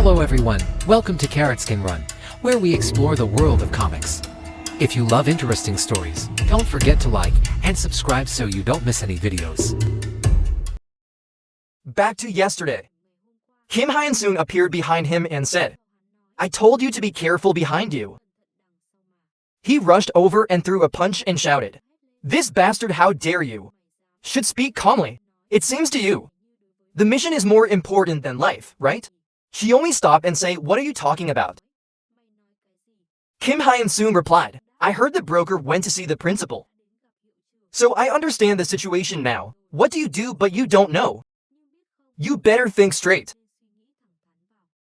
Hello everyone, welcome to Carrot Skin Run, where we explore the world of comics. If you love interesting stories, don't forget to like and subscribe so you don't miss any videos. Back to yesterday. Kim Hyun-sung appeared behind him and said, "I told you to be careful behind you." He rushed over and threw a punch and shouted, "This bastard, how dare you! Should speak calmly, it seems to you. The mission is more important than life, right?" Xiaomi stopped and say, "What are you talking about?" Kim Hyun-sung replied, "I heard the broker went to see the principal. So I understand the situation now. What do you do but you don't know? You better think straight.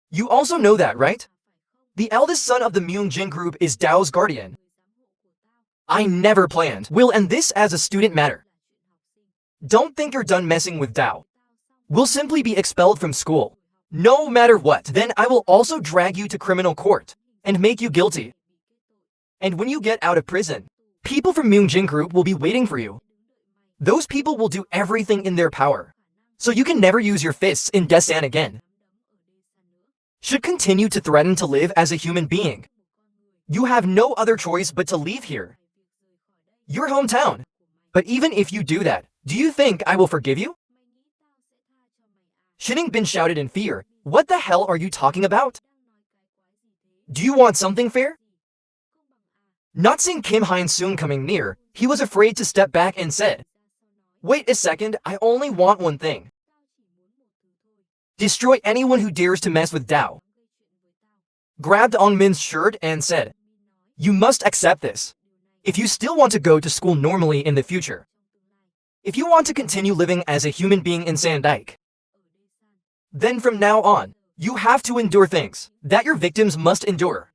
You also know that, right? The eldest son of the Myung-jin group is Dao's guardian. I never planned. We'll end this as a student matter. Don't think you're done messing with Dao. We'll simply be expelled from school. No matter what. Then I will also drag you to criminal court and make you guilty. And when you get out of prison, people from Myung-jin group will be waiting for you. Those people will do everything in their power, so you can never use your fists in Daesan again. Should continue to threaten to live as a human being. You have no other choice but to leave here. Your hometown. But even if you do that, do you think I will forgive you?" Shin Bin shouted in fear, "What the hell are you talking about? Do you want something fair?" Not seeing Kim Hyun-sung coming near, he was afraid to step back and said, "Wait a second, I only want one thing. Destroy anyone who dares to mess with Dao." Grabbed Ong Min's shirt and said, "You must accept this. If you still want to go to school normally in the future. If you want to continue living as a human being in Sandaik. Then from now on, you have to endure things that your victims must endure."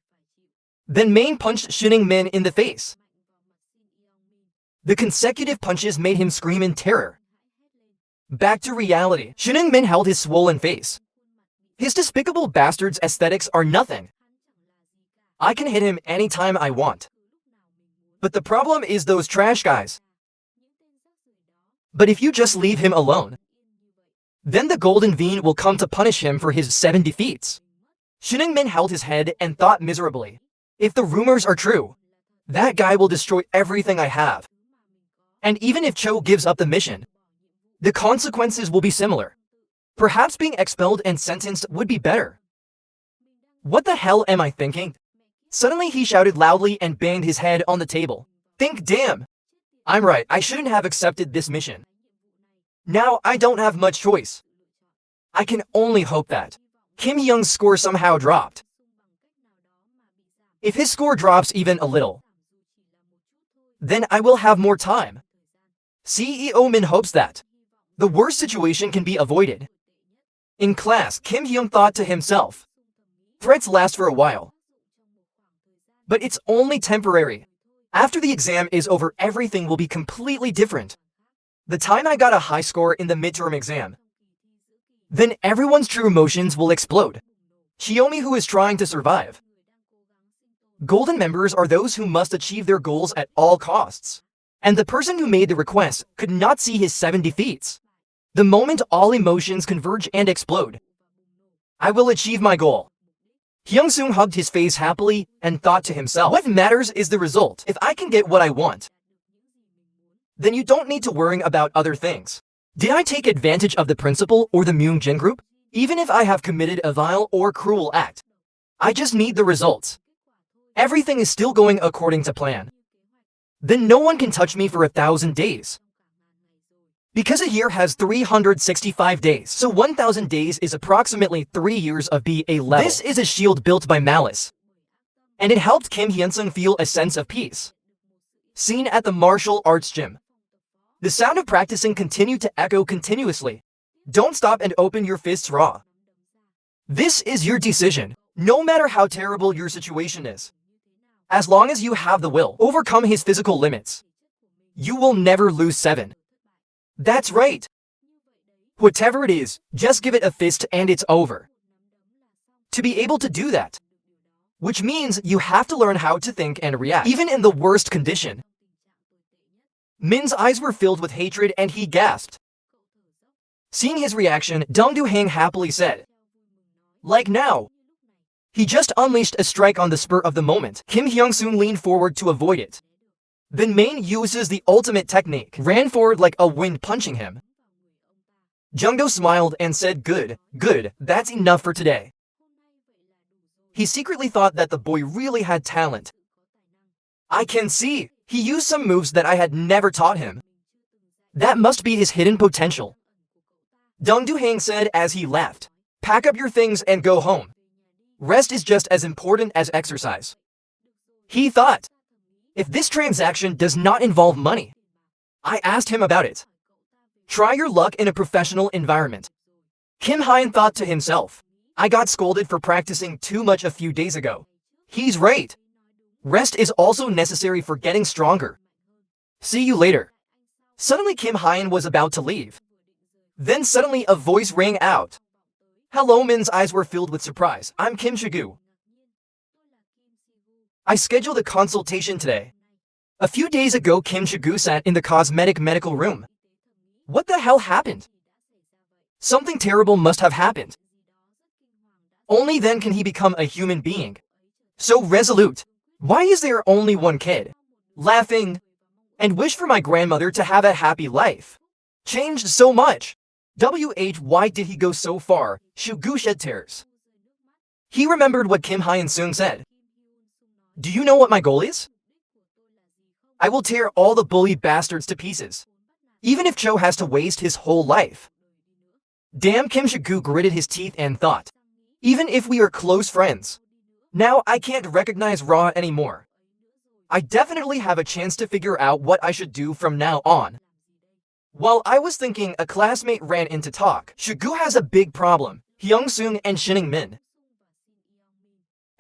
Then Main punched Shin Min in the face. The consecutive punches made him scream in terror. Back to reality, Shin Min held his swollen face. His despicable bastard's aesthetics are nothing. I can hit him anytime I want. But the problem is those trash guys. But if you just leave him alone, then the Golden Vein will come to punish him for his 7 defeats. Shin Min held his head and thought miserably, if the rumors are true, that guy will destroy everything I have. And even if Cho gives up the mission, the consequences will be similar. Perhaps being expelled and sentenced would be better. What the hell am I thinking? Suddenly he shouted loudly and banged his head on the table. Think, damn! I'm right, I shouldn't have accepted this mission. Now I don't have much choice. I can only hope that Kim Hyung's score somehow dropped. If his score drops even a little, then I will have more time. CEO Min hopes that the worst situation can be avoided. In class, Kim Hyung thought to himself, threats last for a while. But it's only temporary. After the exam is over, everything will be completely different. The time I got a high score in the midterm exam, then everyone's true emotions will explode. Xiaomi, who is trying to survive. Golden members are those who must achieve their goals at all costs. And the person who made the request could not see his 7 defeats. The moment all emotions converge and explode. I will achieve my goal. Hyung-sung hugged his face happily and thought to himself, what matters is the result. If I can get what I want, then you don't need to worry about other things. Did I take advantage of the principal or the Myung-jin group? Even if I have committed a vile or cruel act, I just need the results. Everything is still going according to plan. Then no one can touch me for 1,000 days. Because a year has 365 days, so 1,000 days is approximately 3 years of BA level. This is a shield built by malice. And it helped Kim Hyun-sung feel a sense of peace. Seen at the martial arts gym. The sound of practicing continued to echo continuously. Don't stop and open your fists raw. This is your decision, no matter how terrible your situation is. As long as you have the will, overcome his physical limits. You will never lose 7. That's right. Whatever it is, just give it a fist and it's over. To be able to do that, which means you have to learn how to think and react, even in the worst condition. Min's eyes were filled with hatred and he gasped. Seeing his reaction, Dong Du-hang happily said, Like now. He just unleashed a strike on the spur of the moment. Kim Hyung-soon leaned forward to avoid it. Then Main uses the ultimate technique, ran forward like a wind punching him. Jungdo smiled and said good, that's enough for today. He secretly thought that the boy really had talent. I can see, he used some moves that I had never taught him. That must be his hidden potential. Dong Du-hang said as he left. Pack up your things and go home. Rest is just as important as exercise. He thought, if this transaction does not involve money. I asked him about it. Try your luck in a professional environment. Kim Hyun thought to himself, I got scolded for practicing too much a few days ago. He's right. Rest is also necessary for getting stronger. See you later. Suddenly Kim Hyun was about to leave. Then suddenly a voice rang out. Hello. Min's eyes were filled with surprise. I'm Kim Shigu. I scheduled a consultation today. A few days ago Kim Shigu sat in the cosmetic medical room. What the hell happened? Something terrible must have happened. Only then can he become a human being. So resolute. Why is there only one kid? Laughing. And wish for my grandmother to have a happy life. Changed so much. Why did he go so far? Shigu shed tears. He remembered what Kim Hyun-sung said. Do you know what my goal is? I will tear all the bully bastards to pieces. Even if Cho has to waste his whole life. Damn, Kim Shigu gritted his teeth and thought. Even if we are close friends. Now I can't recognize Ra anymore. I definitely have a chance to figure out what I should do from now on. While I was thinking, a classmate ran in to talk. Shigu has a big problem. Hyung-sung and Shin Min.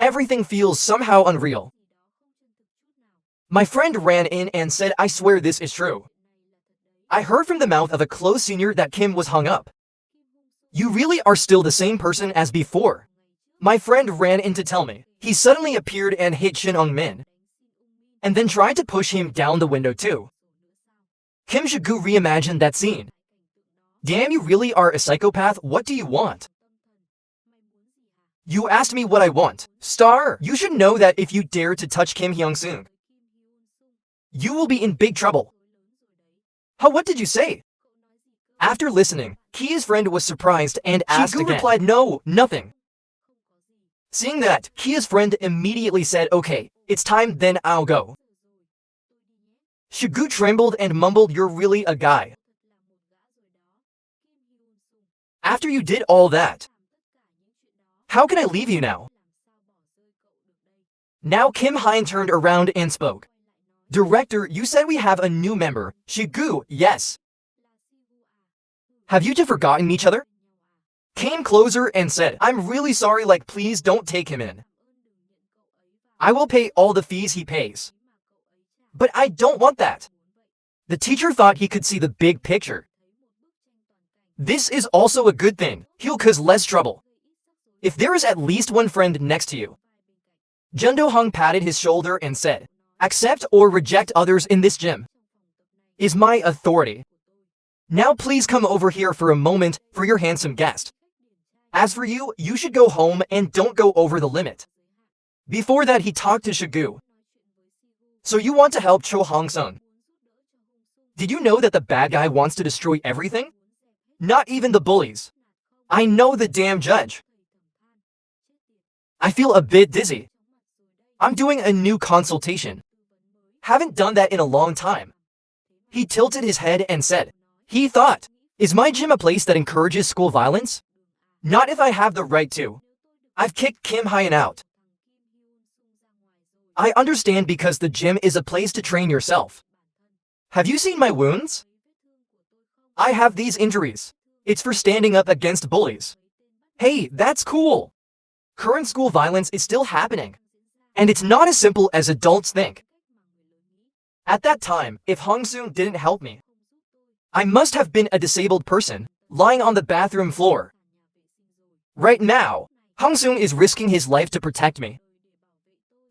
Everything feels somehow unreal. My friend ran in and said, I swear this is true. I heard from the mouth of a close senior that Kim was hung up. You really are still the same person as before. My friend ran in to tell me. He suddenly appeared and hit Shin Min. And then tried to push him down the window too. Kim Shigu reimagined that scene. Damn, you really are a psychopath. What do you want? You asked me what I want. Star, you should know that if you dare to touch Kim Hyung-sung, you will be in big trouble. How, what did you say? After listening, Kia's friend was surprised and asked again. Shigu replied, no, nothing. Seeing that, Kia's friend immediately said, okay, it's time, then I'll go. Shigu trembled and mumbled, you're really a guy. After you did all that, how can I leave you now? Now Kim Hyun turned around and spoke. Director, you said we have a new member. Shigu, yes. Have you two forgotten each other? Came closer and said, I'm really sorry, like please don't take him in. I will pay all the fees he pays. But I don't want that. The teacher thought he could see the big picture. This is also a good thing. He'll cause less trouble. If there is at least one friend next to you. Jun Do-hong patted his shoulder and said, accept or reject others in this gym is my authority. Now please come over here for a moment for your handsome guest. As for you, you should go home and don't go over the limit. Before that he talked to Shigu. So you want to help Cho Hong-sung? Did you know that the bad guy wants to destroy everything? Not even the bullies. I know the damn judge. I feel a bit dizzy. I'm doing a new consultation. Haven't done that in a long time. He tilted his head and said, he thought, is my gym a place that encourages school violence? Not if I have the right to. I've kicked Kim Hyun out. I understand because the gym is a place to train yourself. Have you seen my wounds? I have these injuries. It's for standing up against bullies. Hey, that's cool. Current school violence is still happening. And it's not as simple as adults think. At that time, if Hong-sung didn't help me, I must have been a disabled person, lying on the bathroom floor. Right now, Hong-sung is risking his life to protect me.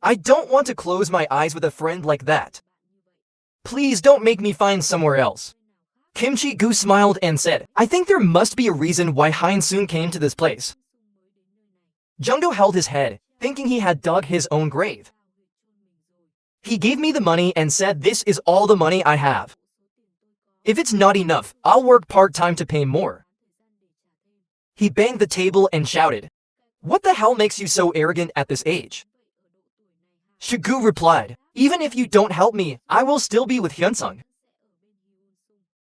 I don't want to close my eyes with a friend like that. Please don't make me find somewhere else. Kim Chi-gu smiled and said, I think there must be a reason why Hyun-sung came to this place. Jungdo held his head, thinking he had dug his own grave. He gave me the money and said this is all the money I have. If it's not enough, I'll work part-time to pay more. He banged the table and shouted, "What the hell makes you so arrogant at this age?" Shigu replied, "Even if you don't help me, I will still be with Hyunsung.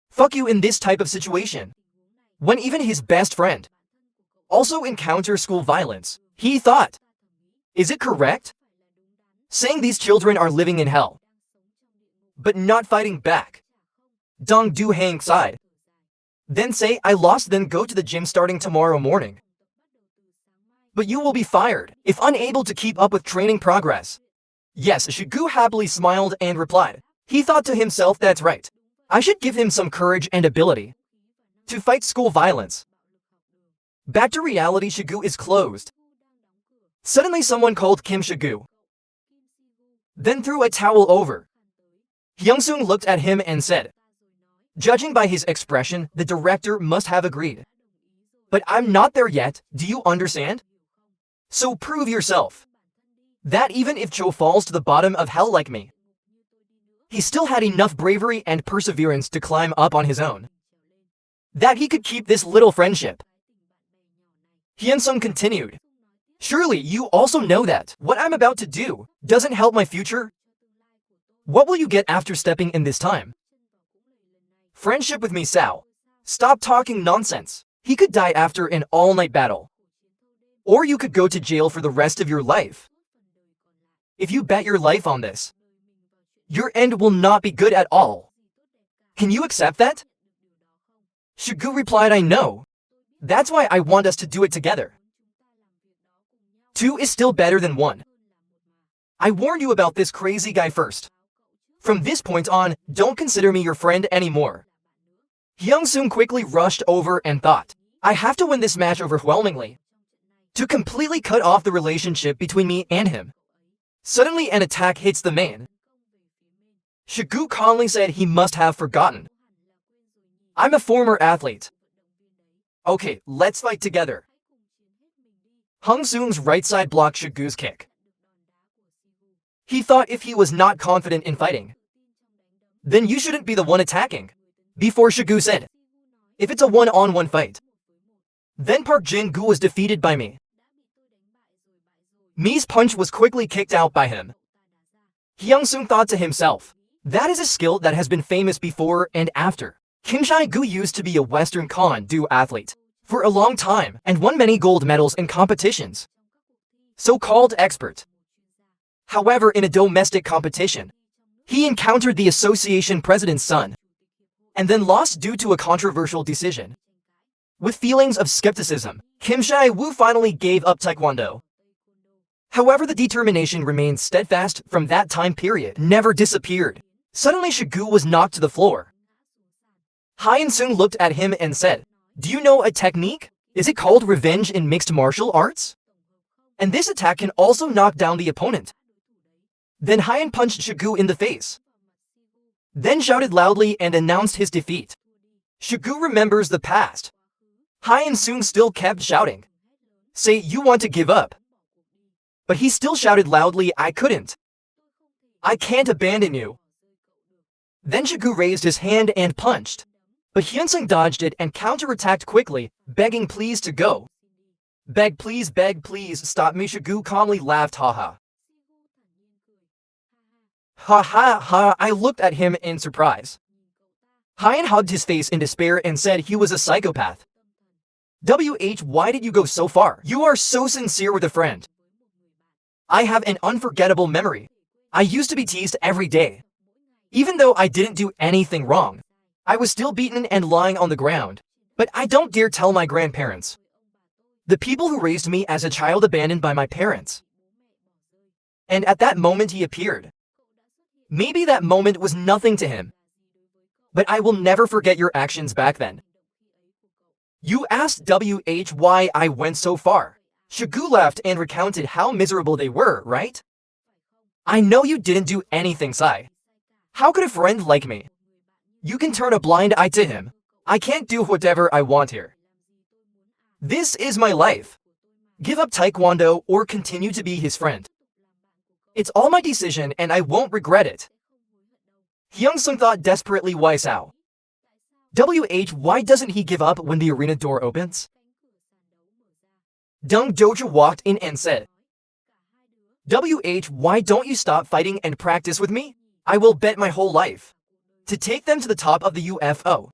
Fuck you in this type of situation." When even his best friend also encounters school violence, he thought, is it correct? Saying these children are living in hell, but not fighting back. Dong Du Hang sighed. Then say I lost, then go to the gym starting tomorrow morning. But you will be fired if unable to keep up with training progress. Yes, Shigu happily smiled and replied. He thought to himself, that's right. I should give him some courage and ability to fight school violence. Back to reality, Shigu is closed. Suddenly someone called Kim Shigu, then threw a towel over. Hyungsung looked at him and said, "Judging by his expression, the director must have agreed. But I'm not there yet, do you understand? So prove yourself. That even if Cho falls to the bottom of hell like me, he still had enough bravery and perseverance to climb up on his own. That he could keep this little friendship." Hyunsung continued, "Surely you also know that what I'm about to do doesn't help my future? What will you get after stepping in this time? Friendship with me, Sao. Stop talking nonsense. He could die after an all-night battle. Or you could go to jail for the rest of your life. If you bet your life on this, your end will not be good at all. Can you accept that?" Shigu replied, "I know. That's why I want us to do it together. 2 is still better than 1. I warned you about this crazy guy first. From this point on, don't consider me your friend anymore." Hyungsung quickly rushed over and thought, I have to win this match overwhelmingly to completely cut off the relationship between me and him. Suddenly an attack hits the man. Shigu calmly said he must have forgotten. "I'm a former athlete. Okay, let's fight together." Hyungsung's right side blocked Shigu's kick. He thought if he was not confident in fighting, then you shouldn't be the one attacking. Before Shigu said, if it's a one-on-one fight, then Park Jin-gu was defeated by me. Mi's punch was quickly kicked out by him. Hyungsung thought to himself, that is a skill that has been famous before and after. Kim Shai-gu used to be a Western Kon-do athlete for a long time and won many gold medals in competitions. So-called expert. However, in a domestic competition, he encountered the association president's son and then lost due to a controversial decision. With feelings of skepticism, Kim Shai-woo finally gave up Taekwondo. However, the determination remained steadfast from that time period, never disappeared. Suddenly Shigu was knocked to the floor. Hyun-sung looked at him and said, "Do you know a technique? Is it called revenge in mixed martial arts? And this attack can also knock down the opponent." Then Hyun punched Shigu in the face, then shouted loudly and announced his defeat. Shigu remembers the past. Hyun-sung still kept shouting, "Say you want to give up." But he still shouted loudly, "I couldn't. I can't abandon you." Then Shigu raised his hand and punched. But Hyunsung dodged it and counterattacked quickly, begging please to go. Beg please, stop me." Shigu calmly laughed, haha. Ha ha ha, I looked at him in surprise. Hyun hugged his face in despair and said he was a psychopath. Why did you go so far? You are so sincere with a friend. I have an unforgettable memory. I used to be teased every day. Even though I didn't do anything wrong, I was still beaten and lying on the ground. But I don't dare tell my grandparents. The people who raised me as a child abandoned by my parents. And at that moment he appeared. Maybe that moment was nothing to him. But I will never forget your actions back then. You asked why I went so far. Shigu laughed and recounted how miserable they were, right? I know you didn't do anything, Sai. How could a friend like me? You can turn a blind eye to him. I can't do whatever I want here. This is my life. Give up taekwondo or continue to be his friend. It's all my decision and I won't regret it. Hyung-sung thought desperately, why Sao? Why doesn't he give up when the arena door opens? Dung Doja walked in and said, why don't you stop fighting and practice with me? I will bet my whole life to take them to the top of the UFO.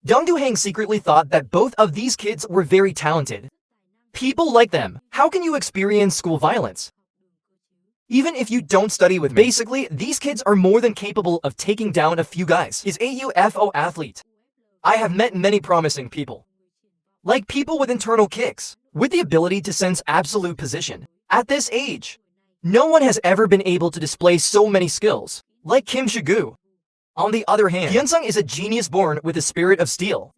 Dung Do-hang secretly thought that both of these kids were very talented. People like them. How can you experience school violence? Even if you don't study with me. Basically, these kids are more than capable of taking down a few guys. Is a UFO athlete. I have met many promising people. Like people with internal kicks, with the ability to sense absolute position. At this age, no one has ever been able to display so many skills, like Kim Shagu. On the other hand, Hyun-sung is a genius born with a spirit of steel.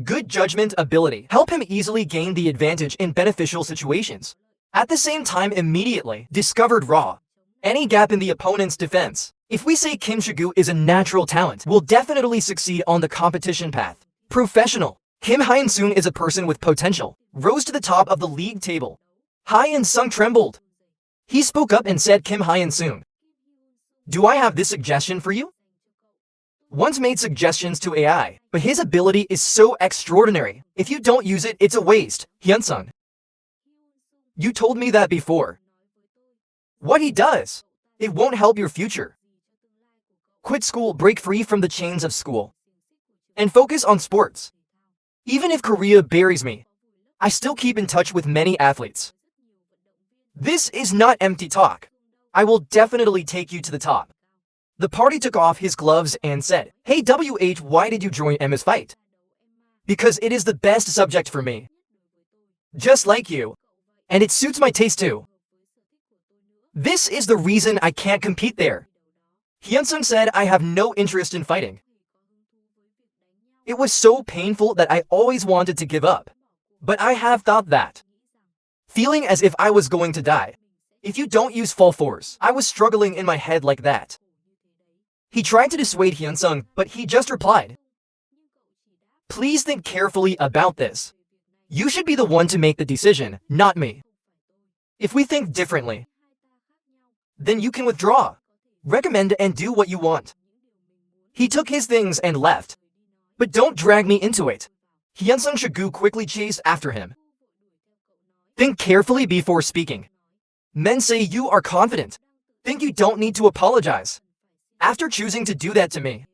Good judgment ability help him easily gain the advantage in beneficial situations. At the same time, immediately discovered raw any gap in the opponent's defense. If we say Kim Shagu is a natural talent, will definitely succeed on the competition path. Professional. Kim Hyun-sung is a person with potential. Rose to the top of the league table. Hyun-sung trembled. He spoke up and said, Kim Hyun-sung, do I have this suggestion for you? Once made suggestions to AI, but his ability is so extraordinary. If you don't use it, it's a waste. Hyun-sung, you told me that before. What he does, it won't help your future. Quit school, break free from the chains of school, and focus on sports. Even if Korea buries me, I still keep in touch with many athletes. This is not empty talk. I will definitely take you to the top. The party took off his gloves and said, hey why did you join Emma's fight? Because it is the best subject for me. Just like you. And it suits my taste too. This is the reason I can't compete there. Hyun-sung said, I have no interest in fighting. It was so painful that I always wanted to give up. But I have thought that. Feeling as if I was going to die. If you don't use full force, I was struggling in my head like that. He tried to dissuade Hyun-sung, but he just replied, please think carefully about this. You should be the one to make the decision, not me. If we think differently, then you can withdraw, recommend and do what you want. He took his things and left. But don't drag me into it. Hyun-sung Shagu quickly chased after him. Think carefully before speaking. Men say you are confident. Think you don't need to apologize. After choosing to do that to me,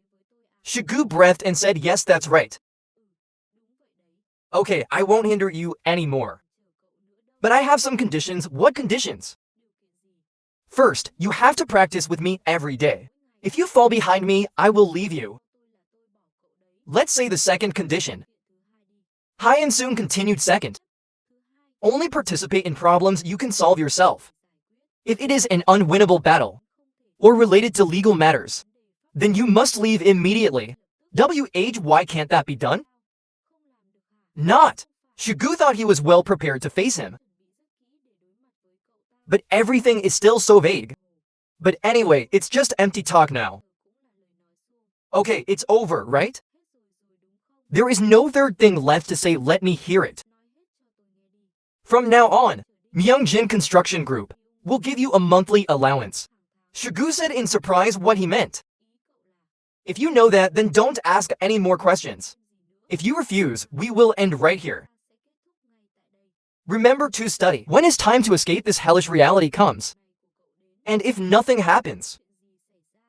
Shagu breathed and said, yes, that's right. Okay, I won't hinder you anymore. But I have some conditions. What conditions? First, you have to practice with me every day. If you fall behind me, I will leave you. Let's say the second condition. Hyun-sung continued second. Only participate in problems you can solve yourself. If it is an unwinnable battle, or related to legal matters, then you must leave immediately. Why can't that be done? Not. Shagu thought he was well prepared to face him. But everything is still so vague. But anyway, it's just empty talk now. Okay, it's over, right? There is no third thing left to say, let me hear it. From now on, Myeongjin Construction Group will give you a monthly allowance. Shagu said in surprise what he meant. If you know that, then don't ask any more questions. If you refuse, we will end right here. Remember to study. When is time to escape this hellish reality comes? And if nothing happens,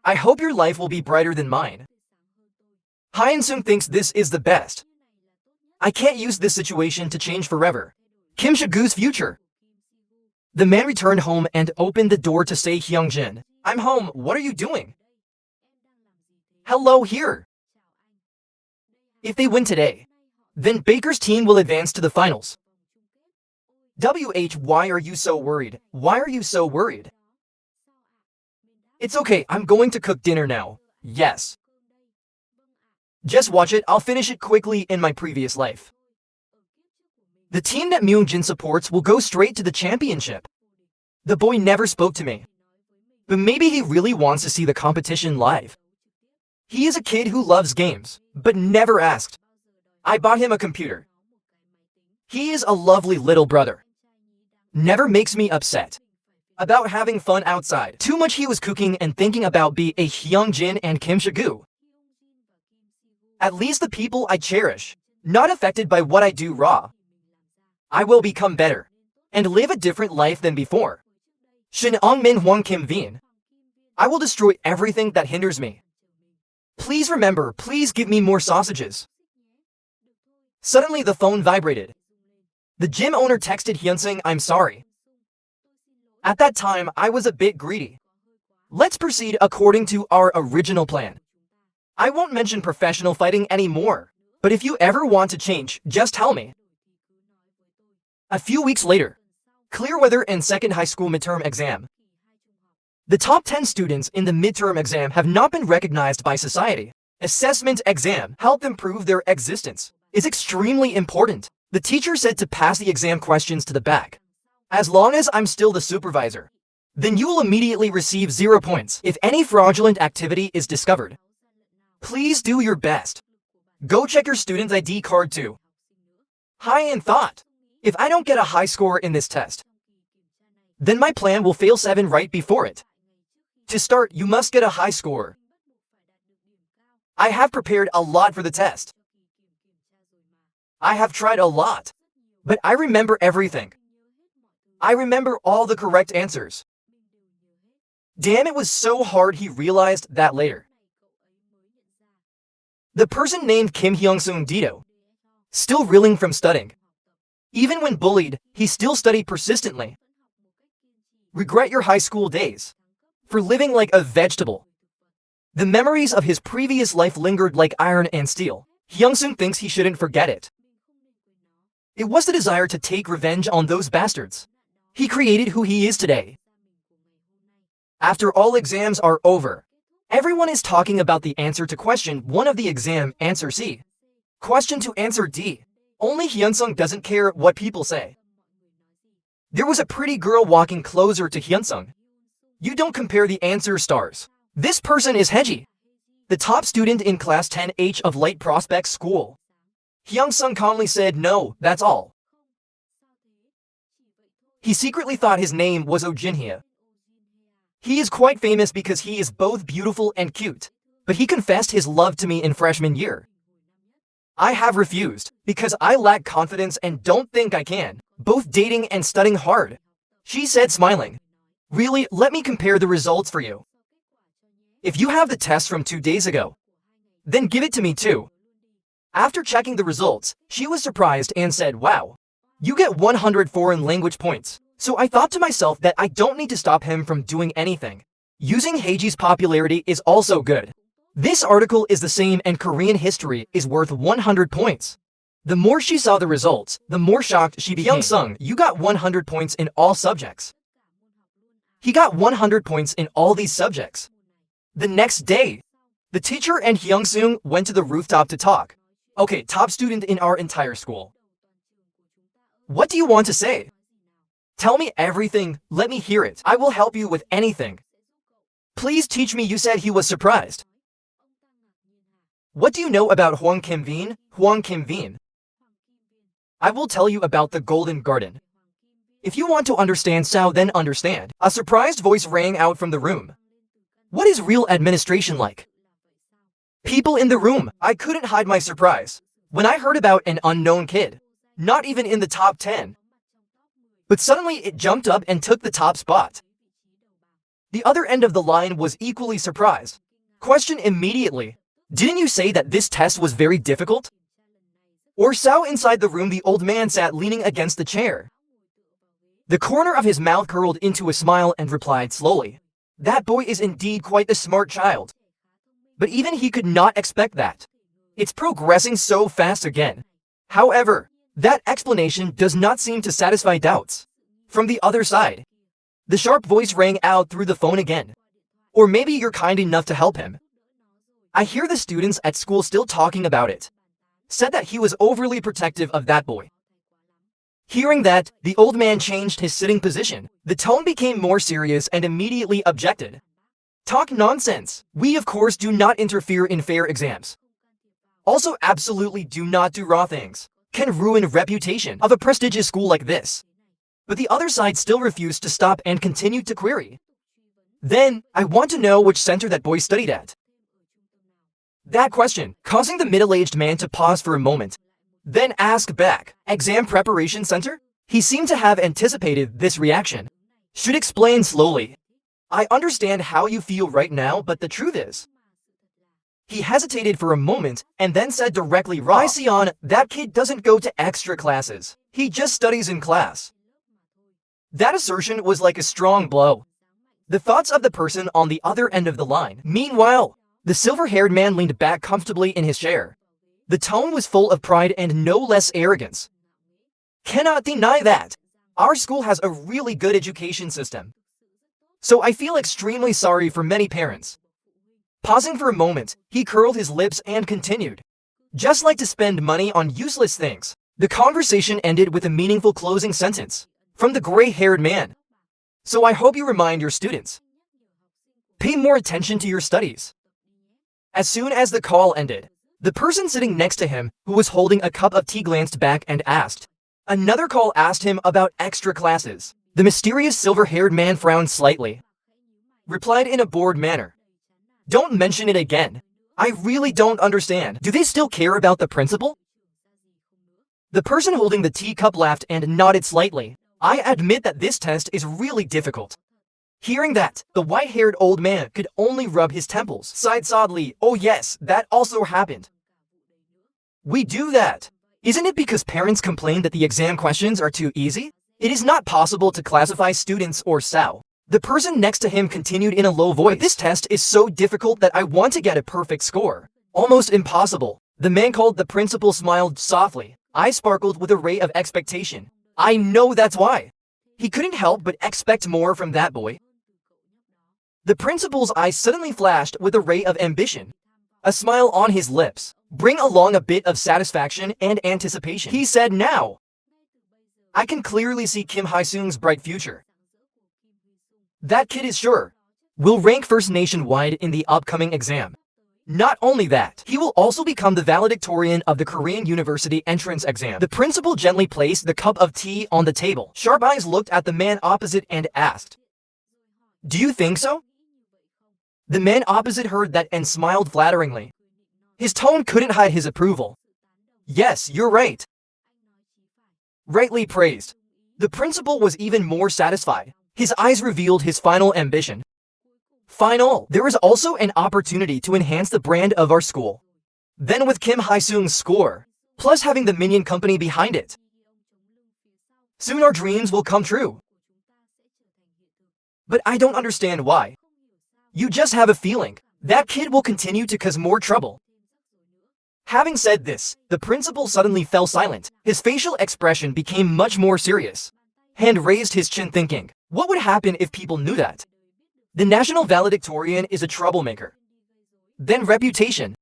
I hope your life will be brighter than mine. Hyun-sung thinks this is the best. I can't use this situation to change forever. Kim Shagu's future. The man returned home and opened the door to say, Hyungjin, I'm home, what are you doing? Hello here. If they win today, then Baker's team will advance to the finals. Why are you so worried? Why are you so worried? It's okay, I'm going to cook dinner now. Yes. Just watch it, I'll finish it quickly in my previous life. The team that Myeongjin supports will go straight to the championship. The boy never spoke to me. But maybe he really wants to see the competition live. He is a kid who loves games, but never asked. I bought him a computer. He is a lovely little brother. Never makes me upset. About having fun outside. Too much he was cooking and thinking about a Hyungjin and Kim Shagu. At least the people I cherish, not affected by what I do raw. I will become better and live a different life than before. Shin Ong Min Hwang Kim Vien. I will destroy everything that hinders me. Please remember, please give me more sausages. Suddenly the phone vibrated. The gym owner texted Hyunsung, I'm sorry. At that time, I was a bit greedy. Let's proceed according to our original plan. I won't mention professional fighting anymore, but if you ever want to change, just tell me. A few weeks later, clear weather and second high school midterm exam. The top 10 students in the midterm exam have not been recognized by society. Assessment exam help them prove their existence is extremely important. The teacher said to pass the exam questions to the back. As long as I'm still the supervisor, then you will immediately receive 0 points if any fraudulent activity is discovered. Please do your best. Go check your student's ID card too. High in thought. If I don't get a high score in this test, then my plan will fail 7 right before it. To start, you must get a high score. I have prepared a lot for the test. I have tried a lot, but I remember everything. I remember all the correct answers. Damn, it was so hard. He realized that later. The person named Kim Hyung-sung Dito, still reeling from studying. Even when bullied, he still studied persistently. Regret your high school days for living like a vegetable. The memories of his previous life lingered like iron and steel. Hyung-sung thinks he shouldn't forget it. It was the desire to take revenge on those bastards. He created who he is today. After all exams are over, everyone is talking about the answer to question 1 of the exam, answer C. Question to answer D. Only Hyunsung doesn't care what people say. There was a pretty girl walking closer to Hyunsung. You don't compare the answer stars. This person is Heji, the top student in class 10H of Light Prospect School. Hyunsung calmly said no, that's all. He secretly thought his name was Oh Jinhye. He is quite famous because he is both beautiful and cute, but he confessed his love to me in freshman year. I have refused, because I lack confidence and don't think I can, both dating and studying hard. She said smiling. Really, let me compare the results for you. If you have the test from 2 days ago, then give it to me too. After checking the results, she was surprised and said, wow, you get 100 foreign language points. So I thought to myself that I don't need to stop him from doing anything. Using Heiji's popularity is also good. This article is the same and Korean history is worth 100 points. The more she saw the results, the more shocked she became. Hyunsung, you got 100 points in all subjects. He got 100 points in all these subjects. The next day, the teacher and Hyunsung went to the rooftop to talk. Okay, top student in our entire school. What do you want to say? Tell me everything, let me hear it. I will help you with anything. Please teach me. You said he was surprised. What do you know about Hwang Kim Vien? Hwang Kim Vien. I will tell you about the Golden Garden. If you want to understand Sao, then understand. A surprised voice rang out from the room. What is real administration like? People in the room, I couldn't hide my surprise when I heard about an unknown kid, not even in the top 10. But suddenly it jumped up and took the top spot. The other end of the line was equally surprised. Question immediately. Didn't you say that this test was very difficult? Or so inside the room the old man sat leaning against the chair. The corner of his mouth curled into a smile and replied slowly. That boy is indeed quite a smart child. But even he could not expect that. It's progressing so fast again. However, that explanation does not seem to satisfy doubts. From the other side, the sharp voice rang out through the phone again. Or maybe you're kind enough to help him. I hear the students at school still talking about it. Said that he was overly protective of that boy. Hearing that, the old man changed his sitting position. The tone became more serious and immediately objected. Talk nonsense. We of course do not interfere in fair exams. Also absolutely do not do raw things. can ruin reputation of a prestigious school like this. But the other side still refused to stop and continued to query. Then, I want to know which center that boy studied at. That question, causing the middle-aged man to pause for a moment, then ask back, exam preparation center? He seemed to have anticipated this reaction. Should explain slowly. I understand how you feel right now, but the truth is. He hesitated for a moment and then said directly, "Rai Sion, that kid doesn't go to extra classes. He just studies in class." That assertion was like a strong blow. The thoughts of the person on the other end of the line. Meanwhile, the silver-haired man leaned back comfortably in his chair. The tone was full of pride and no less arrogance. Cannot deny that. Our school has a really good education system. So I feel extremely sorry for many parents. Pausing for a moment, he curled his lips and continued. Just like to spend money on useless things. The conversation ended with a meaningful closing sentence from the gray-haired man. So I hope you remind your students. Pay more attention to your studies. As soon as the call ended, the person sitting next to him, who was holding a cup of tea, glanced back and asked. Another call asked him about extra classes. The mysterious silver-haired man frowned slightly. Replied in a bored manner. Don't mention it again. I really don't understand. Do they still care about the principal? The person holding the teacup laughed and nodded slightly. I admit that this test is really difficult. Hearing that, the white-haired old man could only rub his temples, sighed sadly. Oh yes, that also happened. We do that. Isn't it because parents complain that the exam questions are too easy? It is not possible to classify students or Sao. The person next to him continued in a low voice. This test is so difficult that I want to get a perfect score. Almost impossible. The man called the principal smiled softly. Eyes sparkled with a ray of expectation. I know that's why. He couldn't help but expect more from that boy. The principal's eyes suddenly flashed with a ray of ambition. A smile on his lips, bring along a bit of satisfaction and anticipation. He said, now. I can clearly see Kim Hae-sung's bright future. That kid is sure. Will rank first nationwide in the upcoming exam. Not only that, he will also become the valedictorian of the Korean University entrance exam. The principal gently placed the cup of tea on the table. Sharp eyes looked at the man opposite and asked, do you think so? The man opposite heard that and smiled flatteringly. His tone couldn't hide his approval. Yes, you're right. Rightly praised. The principal was even more satisfied. His eyes revealed his final ambition. Final, there is also an opportunity to enhance the brand of our school. Then with Kim Hae-sung's score, plus having the Minion Company behind it. Soon our dreams will come true. But I don't understand why. You just have a feeling that kid will continue to cause more trouble. Having said this, the principal suddenly fell silent. His facial expression became much more serious. Hand raised his chin thinking, what would happen if people knew that? The national valedictorian is a troublemaker. Then reputation.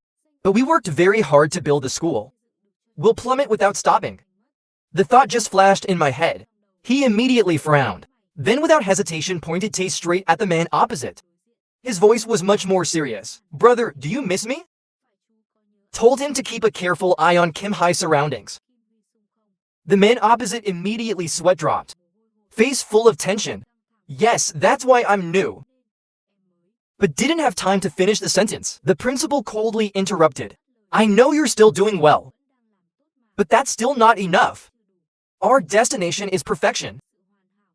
But we worked very hard to build the school. We'll plummet without stopping. The thought just flashed in my head. He immediately frowned. Then without hesitation pointed Tay straight at the man opposite. His voice was much more serious. Brother, do you miss me? Told him to keep a careful eye on Kim Hae's surroundings. The man opposite immediately sweat dropped. Face full of tension. Yes, that's why I'm new. But didn't have time to finish the sentence. The principal coldly interrupted. I know you're still doing well. But that's still not enough. Our destination is perfection.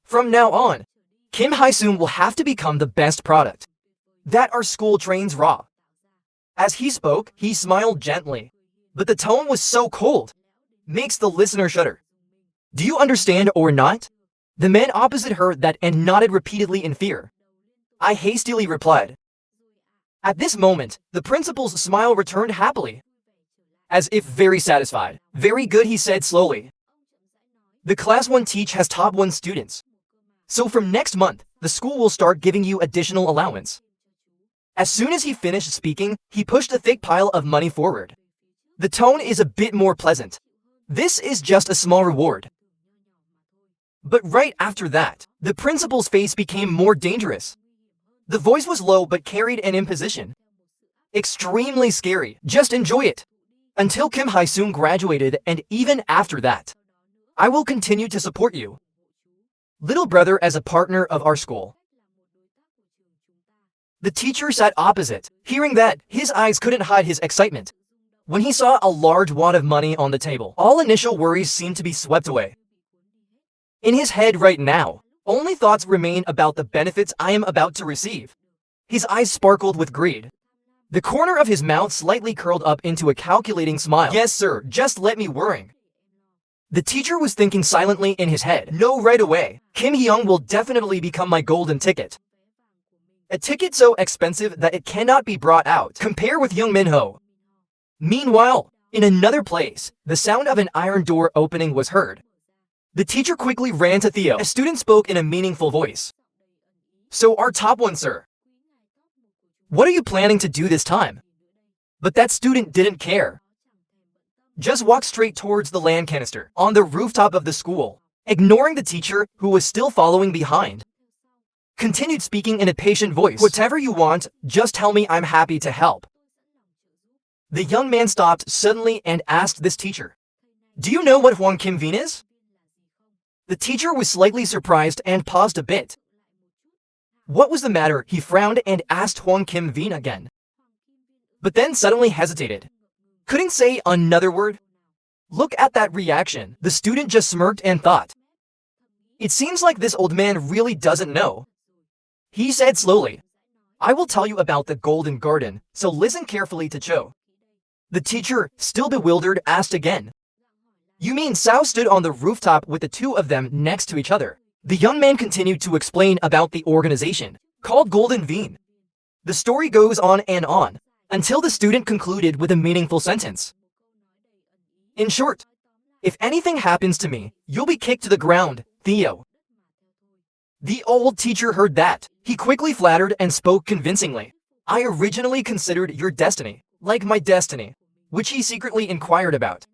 From now on, Kim Hae-sung will have to become the best product that our school trains raw. As he spoke, he smiled gently. But the tone was so cold. Makes the listener shudder. Do you understand or not? The man opposite heard that and nodded repeatedly in fear. I hastily replied. At this moment, the principal's smile returned happily. As if very satisfied. Very good, he said slowly. The class 1 teach has top 1 students. So from next month, the school will start giving you additional allowance. As soon as he finished speaking, he pushed a thick pile of money forward. The tone is a bit more pleasant. This is just a small reward. But right after that, the principal's face became more dangerous. The voice was low but carried an imposition. Extremely scary. Just enjoy it. Until Kim Hae-sung graduated, and even after that, I will continue to support you, little brother, as a partner of our school. The teacher sat opposite. Hearing that, his eyes couldn't hide his excitement. When he saw a large wad of money on the table, all initial worries seemed to be swept away. In his head right now, only thoughts remain about the benefits I am about to receive. His eyes sparkled with greed. The corner of his mouth slightly curled up into a calculating smile. Yes, sir, just let me worry. The teacher was thinking silently in his head. No, right away. Kim Hyung will definitely become my golden ticket. A ticket so expensive that it cannot be brought out. Compare with Young Min-ho. Meanwhile, in another place, the sound of an iron door opening was heard. The teacher quickly ran to Theo. A student spoke in a meaningful voice. So our top one, sir. What are you planning to do this time? But that student didn't care. Just walked straight towards the land canister on the rooftop of the school, ignoring the teacher, who was still following behind. Continued speaking in a patient voice. Whatever you want, just tell me, I'm happy to help. The young man stopped suddenly and asked this teacher, do you know what Hwang Kim Vin is? The teacher was slightly surprised and paused a bit. What was the matter? He frowned and asked Hwang Kim Vin again. But then suddenly hesitated. Couldn't say another word. Look at that reaction. The student just smirked and thought, it seems like this old man really doesn't know. He said slowly, I will tell you about the Golden Garden, so listen carefully to Cho. The teacher, still bewildered, asked again. You mean Sao stood on the rooftop with the two of them next to each other? The young man continued to explain about the organization, called Golden Vin. The story goes on, until the student concluded with a meaningful sentence. In short, if anything happens to me, you'll be kicked to the ground, Theo. The old teacher heard that. He quickly flattered and spoke convincingly. I originally considered your destiny, like my destiny, which he secretly inquired about.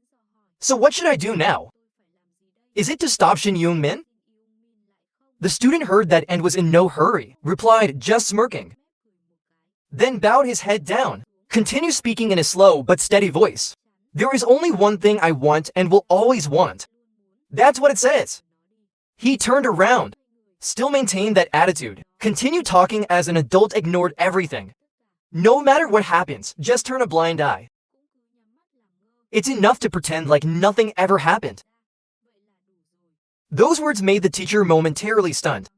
So what should I do now? Is it to stop Shin Young-min? The student heard that and was in no hurry, replied, just smirking. Then bowed his head down, continued speaking in a slow but steady voice. There is only one thing I want and will always want. That's what it says. He turned around, still maintained that attitude, continued talking as an adult, ignored everything. No matter what happens, just turn a blind eye. It's enough to pretend like nothing ever happened. Those words made the teacher momentarily stunned.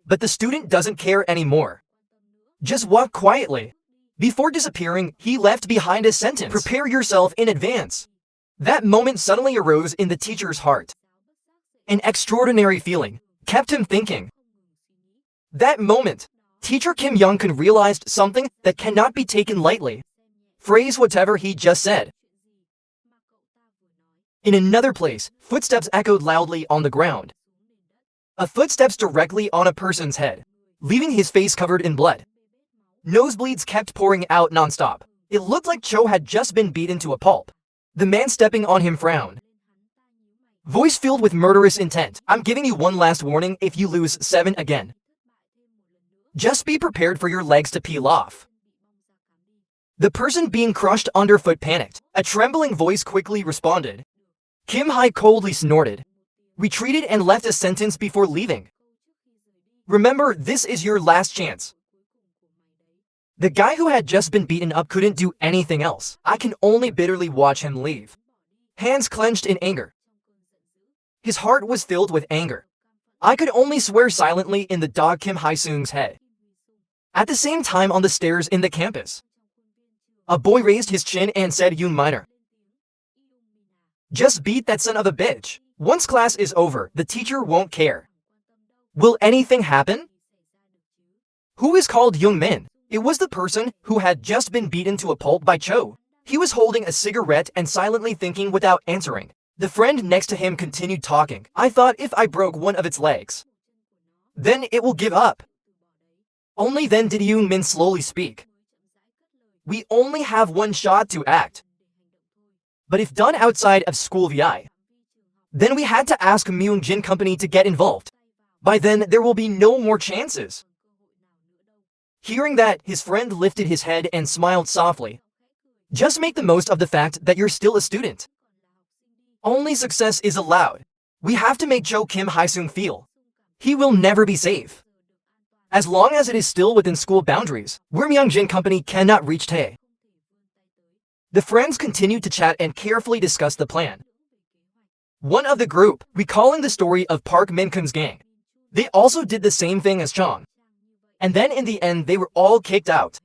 But the student doesn't care anymore. Just walk quietly. Before disappearing, he left behind a sentence. Prepare yourself in advance. That moment suddenly arose in the teacher's heart. An extraordinary feeling kept him thinking. That moment, teacher Kim Young-kun realized something that cannot be taken lightly. Phrase whatever he just said. In another place, footsteps echoed loudly on the ground. A footsteps directly on a person's head, leaving his face covered in blood. Nosebleeds kept pouring out nonstop. It looked like Cho had just been beaten to a pulp. The man stepping on him frowned. Voice filled with murderous intent. I'm giving you one last warning if you lose 7 again. Just be prepared for your legs to peel off. The person being crushed underfoot panicked. A trembling voice quickly responded. Kim Hai coldly snorted, retreated and left a sentence before leaving. Remember, this is your last chance. The guy who had just been beaten up couldn't do anything else. I can only bitterly watch him leave. Hands clenched in anger. His heart was filled with anger. I could only swear silently in the dog Kim Hae-sung's head. At the same time, on the stairs in the campus, a boy raised his chin and said, Yoon Minor. Just beat that son of a bitch. Once class is over, the teacher won't care. Will anything happen? Who is called Young Min? It was the person who had just been beaten to a pulp by Cho. He was holding a cigarette and silently thinking without answering. The friend next to him continued talking. I thought if I broke one of its legs, then it will give up. Only then did Young Min slowly speak. We only have one shot to act. But if done outside of school VI, then we had to ask Myung Jin Company to get involved. By then, there will be no more chances. Hearing that, his friend lifted his head and smiled softly. Just make the most of the fact that you're still a student. Only success is allowed. We have to make Cho Kim Hae-sung feel he will never be safe. As long as it is still within school boundaries, where Myungjin Company cannot reach Tae. The friends continued to chat and carefully discuss the plan. One of the group, recalling the story of Park Min-kun's gang, they also did the same thing as Chong. And then in the end they were all kicked out.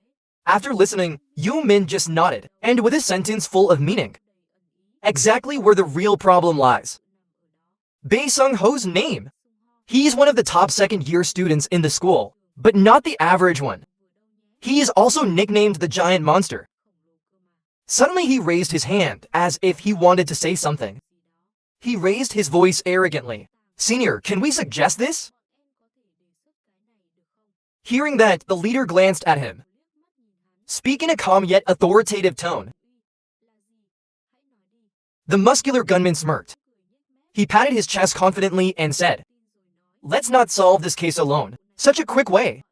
After listening, Yoo Min just nodded, and with a sentence full of meaning. Exactly where the real problem lies. Bae Sung-ho's name. He's one of the top second-year students in the school, but not the average one. He is also nicknamed the Giant Monster. Suddenly he raised his hand, as if he wanted to say something. He raised his voice arrogantly. "Senior, can we suggest this?" Hearing that, the leader glanced at him. Speak in a calm yet authoritative tone. The muscular gunman smirked. He patted his chest confidently and said, "Let's not solve this case alone, such a quick way,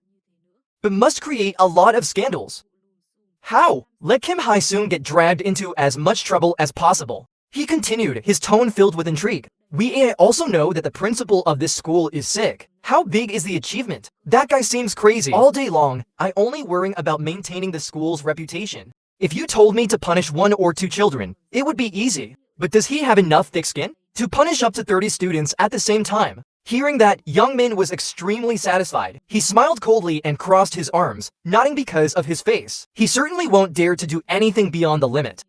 but must create a lot of scandals. How? Let Kim Hae-sung get dragged into as much trouble as possible." He continued, his tone filled with intrigue. "We also know that the principal of this school is sick. How big is the achievement? That guy seems crazy. All day long, I only worrying about maintaining the school's reputation. If you told me to punish 1 or 2 children, it would be easy. But does he have enough thick skin to punish up to 30 students at the same time?" Hearing that, Young Min was extremely satisfied. He smiled coldly and crossed his arms, nodding because of his face. He certainly won't dare to do anything beyond the limit.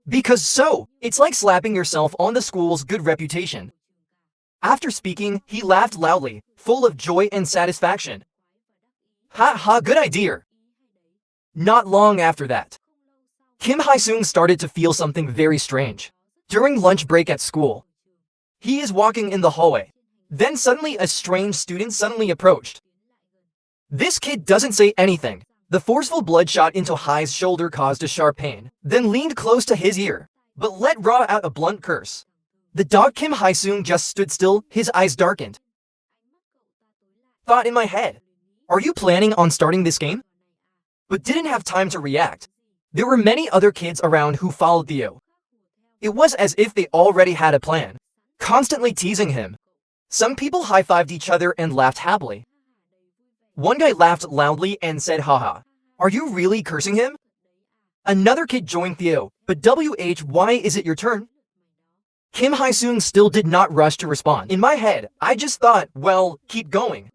Because so, it's like slapping yourself on the school's good reputation. After speaking, he laughed loudly, full of joy and satisfaction. "Ha ha, good idea." Not long after that, Kim Hae-sung started to feel something very strange. During lunch break at school, he is walking in the hallway. Then suddenly a strange student suddenly approached. This kid doesn't say anything. The forceful blood shot into Hai's shoulder caused a sharp pain, then leaned close to his ear, but let raw out a blunt curse. The dog Kim Hae-sung just stood still, his eyes darkened. Thought in my head, "Are you planning on starting this game?" But didn't have time to react. There were many other kids around who followed Theo. It was as if they already had a plan, constantly teasing him. Some people high-fived each other and laughed happily. One guy laughed loudly and said, "Haha, are you really cursing him?" Another kid joined Theo, but why is it your turn? Kim Hae-sung still did not rush to respond. In my head, I just thought, well, keep going.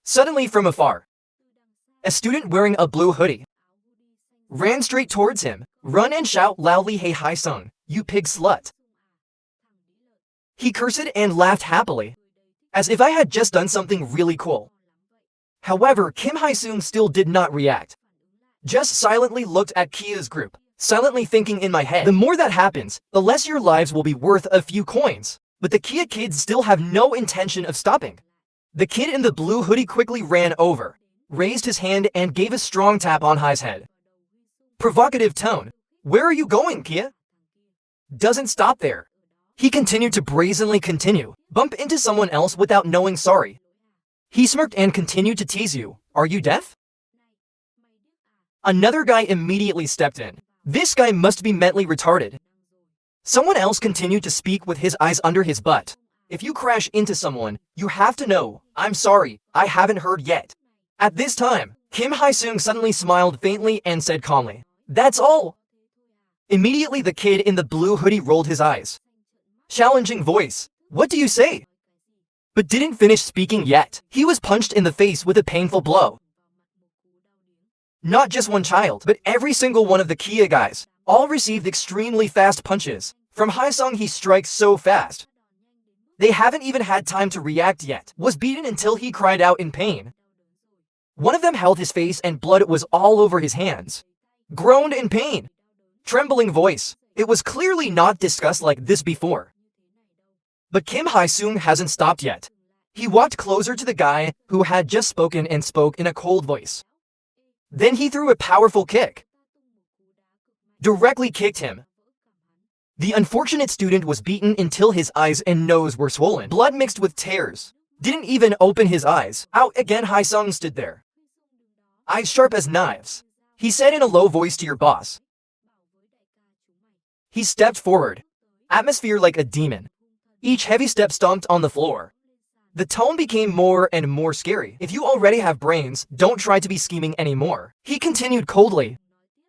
Suddenly from afar, a student wearing a blue hoodie ran straight towards him. "Run and shout loudly, 'Hey Hae-sung, you pig slut.'" He cursed and laughed happily, as if I had just done something really cool. However, Kim Hae-sung still did not react. Just silently looked at Kia's group, silently thinking in my head, the more that happens, the less your lives will be worth a few coins. But the Kia kids still have no intention of stopping. The kid in the blue hoodie quickly ran over, raised his hand and gave a strong tap on Hai's head. Provocative tone. "Where are you going, Kia?" Doesn't stop there. He continued to brazenly bump into someone else without knowing sorry. He smirked and continued to tease you. "Are you deaf?" Another guy immediately stepped in. This guy must be mentally retarded. Someone else continued to speak with his eyes under his butt. "If you crash into someone, you have to know, I'm sorry, I haven't heard yet." At this time, Kim Hae-sung suddenly smiled faintly and said calmly, "That's all." Immediately the kid in the blue hoodie rolled his eyes. Challenging voice, "What do you say?" But didn't finish speaking yet. He was punched in the face with a painful blow. Not just one child, but every single one of the Kia guys, all received extremely fast punches. From Hae-sung he strikes so fast. They haven't even had time to react yet. Was beaten until he cried out in pain. One of them held his face and blood was all over his hands. Groaned in pain. Trembling voice. It was clearly not discussed like this before. But Kim Hae-sung hasn't stopped yet. He walked closer to the guy who had just spoken and spoke in a cold voice. Then he threw a powerful kick. Directly kicked him. The unfortunate student was beaten until his eyes and nose were swollen. Blood mixed with tears. Didn't even open his eyes. Out again. Hae-sung stood there, eyes sharp as knives. He said in a low voice to your boss, He stepped forward. Atmosphere like a demon. Each heavy step stomped on the floor. The tone became more and more scary. If you already have brains, don't try to be scheming anymore. He continued coldly.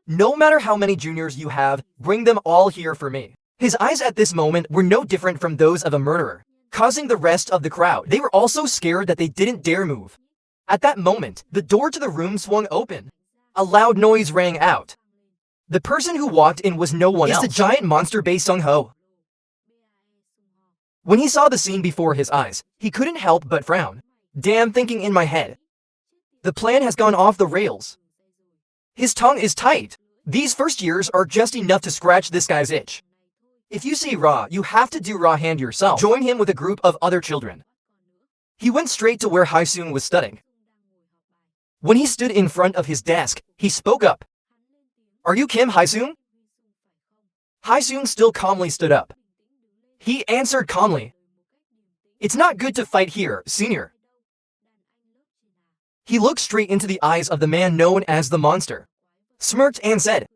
No matter how many juniors you have, bring them all here for me. His eyes at this moment were no different from those of a murderer, causing the rest of the crowd. They were all so scared that they didn't dare move. At that moment, the door to the room swung open. A loud noise rang out. The person who walked in was no one else. It's the giant monster Bae Sung-ho. When he saw the scene before his eyes, he couldn't help but frown. Damn, thinking in my head. The plan has gone off the rails. His tongue is tight. These first years are just enough to scratch this guy's itch. If you see Ra, you have to do Ra hand yourself. Join him with a group of other children. He went straight to where Hae-sung was studying. When he stood in front of his desk, he spoke up. Are you Kim Hae-sung? Hae-sung still calmly stood up. He answered calmly. It's not good to fight here, senior. He looked straight into the eyes of the man known as the monster, smirked and said,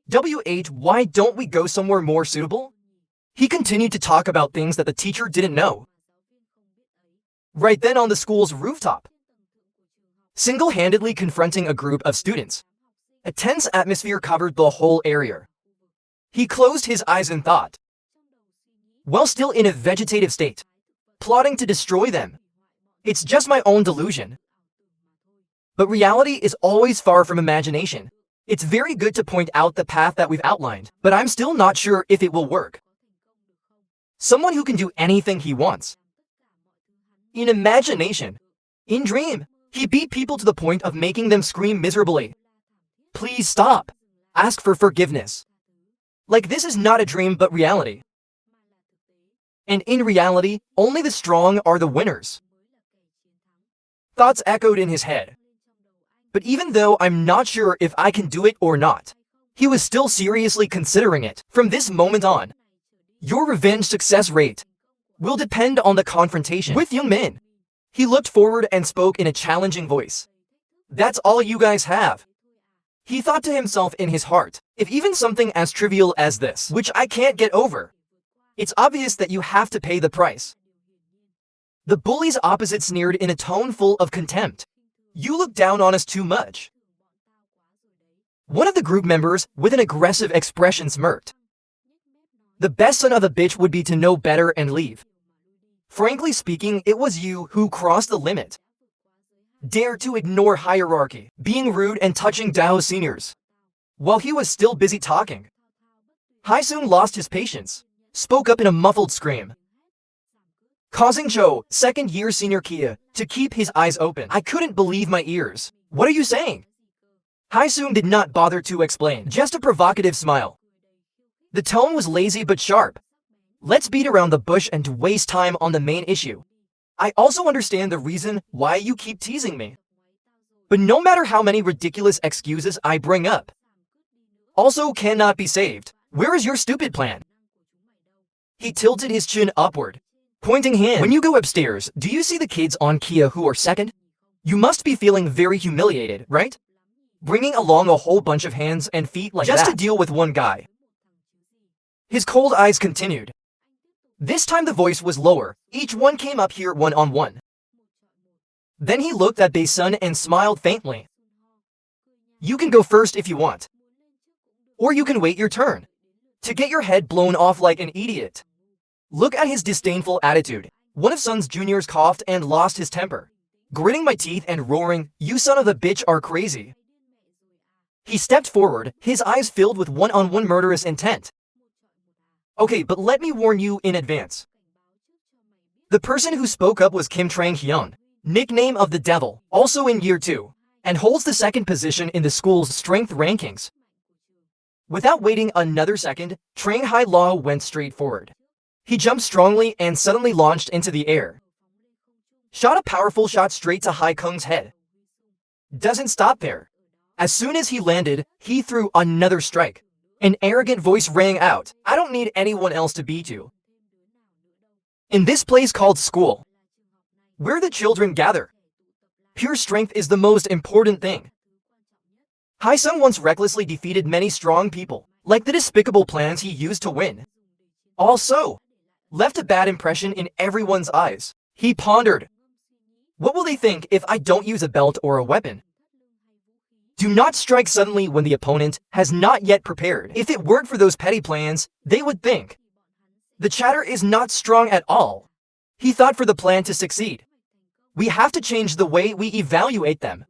why don't we go somewhere more suitable? He continued to talk about things that the teacher didn't know. Right then on the school's rooftop, single-handedly confronting a group of students. A tense atmosphere covered the whole area. He closed his eyes and thought. While still in a vegetative state, plotting to destroy them. It's just my own delusion. But reality is always far from imagination. It's very good to point out the path that we've outlined, but I'm still not sure if it will work. Someone who can do anything he wants. In imagination, in dream, he beat people to the point of making them scream miserably. Please stop. Ask for forgiveness. Like this is not a dream but reality. And in reality, only the strong are the winners. Thoughts echoed in his head. But even though I'm not sure if I can do it or not, he was still seriously considering it. From this moment on, your revenge success rate will depend on the confrontation with Young Min. He looked forward and spoke in a challenging voice. That's all you guys have. He thought to himself in his heart, if even something as trivial as this, which I can't get over, it's obvious that you have to pay the price. The bully's opposite sneered in a tone full of contempt. You look down on us too much. One of the group members, with an aggressive expression, smirked. The best son of a bitch would be to know better and leave. Frankly speaking, it was you who crossed the limit. Dare to ignore hierarchy, being rude and touching Dao's seniors. While he was still busy talking, Hae-sung lost his patience, spoke up in a muffled scream, causing Cho, second-year senior Kia, to keep his eyes open. I couldn't believe my ears. What are you saying? Hae-sung did not bother to explain, just a provocative smile. The tone was lazy but sharp. Let's beat around the bush and waste time on the main issue. I also understand the reason why you keep teasing me. But no matter how many ridiculous excuses I bring up, also cannot be saved. Where is your stupid plan? He tilted his chin upward, pointing him. When you go upstairs, do you see the kids on Kia who are second? You must be feeling very humiliated, right? Bringing along a whole bunch of hands and feet like just to deal with one guy. His cold eyes continued. This time the voice was lower. Each one came up here one-on-one. Then he looked at Bae-sun and smiled faintly. You can go first if you want. Or you can wait your turn. To get your head blown off like an idiot. Look at his disdainful attitude. One of Sun's juniors coughed and lost his temper, gritting my teeth and roaring, you son of a bitch are crazy. He stepped forward, his eyes filled with one-on-one murderous intent. Okay, but let me warn you in advance. The person who spoke up was Kim Trang-hyun, nickname of the Devil, also in year 2, and holds the second position in the school's strength rankings. Without waiting another second, Trang Hai-law went straight forward. He jumped strongly and suddenly launched into the air. Shot a powerful shot straight to Hai Kung's head. Doesn't stop there. As soon as he landed, he threw another strike. An arrogant voice rang out, I don't need anyone else to beat you. In this place called school, where the children gather, pure strength is the most important thing. Hae-sung once recklessly defeated many strong people, like the despicable plans he used to win. Also, left a bad impression in everyone's eyes. He pondered, what will they think if I don't use a belt or a weapon? Do not strike suddenly when the opponent has not yet prepared. If it weren't for those petty plans, they would think the chatter is not strong at all. He thought for the plan to succeed, we have to change the way we evaluate them.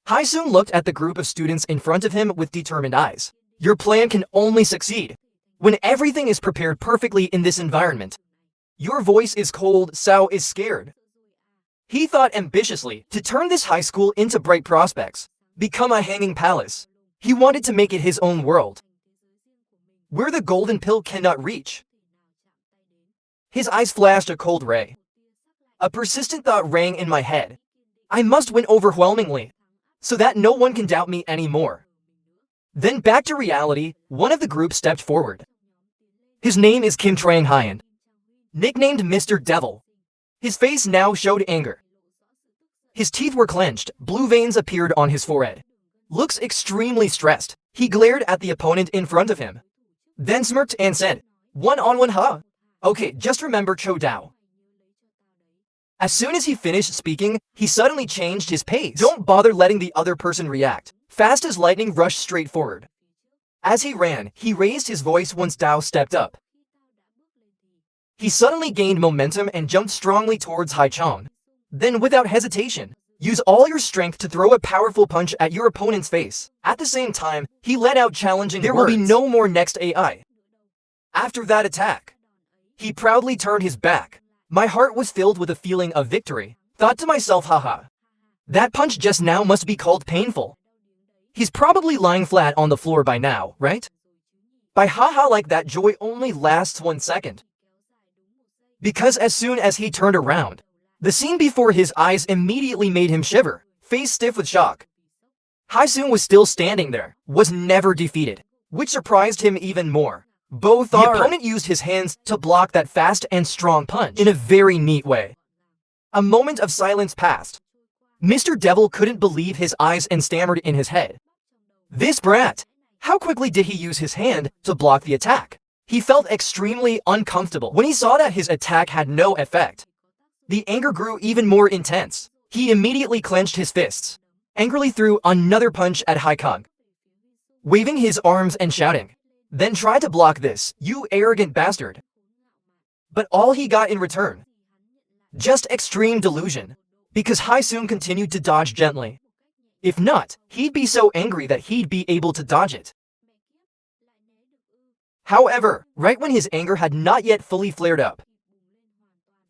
Haesung looked at the group of students in front of him with determined eyes. Your plan can only succeed when everything is prepared perfectly in this environment. Your voice is cold, Sao is scared. He thought ambitiously to turn this high school into bright prospects, become a hanging palace. He wanted to make it his own world, where the golden pill cannot reach. His eyes flashed a cold ray. A persistent thought rang in my head. I must win overwhelmingly, so that no one can doubt me anymore. Then back to reality, one of the group stepped forward. His name is Kim Trang-hyun, nicknamed Mr. Devil. His face now showed anger. His teeth were clenched, blue veins appeared on his forehead. Looks extremely stressed. He glared at the opponent in front of him, then smirked and said, "One-on-one, huh? Okay, just remember Cho Dao." As soon as he finished speaking, he suddenly changed his pace. Don't bother letting the other person react. Fast as lightning rushed straight forward. As he ran, he raised his voice once Dao stepped up. He suddenly gained momentum and jumped strongly towards Hai Chong. Then without hesitation, use all your strength to throw a powerful punch at your opponent's face. At the same time, he let out challenging words. There will be no more next AI. After that attack, he proudly turned his back. My heart was filled with a feeling of victory. Thought to myself, haha. That punch just now must be called painful. He's probably lying flat on the floor by now, right? By haha like that, joy only lasts 1 second. Because as soon as he turned around, the scene before his eyes immediately made him shiver, face stiff with shock. Haesung was still standing there, was never defeated, which surprised him even more. The opponent used his hands to block that fast and strong punch in a very neat way. A moment of silence passed. Mr. Devil couldn't believe his eyes and stammered in his head. This brat! How quickly did he use his hand to block the attack? He felt extremely uncomfortable when he saw that his attack had no effect. The anger grew even more intense. He immediately clenched his fists, angrily threw another punch at Hai Kong, waving his arms and shouting, "Then try to block this, you arrogant bastard." But all he got in return, just extreme delusion, because Haesung continued to dodge gently. If not, he'd be so angry that he'd be able to dodge it. However, right when his anger had not yet fully flared up,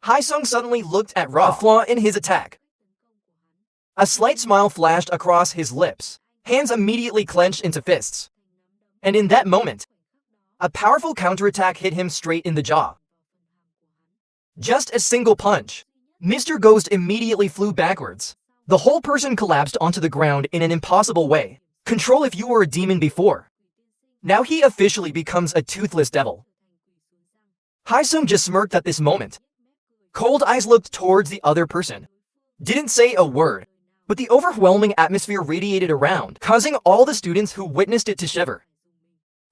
Haesung suddenly looked at a flaw in his attack. A slight smile flashed across his lips. Hands immediately clenched into fists. And in that moment, a powerful counterattack hit him straight in the jaw. Just a single punch, Mr. Ghost immediately flew backwards. The whole person collapsed onto the ground in an impossible way. Control if you were a demon before. Now he officially becomes a toothless devil. Haesung just smirked at this moment. Cold eyes looked towards the other person. Didn't say a word, but the overwhelming atmosphere radiated around, causing all the students who witnessed it to shiver.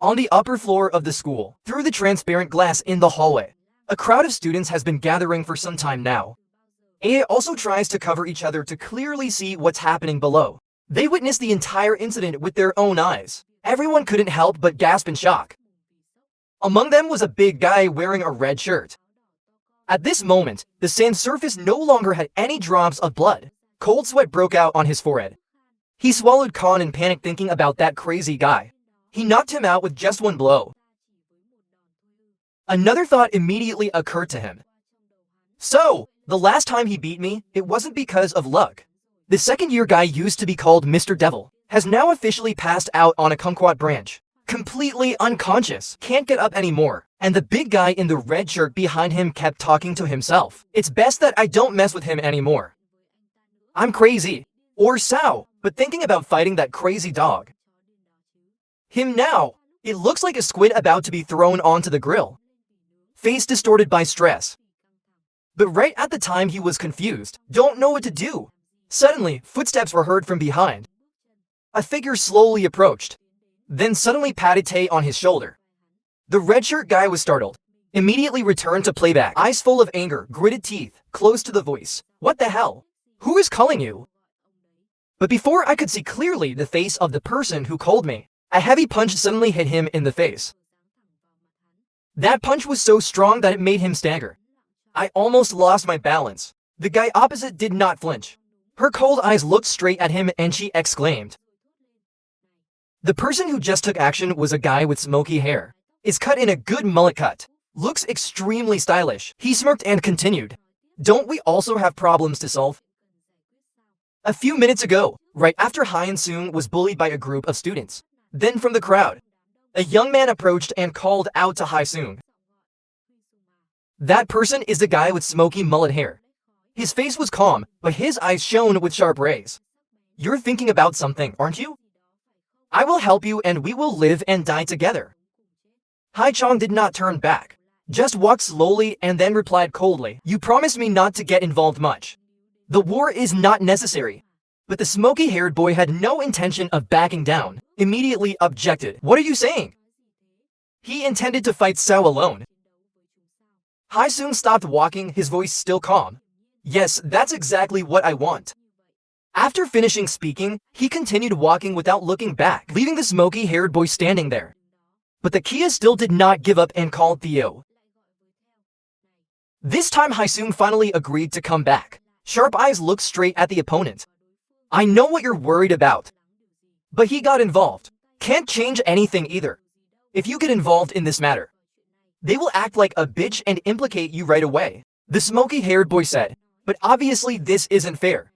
On the upper floor of the school, through the transparent glass in the hallway, a crowd of students has been gathering for some time now. AI also tries to cover each other to clearly see what's happening below. They witnessed the entire incident with their own eyes. Everyone couldn't help but gasp in shock. Among them was a big guy wearing a red shirt. At this moment, the sand surface no longer had any drops of blood. Cold sweat broke out on his forehead. He swallowed Khan in panic thinking about that crazy guy. He knocked him out with just one blow. Another thought immediately occurred to him. So, the last time he beat me, it wasn't because of luck. The second-year guy used to be called Mr. Devil, has now officially passed out on a kumquat branch. Completely unconscious, can't get up anymore. And the big guy in the red shirt behind him kept talking to himself. It's best that I don't mess with him anymore. I'm crazy. Or Sao, but thinking about fighting that crazy dog. Him now, it looks like a squid about to be thrown onto the grill. Face distorted by stress. But right at the time he was confused, don't know what to do. Suddenly, footsteps were heard from behind. A figure slowly approached. then suddenly patted Tae on his shoulder. The red shirt guy was startled, immediately returned to playback, eyes full of anger, gritted teeth, close to the voice. What the hell? Who is calling you? But before I could see clearly the face of the person who called me, a heavy punch suddenly hit him in the face. That punch was so strong that it made him stagger. I almost lost my balance. The guy opposite did not flinch. Her cold eyes looked straight at him and she exclaimed. The person who just took action was a guy with smoky hair. Is cut in a good mullet cut. Looks extremely stylish. He smirked and continued. Don't we also have problems to solve? A few minutes ago, right after Hyun-sung was bullied by a group of students. Then from the crowd, a young man approached and called out to Hyun-sung. That person is the guy with smoky mullet hair. His face was calm, but his eyes shone with sharp rays. You're thinking about something, aren't you? I will help you and we will live and die together. Hai-chong did not turn back, just walked slowly and then replied coldly. You promised me not to get involved much. The war is not necessary. But the smoky-haired boy had no intention of backing down, immediately objected. What are you saying? He intended to fight Sao alone. Hai-sung stopped walking, his voice still calm. Yes, that's exactly what I want. After finishing speaking, he continued walking without looking back, leaving the smoky-haired boy standing there. But the Kia still did not give up and called Theo. This time Hai-sung finally agreed to come back. Sharp eyes looked straight at the opponent. I know what you're worried about. But he got involved. Can't change anything either. If you get involved in this matter, they will act like a bitch and implicate you right away. The smoky-haired boy said, but obviously this isn't fair.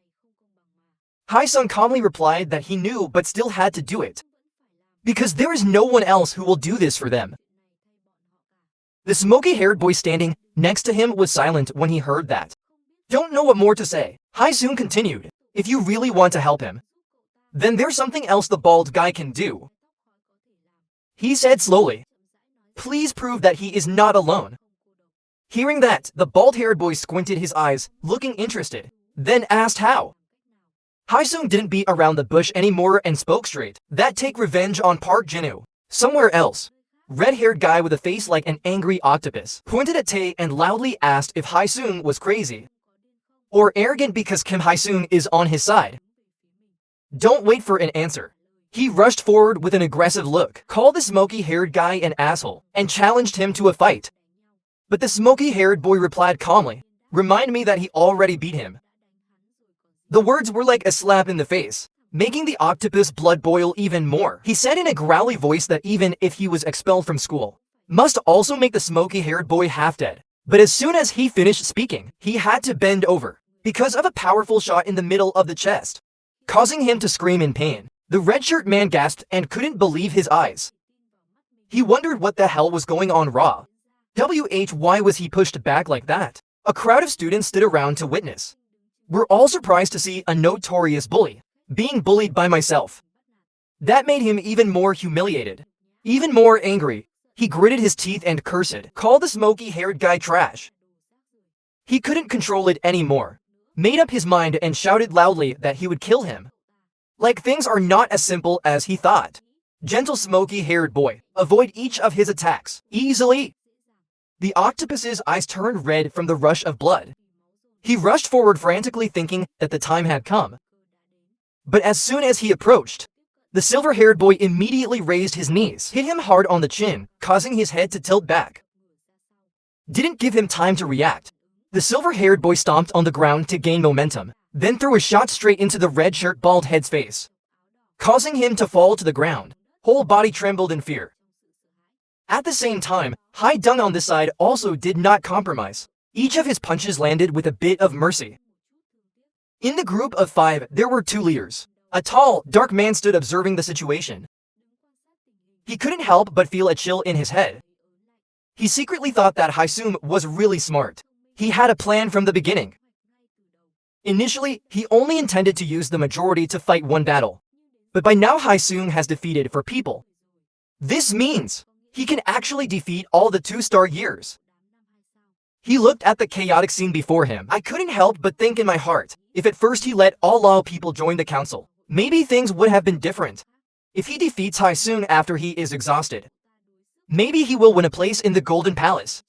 Hai-sung calmly replied that he knew but still had to do it. Because there is no one else who will do this for them. The smoky-haired boy standing next to him was silent when he heard that. Don't know what more to say. Hai-sung continued. If you really want to help him, then there's something else the bald guy can do. He said slowly. Please prove that he is not alone. Hearing that, the bald-haired boy squinted his eyes, looking interested, then asked how. Hai-sung didn't beat around the bush anymore and spoke straight. That take revenge on Park Jin-woo. Somewhere else. Red-haired guy with a face like an angry octopus pointed at Tae and loudly asked if Hai-sung was crazy or arrogant because Kim Hai-sung is on his side. Don't wait for an answer. He rushed forward with an aggressive look, called the smoky-haired guy an asshole, and challenged him to a fight. But the smoky-haired boy replied calmly, remind me that he already beat him. The words were like a slap in the face, making the octopus blood boil even more. He said in a growly voice that even if he was expelled from school, must also make the smoky-haired boy half dead. But as soon as he finished speaking, he had to bend over, because of a powerful shot in the middle of the chest, causing him to scream in pain. The red-shirt man gasped and couldn't believe his eyes. He wondered what the hell was going on raw. Why was he pushed back like that? A crowd of students stood around to witness. We're all surprised to see a notorious bully being bullied by myself. That made him even more humiliated, even more angry. He gritted his teeth and cursed, called the smoky-haired guy trash. He couldn't control it anymore, made up his mind and shouted loudly that he would kill him. Like things are not as simple as he thought. Gentle smoky-haired boy, avoid each of his attacks, easily. The octopus's eyes turned red from the rush of blood. He rushed forward frantically thinking that the time had come. But as soon as he approached, the silver-haired boy immediately raised his knees, hit him hard on the chin, causing his head to tilt back. Didn't give him time to react. The silver-haired boy stomped on the ground to gain momentum, then threw a shot straight into the red-shirt bald head's face, causing him to fall to the ground. Whole body trembled in fear. At the same time, Hai Dung on this side also did not compromise. Each of his punches landed with a bit of mercy. In the group of 5, there were 2 leaders. A tall, dark man stood observing the situation. He couldn't help but feel a chill in his head. He secretly thought that Hai-sung was really smart. He had a plan from the beginning. Initially, he only intended to use the majority to fight one battle. But by now Hai-sung has defeated 4 people. This means he can actually defeat all the 2-star years. He looked at the chaotic scene before him. I couldn't help but think in my heart, if at first he let all Lao people join the council, maybe things would have been different. If he defeats Haesung after he is exhausted, maybe he will win a place in the Golden Palace.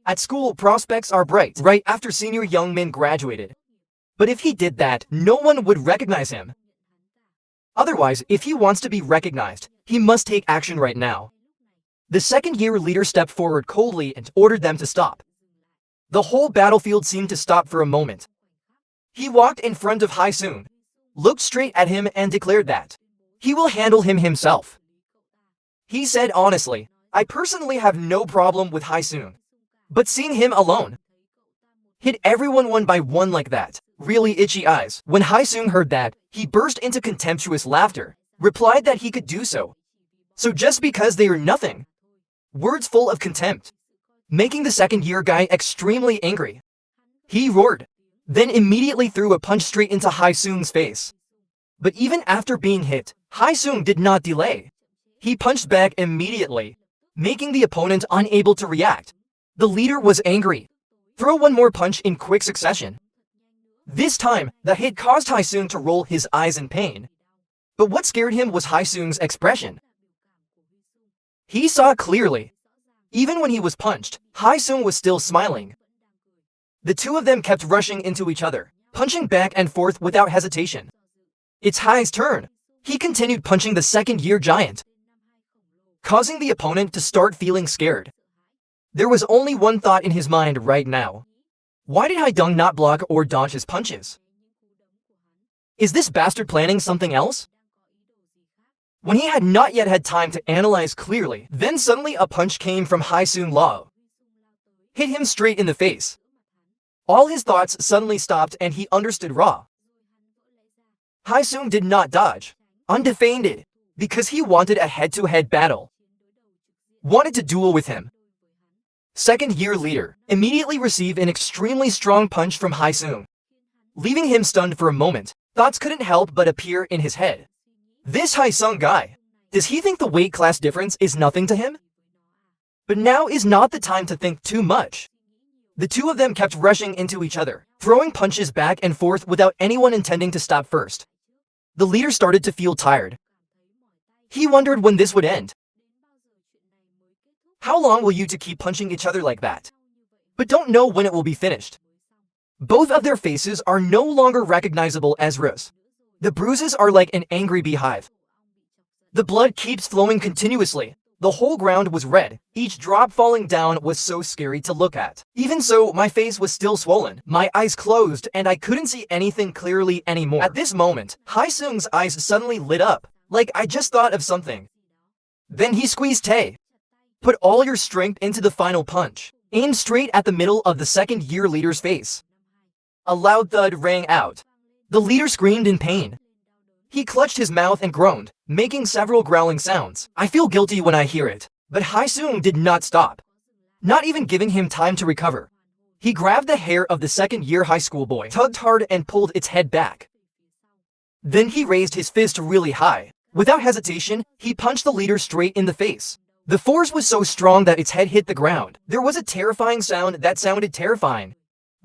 At school, prospects are bright right after senior Youngmin graduated. But if he did that, no one would recognize him. Otherwise, if he wants to be recognized, he must take action right now. The second-year leader stepped forward coldly and ordered them to stop. The whole battlefield seemed to stop for a moment. He walked in front of Haesung, looked straight at him and declared that he will handle him himself. He said honestly, I personally have no problem with Haesung. But seeing him alone, hit everyone one by one like that, really itchy eyes. When Haesung heard that, he burst into contemptuous laughter, replied that he could do so. So just because they are nothing. Words full of contempt, making the second-year guy extremely angry. He roared, then immediately threw a punch straight into Haesung's face. But even after being hit, Haesung did not delay. He punched back immediately, making the opponent unable to react. The leader was angry. Throw one more punch in quick succession. This time, the hit caused Haesung to roll his eyes in pain. But what scared him was Haesung's expression. He saw clearly. Even when he was punched, Haesung was still smiling. The two of them kept rushing into each other, punching back and forth without hesitation. It's Hai's turn. He continued punching the second-year giant, causing the opponent to start feeling scared. There was only one thought in his mind right now. Why did Haidong not block or dodge his punches? Is this bastard planning something else? When he had not yet had time to analyze clearly, then suddenly a punch came from Haesung Lao. Hit him straight in the face. All his thoughts suddenly stopped and he understood raw. Haesung did not dodge, undefended, because he wanted a head-to-head battle. Wanted to duel with him. Second-year leader immediately received an extremely strong punch from Haesung, leaving him stunned for a moment. Thoughts couldn't help but appear in his head. This Haesung guy, does he think the weight class difference is nothing to him? But now is not the time to think too much. The two of them kept rushing into each other, throwing punches back and forth without anyone intending to stop first. The leader started to feel tired. He wondered when this would end. How long will you two keep punching each other like that? But don't know when it will be finished. Both of their faces are no longer recognizable as Rus. The bruises are like an angry beehive. The blood keeps flowing continuously. The whole ground was red. Each drop falling down was so scary to look at. Even so, my face was still swollen, my eyes closed, and I couldn't see anything clearly anymore. At this moment, Haesung's eyes suddenly lit up, like I just thought of something. Then he squeezed Tae. Put all your strength into the final punch. Aim straight at the middle of the second-year leader's face. A loud thud rang out. The leader screamed in pain. He clutched his mouth and groaned, making several growling sounds. I feel guilty when I hear it. But Haesung did not stop, not even giving him time to recover. He grabbed the hair of the second-year high school boy, tugged hard and pulled its head back. Then he raised his fist really high. Without hesitation, he punched the leader straight in the face. The force was so strong that its head hit the ground. There was a terrifying sound that sounded terrifying.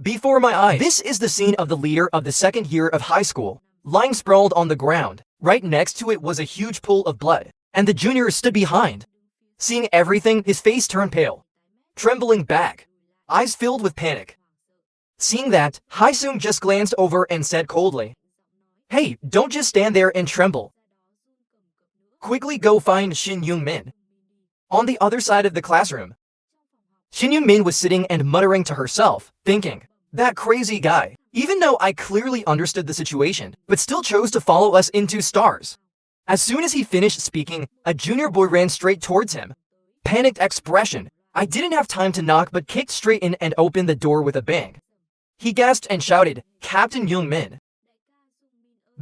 Before my eyes, this is the scene of the leader of the second year of high school, lying sprawled on the ground. Right next to it was a huge pool of blood, and the junior stood behind. Seeing everything, his face turned pale, trembling back, eyes filled with panic. Seeing that, Haesung just glanced over and said coldly, "Hey, don't just stand there and tremble. Quickly go find Shin Young-min." On the other side of the classroom, Shin Young-min was sitting and muttering to herself, thinking, that crazy guy, even though I clearly understood the situation, but still chose to follow us into stars. As soon as he finished speaking, a junior boy ran straight towards him. Panicked expression. I didn't have time to knock but kicked straight in and opened the door with a bang. He gasped and shouted, "Captain Young-min.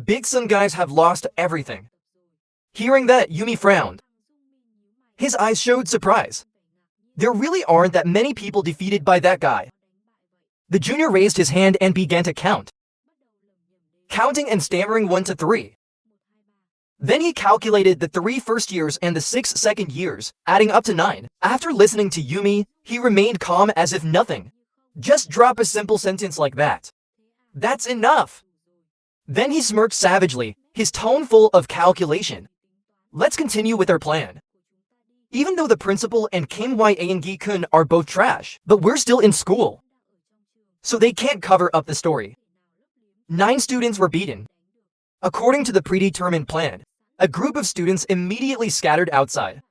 Big Sun guys have lost everything." Hearing that, Yumi frowned. His eyes showed surprise. There really aren't that many people defeated by that guy. The junior raised his hand and began to count, counting and stammering 1 to 3. Then he calculated the 3 first years and the 6 second years, adding up to 9. After listening to Yumi, he remained calm as if nothing. Just drop a simple sentence like that. That's enough. Then he smirked savagely, his tone full of calculation. Let's continue with our plan. Even though the principal and Kim Yang-gi-kun are both trash, but we're still in school, so they can't cover up the story. 9 students were beaten. According to the predetermined plan, a group of students immediately scattered outside,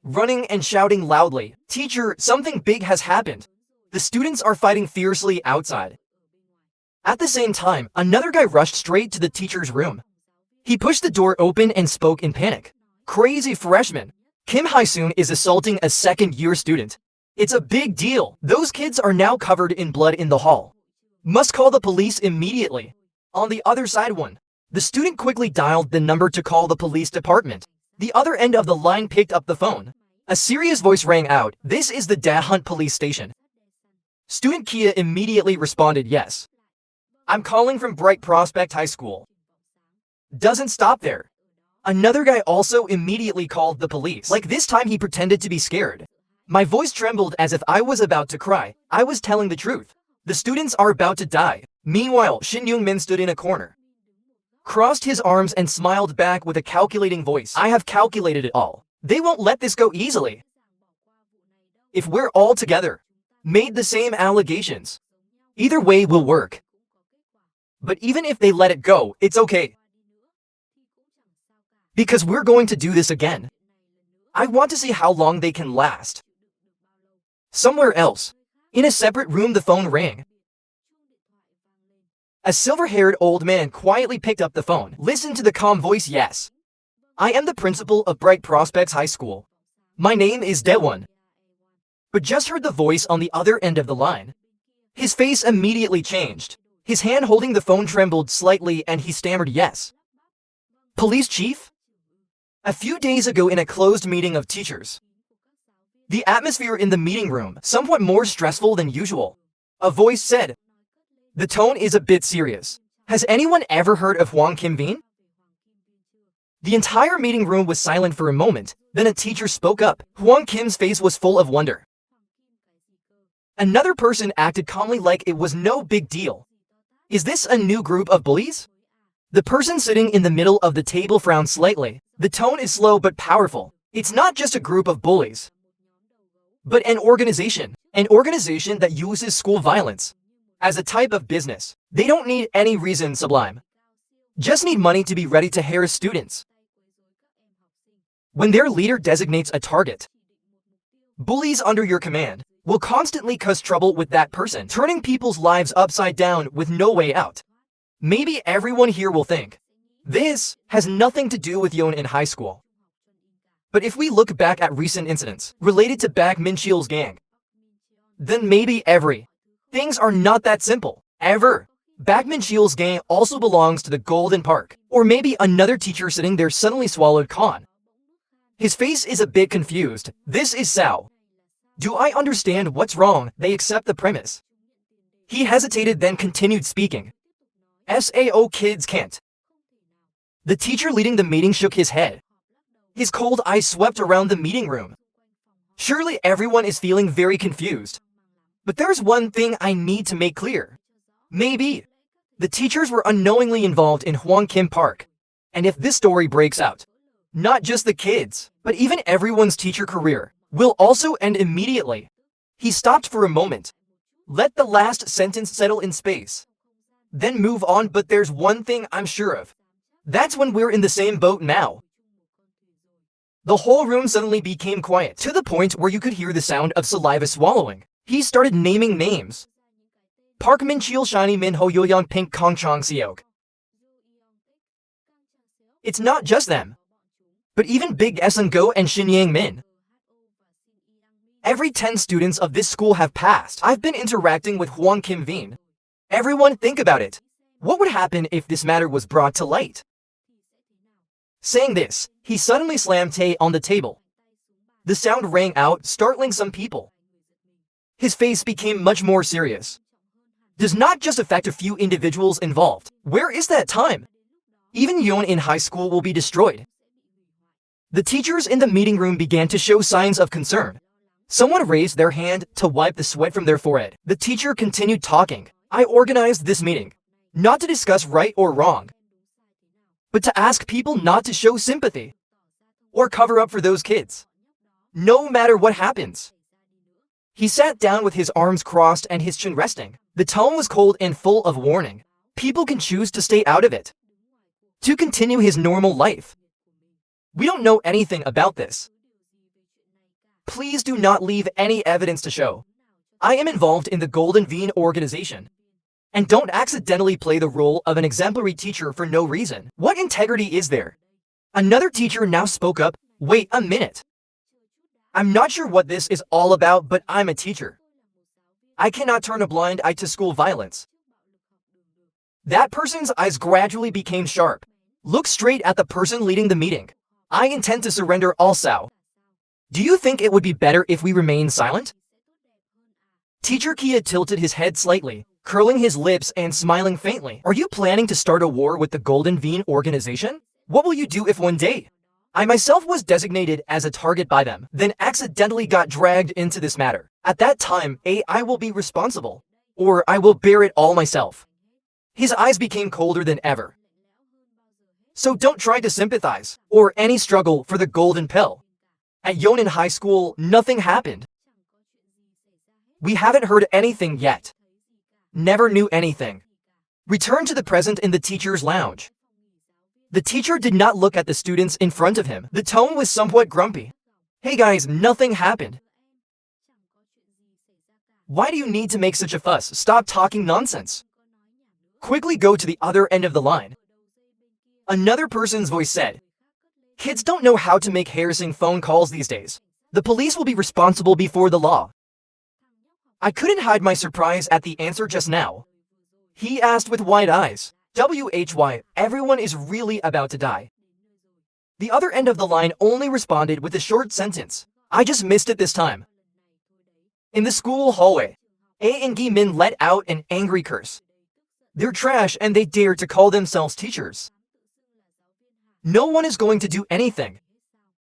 running and shouting loudly, "Teacher, something big has happened." The students are fighting fiercely outside. At the same time, another guy rushed straight to the teacher's room. He pushed the door open and spoke in panic. "Crazy freshman. Kim Hae-soon is assaulting a second-year student. It's a big deal. Those kids are now covered in blood in the hall. Must call the police immediately." On the other side one, the student quickly dialed the number to call the police department. The other end of the line picked up the phone. A serious voice rang out, "This is the Daehunt police station." Student Kia immediately responded, "Yes. I'm calling from Bright Prospect High School." Doesn't stop there. Another guy also immediately called the police. Like this time he pretended to be scared. "My voice trembled as if I was about to cry. I was telling the truth. The students are about to die." Meanwhile, Shin Young-min stood in a corner, crossed his arms and smiled back with a calculating voice. "I have calculated it all. They won't let this go easily. If we're all together, made the same allegations, either way will work. But even if they let it go, it's okay. Because we're going to do this again. I want to see how long they can last." Somewhere else, in a separate room, the phone rang. A silver-haired old man quietly picked up the phone. Listen to the calm voice. "Yes. I am the principal of Bright Prospects High School. My name is Daewon." But just heard the voice on the other end of the line. His face immediately changed. His hand holding the phone trembled slightly and he stammered, "Yes. Police chief?" A few days ago in a closed meeting of teachers, the atmosphere in the meeting room somewhat more stressful than usual. A voice said, "The tone is a bit serious. Has anyone ever heard of Hwang Kim-bin?" The entire meeting room was silent for a moment, then a teacher spoke up. Hwang Kim's face was full of wonder. Another person acted calmly like it was no big deal. "Is this a new group of bullies?" The person sitting in the middle of the table frowned slightly. The tone is slow but powerful. "It's not just a group of bullies, but an organization that uses school violence as a type of business. They don't need any reason sublime. Just need money to be ready to harass students. When their leader designates a target, bullies under your command will constantly cause trouble with that person, turning people's lives upside down with no way out." Maybe everyone here will think, this has nothing to do with Yeon in high school. But if we look back at recent incidents related to Bak Min-cheol's gang, then maybe things are not that simple. Ever. Bak Min-cheol's gang also belongs to the Golden Park. Or maybe another teacher sitting there suddenly swallowed Khan. His face is a bit confused. "This is Sao. Do I understand what's wrong?" They accept the premise. He hesitated then continued speaking. "Sao kids can't." The teacher leading the meeting shook his head. His cold eyes swept around the meeting room. Surely everyone is feeling very confused. But there's one thing I need to make clear. Maybe the teachers were unknowingly involved in Hwang Kim Park. And if this story breaks out, not just the kids, but even everyone's teacher career will also end immediately. He stopped for a moment. Let the last sentence settle in space. Then move on, but there's one thing I'm sure of. That's when we're in the same boat now. The whole room suddenly became quiet, to the point where you could hear the sound of saliva swallowing. He started naming names. Park Min-cheol, Shiny Min Ho, Yoyeon, Pink, Kong Chong Seok. It's not just them, but even Big Go and Shin Yang-min. Every 10 students of this school have passed. I've been interacting with Hwang Kim-bin. Everyone think about it. What would happen if this matter was brought to light? Saying this, he suddenly slammed Tae on the table. The sound rang out, startling some people. His face became much more serious. Does not just affect a few individuals involved. Where is that time? Even Yeon in high school will be destroyed. The teachers in the meeting room began to show signs of concern. Someone raised their hand to wipe the sweat from their forehead. The teacher continued talking. "I organized this meeting, not to discuss right or wrong, but to ask people not to show sympathy. or cover up for those kids. No matter what happens. He sat down with his arms crossed and his chin resting. The tone was cold and full of warning. People can choose to stay out of it, to continue his normal life. We don't know anything about this. Please do not leave any evidence to show. I am involved in the Golden Vein organization. And don't accidentally play the role of an exemplary teacher for no reason. What integrity is there? Another teacher now spoke up. Wait a minute. I'm not sure what this is all about, but I'm a teacher. I cannot turn a blind eye to school violence. That person's eyes gradually became sharp. Look straight at the person leading the meeting. I intend to surrender also. Do you think it would be better if we remain silent? Teacher Kia tilted his head slightly, curling his lips and smiling faintly. Are you planning to start a war with the Golden Vein organization? What will you do if one day I myself was designated as a target by them, then accidentally got dragged into this matter? At that time, I will be responsible, or I will bear it all myself. His eyes became colder than ever. So don't try to sympathize, or any struggle for the golden pill. At Yonan High School, nothing happened. We haven't heard anything yet. Never knew anything. Return to the present in the teacher's lounge. The teacher did not look at the students in front of him. The tone was somewhat grumpy. Hey guys, nothing happened. Why do you need to make such a fuss? Stop talking nonsense. Quickly go to the other end of the line. Another person's voice said, kids don't know how to make harassing phone calls these days. The police will be responsible before the law. I couldn't hide my surprise at the answer just now. He asked with wide eyes. WHY, everyone is really about to die. The other end of the line only responded with a short sentence. I just missed it this time. In the school hallway, A and Gi Min let out an angry curse. They're trash and they dare to call themselves teachers. No one is going to do anything.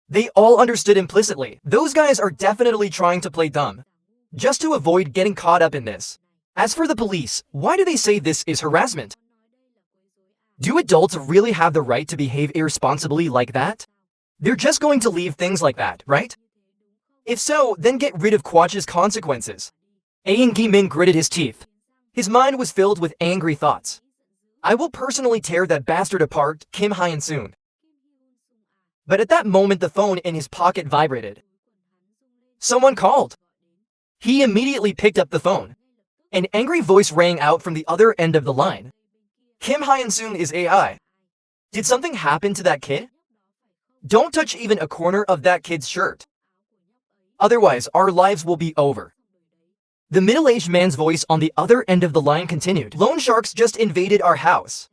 They all understood implicitly. Those guys are definitely trying to play dumb, just to avoid getting caught up in this. As for the police, why do they say this is harassment? Do adults really have the right to behave irresponsibly like that? They're just going to leave things like that, right? If so, then get rid of Quach's consequences. Aang Gi Min gritted his teeth. His mind was filled with angry thoughts. I will personally tear that bastard apart, Kim Hyun soon. But at that moment the phone in his pocket vibrated. Someone called. He immediately picked up the phone. An angry voice rang out from the other end of the line. Kim Hyun soon is AI. Did something happen to that kid? Don't touch even a corner of that kid's shirt. Otherwise, our lives will be over. The middle-aged man's voice on the other end of the line continued. Loan sharks just invaded our house.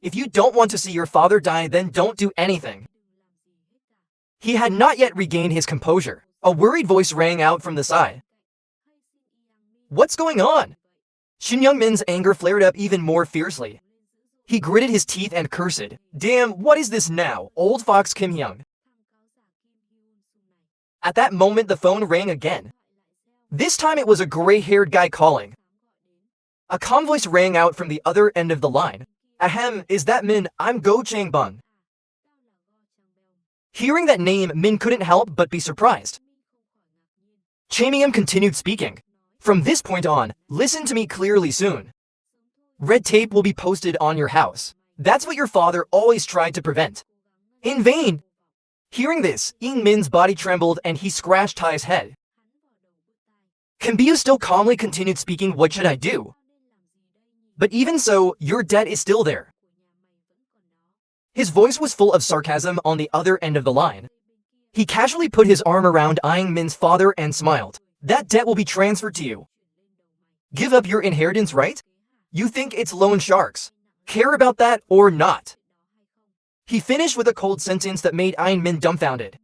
If you don't want to see your father die, then don't do anything. He had not yet regained his composure. A worried voice rang out from the side. What's going on? Shin Young-min's anger flared up even more fiercely. He gritted his teeth and cursed. Damn, what is this now, old fox Kim Hyung? At that moment the phone rang again. This time it was a gray-haired guy calling. A calm voice rang out from the other end of the line. Ahem, is that Min? I'm Go Changbun. Hearing that name, Min couldn't help but be surprised. Chamium continued speaking. From this point on, listen to me clearly soon. Red tape will be posted on your house. That's what your father always tried to prevent. In vain. Hearing this, Ing Min's body trembled and he scratched Tai's head. Kambia still calmly continued speaking. What should I do? But even so, your debt is still there. His voice was full of sarcasm on the other end of the line. He casually put his arm around Ing Min's father and smiled. That debt will be transferred to you. Give up your inheritance, right? You think it's loan sharks. Care about that or not? He finished with a cold sentence that made Ing Min dumbfounded.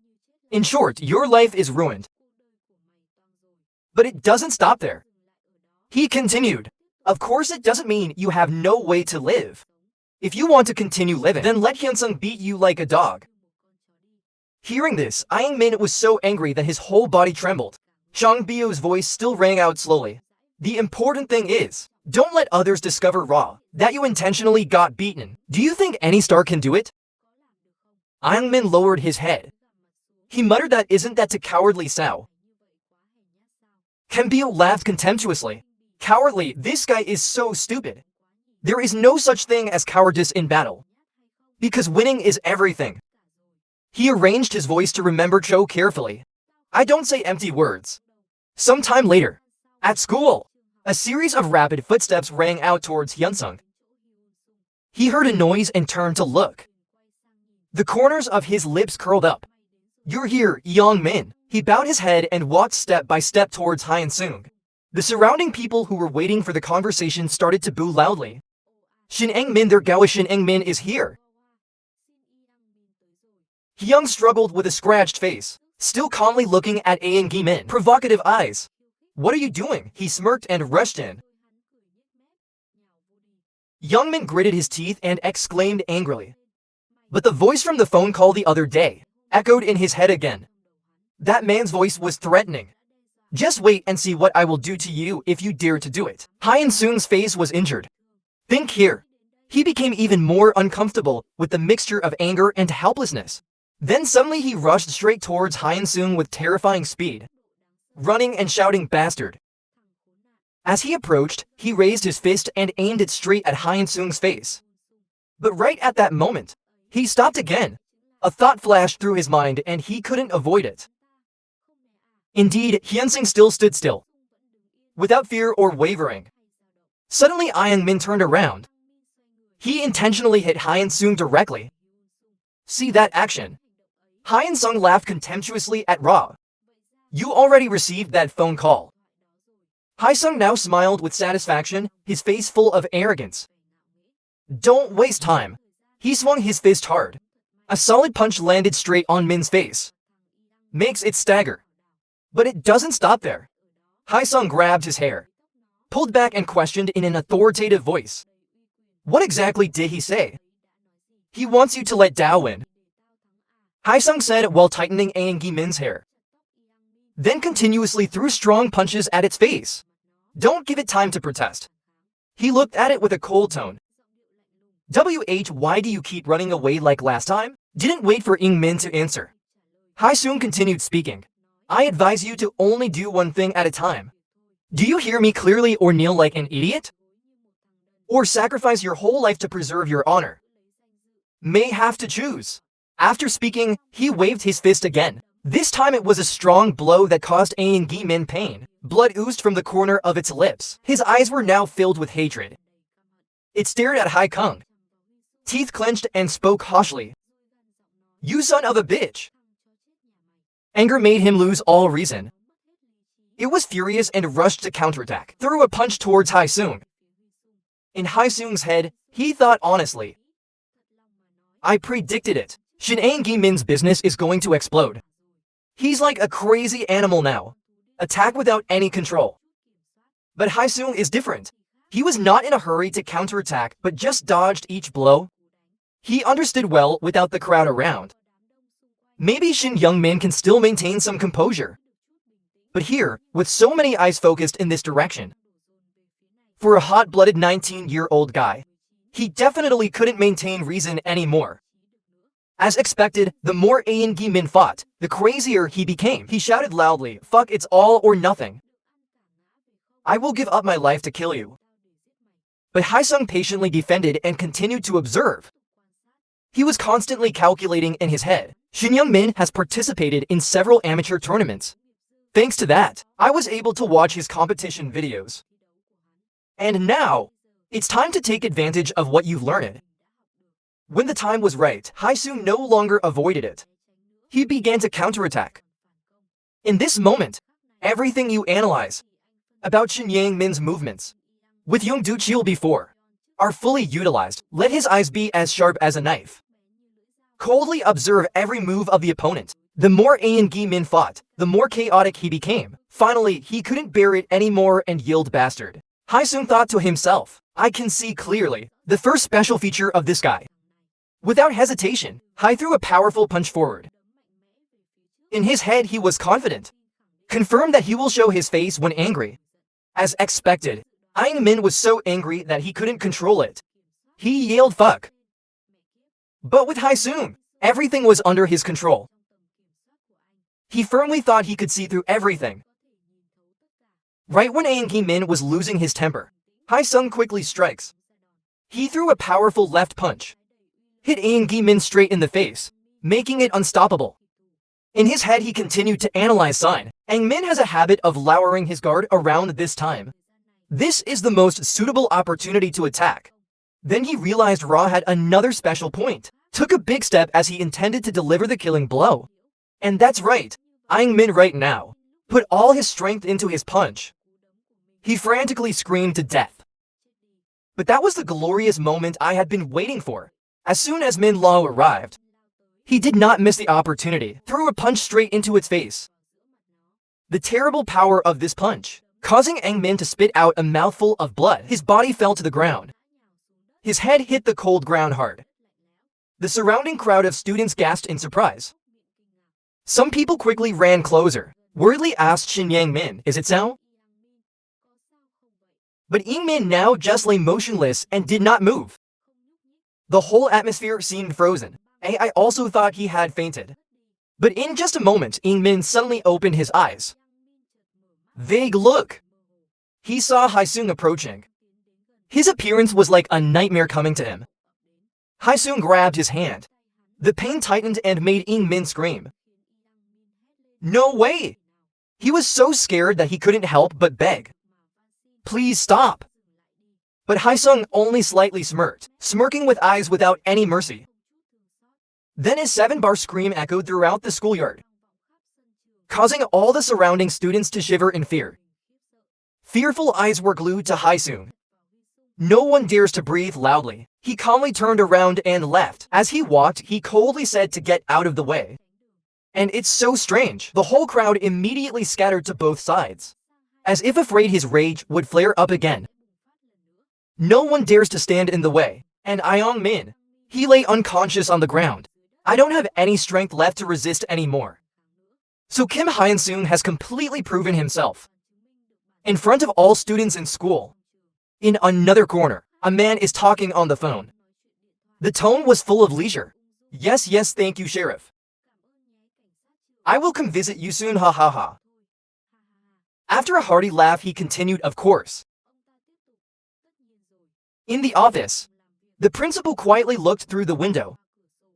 In short, your life is ruined. But it doesn't stop there. He continued. Of course it doesn't mean you have no way to live. If you want to continue living, then let Hyunsung beat you like a dog. Hearing this, Ing Min was so angry that his whole body trembled. Chang Bio's voice still rang out slowly. The important thing is, don't let others discover that you intentionally got beaten. Do you think any star can do it? Iron Min lowered his head. He muttered that isn't that too cowardly sao? Kim Bio laughed contemptuously. Cowardly, this guy is so stupid. There is no such thing as cowardice in battle. Because winning is everything. He arranged his voice to remember Cho carefully. I don't say empty words. Sometime later, at school, a series of rapid footsteps rang out towards Hyunsung. He heard a noise and turned to look. The corners of his lips curled up. You're here, Young Min. He bowed his head and walked step by step towards Hyunsung. The surrounding people who were waiting for the conversation started to boo loudly. Shin Eng Min, their Gao Shin Eng Min is here. Hyung struggled with a scratched face, still calmly looking at Aang Gi Min. Provocative eyes. What are you doing? He smirked and rushed in. Young Min gritted his teeth and exclaimed angrily. But the voice from the phone call the other day echoed in his head again. That man's voice was threatening. Just wait and see what I will do to you if you dare to do it. Hyunsung's face was injured. Think here. He became even more uncomfortable with the mixture of anger and helplessness. Then suddenly he rushed straight towards Hyunsung with terrifying speed, running and shouting bastard. As he approached, he raised his fist and aimed it straight at Hyunsung's face. But right at that moment, he stopped again. A thought flashed through his mind and he couldn't avoid it. Indeed, Hyunsung still stood still, without fear or wavering. Suddenly Aang Min turned around. He intentionally hit Hyunsung directly. See that action? Hyunsung laughed contemptuously at Ra. You already received that phone call. Hyunsung now smiled with satisfaction, his face full of arrogance. Don't waste time. He swung his fist hard. A solid punch landed straight on Min's face. Makes it stagger. But it doesn't stop there. Hyunsung grabbed his hair, pulled back and questioned in an authoritative voice. What exactly did he say? He wants you to let Dao win. Hyunsung said while tightening Aang Gi Min's hair. Then continuously threw strong punches at its face. Don't give it time to protest. He looked at it with a cold tone. Why do you keep running away like last time? Didn't wait for Ing Min to answer. Hyunsung continued speaking. I advise you to only do one thing at a time. Do you hear me clearly or kneel like an idiot? Or sacrifice your whole life to preserve your honor? May have to choose. After speaking, he waved his fist again. This time it was a strong blow that caused Aang Gi Min pain. Blood oozed from the corner of its lips. His eyes were now filled with hatred. It stared at Hai Kung. Teeth clenched and spoke harshly. You son of a bitch! Anger made him lose all reason. It was furious and rushed to counterattack. Threw a punch towards Hyunsung. In Hyunsung's head, he thought honestly. I predicted it. Shin Aang Gi Min's business is going to explode. He's like a crazy animal now. Attack without any control. But Hyunsung is different. He was not in a hurry to counterattack but just dodged each blow. He understood well without the crowd around. Maybe Shin Young Min can still maintain some composure. But here, with so many eyes focused in this direction, for a hot-blooded 19-year-old guy, he definitely couldn't maintain reason anymore. As expected, the more Aang Gi Min fought, the crazier he became. He shouted loudly, fuck, it's all or nothing. I will give up my life to kill you. But Hyunsung patiently defended and continued to observe. He was constantly calculating in his head. Shin Young Min has participated in several amateur tournaments. Thanks to that, I was able to watch his competition videos. And now, it's time to take advantage of what you've learned. When the time was right, Hyunsung no longer avoided it. He began to counterattack. In this moment, everything you analyze about Shin Yang Min's movements, with Young Du Chil before, are fully utilized. Let his eyes be as sharp as a knife. Coldly observe every move of the opponent. The more Aang Gi Min fought, the more chaotic he became. Finally, he couldn't bear it anymore and yelled bastard. Hyunsung thought to himself, I can see clearly the first special feature of this guy. Without hesitation, Hai threw a powerful punch forward. In his head he was confident. Confirmed that he will show his face when angry. As expected, Aang Min was so angry that he couldn't control it. He yelled fuck. But with Hyunsung, Everything was under his control. He firmly thought he could see through everything. Right when Aang Gi-min was losing his temper, Hae-sung quickly strikes. He threw a powerful left punch, hit Aang Gi-min straight in the face, making it unstoppable. In his head he continued to analyze sign. Aang Min has a habit of lowering his guard around this time. This is the most suitable opportunity to attack. Then he realized Ra had another special point, took a big step as he intended to deliver the killing blow. And that's right, Aang Min right now put all his strength into his punch. He frantically screamed to death. But that was the glorious moment I had been waiting for. As soon as Min Lao arrived, he did not miss the opportunity, threw a punch straight into its face. The terrible power of this punch, causing Aang Min to spit out a mouthful of blood, his body fell to the ground. His head hit the cold ground hard. The surrounding crowd of students gasped in surprise. Some people quickly ran closer, worriedly asked Shin Yang Min, "Is it so?" But Aang Min now just lay motionless and did not move. The whole atmosphere seemed frozen. I also thought he had fainted. But in just a moment, Aang Min suddenly opened his eyes. Vague look. He saw Hae-sung approaching. His appearance was like a nightmare coming to him. Hae-sung grabbed his hand. The pain tightened and made Aang Min scream. No way! He was so scared that he couldn't help but beg. Please stop. But Hae-sung only slightly smirked, smirking with eyes without any mercy. Then his 7-bar scream echoed throughout the schoolyard, causing all the surrounding students to shiver in fear. Fearful eyes were glued to Hae-sung. No one dares to breathe loudly. He calmly turned around and left. As he walked, he coldly said to get out of the way. And it's so strange. The whole crowd immediately scattered to both sides, as if afraid his rage would flare up again. No one dares to stand in the way. And Aang Min, he lay unconscious on the ground. I don't have any strength left to resist anymore. So Kim Hyun-sung has completely proven himself. In front of all students in school. In another corner, a man is talking on the phone. The tone was full of leisure. Yes, thank you, Sheriff. I will come visit you soon, ha ha ha. After a hearty laugh, he continued, of course. In the office, the principal quietly looked through the window.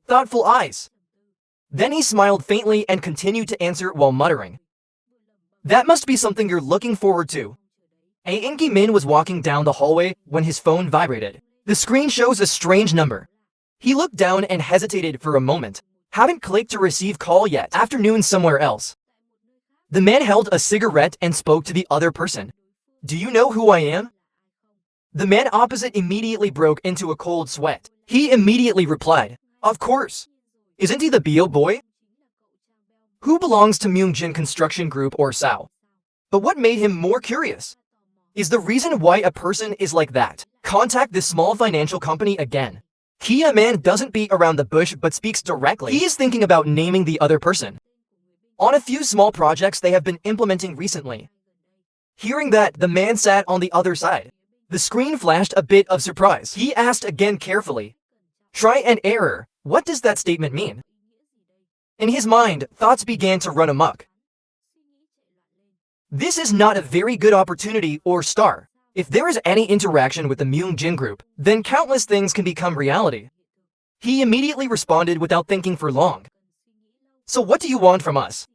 Thoughtful eyes. Then he smiled faintly and continued to answer while muttering. That must be something you're looking forward to. Aang Gi-min was walking down the hallway when his phone vibrated. The screen shows a strange number. He looked down and hesitated for a moment. Haven't clicked to receive call yet. Afternoon somewhere else. The man held a cigarette and spoke to the other person. Do you know who I am? The man opposite immediately broke into a cold sweat. He immediately replied, of course. Isn't he the BO boy? Who belongs to Myungjin Construction Group or SAO? But what made him more curious is the reason why a person is like that. Contact this small financial company again. Kia man doesn't beat around the bush but speaks directly. He is thinking about naming the other person on a few small projects they have been implementing recently. Hearing that, the man sat on the other side. The screen flashed a bit of surprise. He asked again carefully. Try and error. What does that statement mean? In his mind, thoughts began to run amok. This is not a very good opportunity or star. If there is any interaction with the Myungjin group, then countless things can become reality. He immediately responded without thinking for long. So what do you want from us?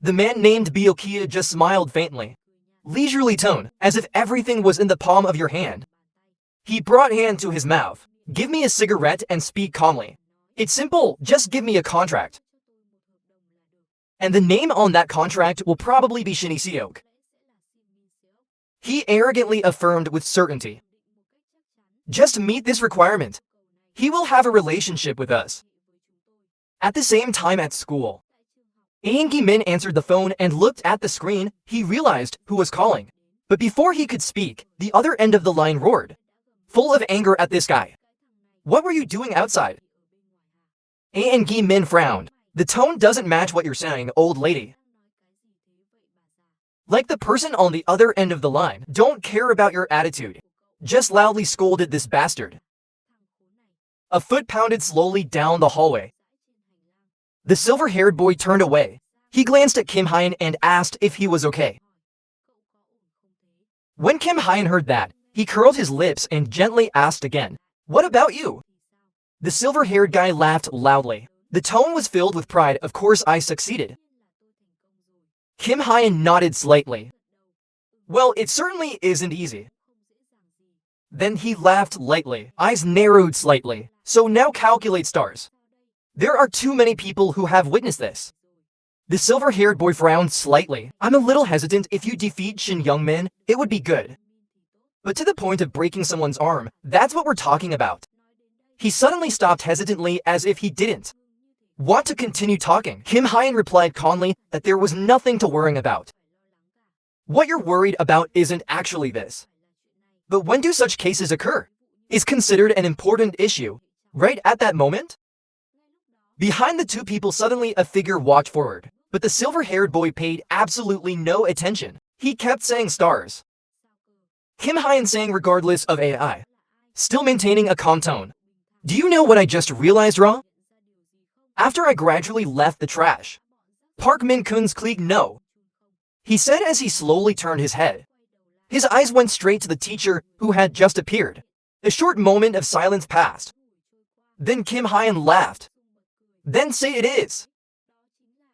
The man named Biokia just smiled faintly. Leisurely tone, as if everything was in the palm of your hand. He brought hand to his mouth. Give me a cigarette and speak calmly. It's simple, just give me a contract. And the name on that contract will probably be Shinseok. He arrogantly affirmed with certainty. Just meet this requirement. He will have a relationship with us. At the same time at school, Aang Gi-min answered the phone and looked at the screen. He realized who was calling. But before he could speak, the other end of the line roared, full of anger at this guy. What were you doing outside? Aang Gi-min frowned. The tone doesn't match what you're saying, old lady. Like the person on the other end of the line, don't care about your attitude. Just loudly scolded this bastard. A foot pounded slowly down the hallway. The silver-haired boy turned away. He glanced at Kim Hyun and asked if he was okay. When Kim Hyun heard that, he curled his lips and gently asked again, "What about you?" The silver-haired guy laughed loudly. The tone was filled with pride. "Of course I succeeded." Kim Hyun nodded slightly. "Well, it certainly isn't easy." Then he laughed lightly, eyes narrowed slightly. "So now calculate stars. There are too many people who have witnessed this." The silver-haired boy frowned slightly. "I'm a little hesitant. If you defeat Shin Young-min, it would be good. But to the point of breaking someone's arm, that's what we're talking about." He suddenly stopped hesitantly as if he didn't want to continue talking. Kim Hyun replied calmly that there was nothing to worry about. "What you're worried about isn't actually this. But when do such cases occur? Is considered an important issue, right at that moment?" Behind the two people suddenly a figure walked forward, but the silver-haired boy paid absolutely no attention. He kept saying stars. Kim Hyun saying regardless of AI, still maintaining a calm tone. "Do you know what I just realized, Ra? After I gradually left the trash, Park Min-kun's clique no," he said as he slowly turned his head. His eyes went straight to the teacher who had just appeared. A short moment of silence passed. Then Kim Hyun laughed. "Then say it is."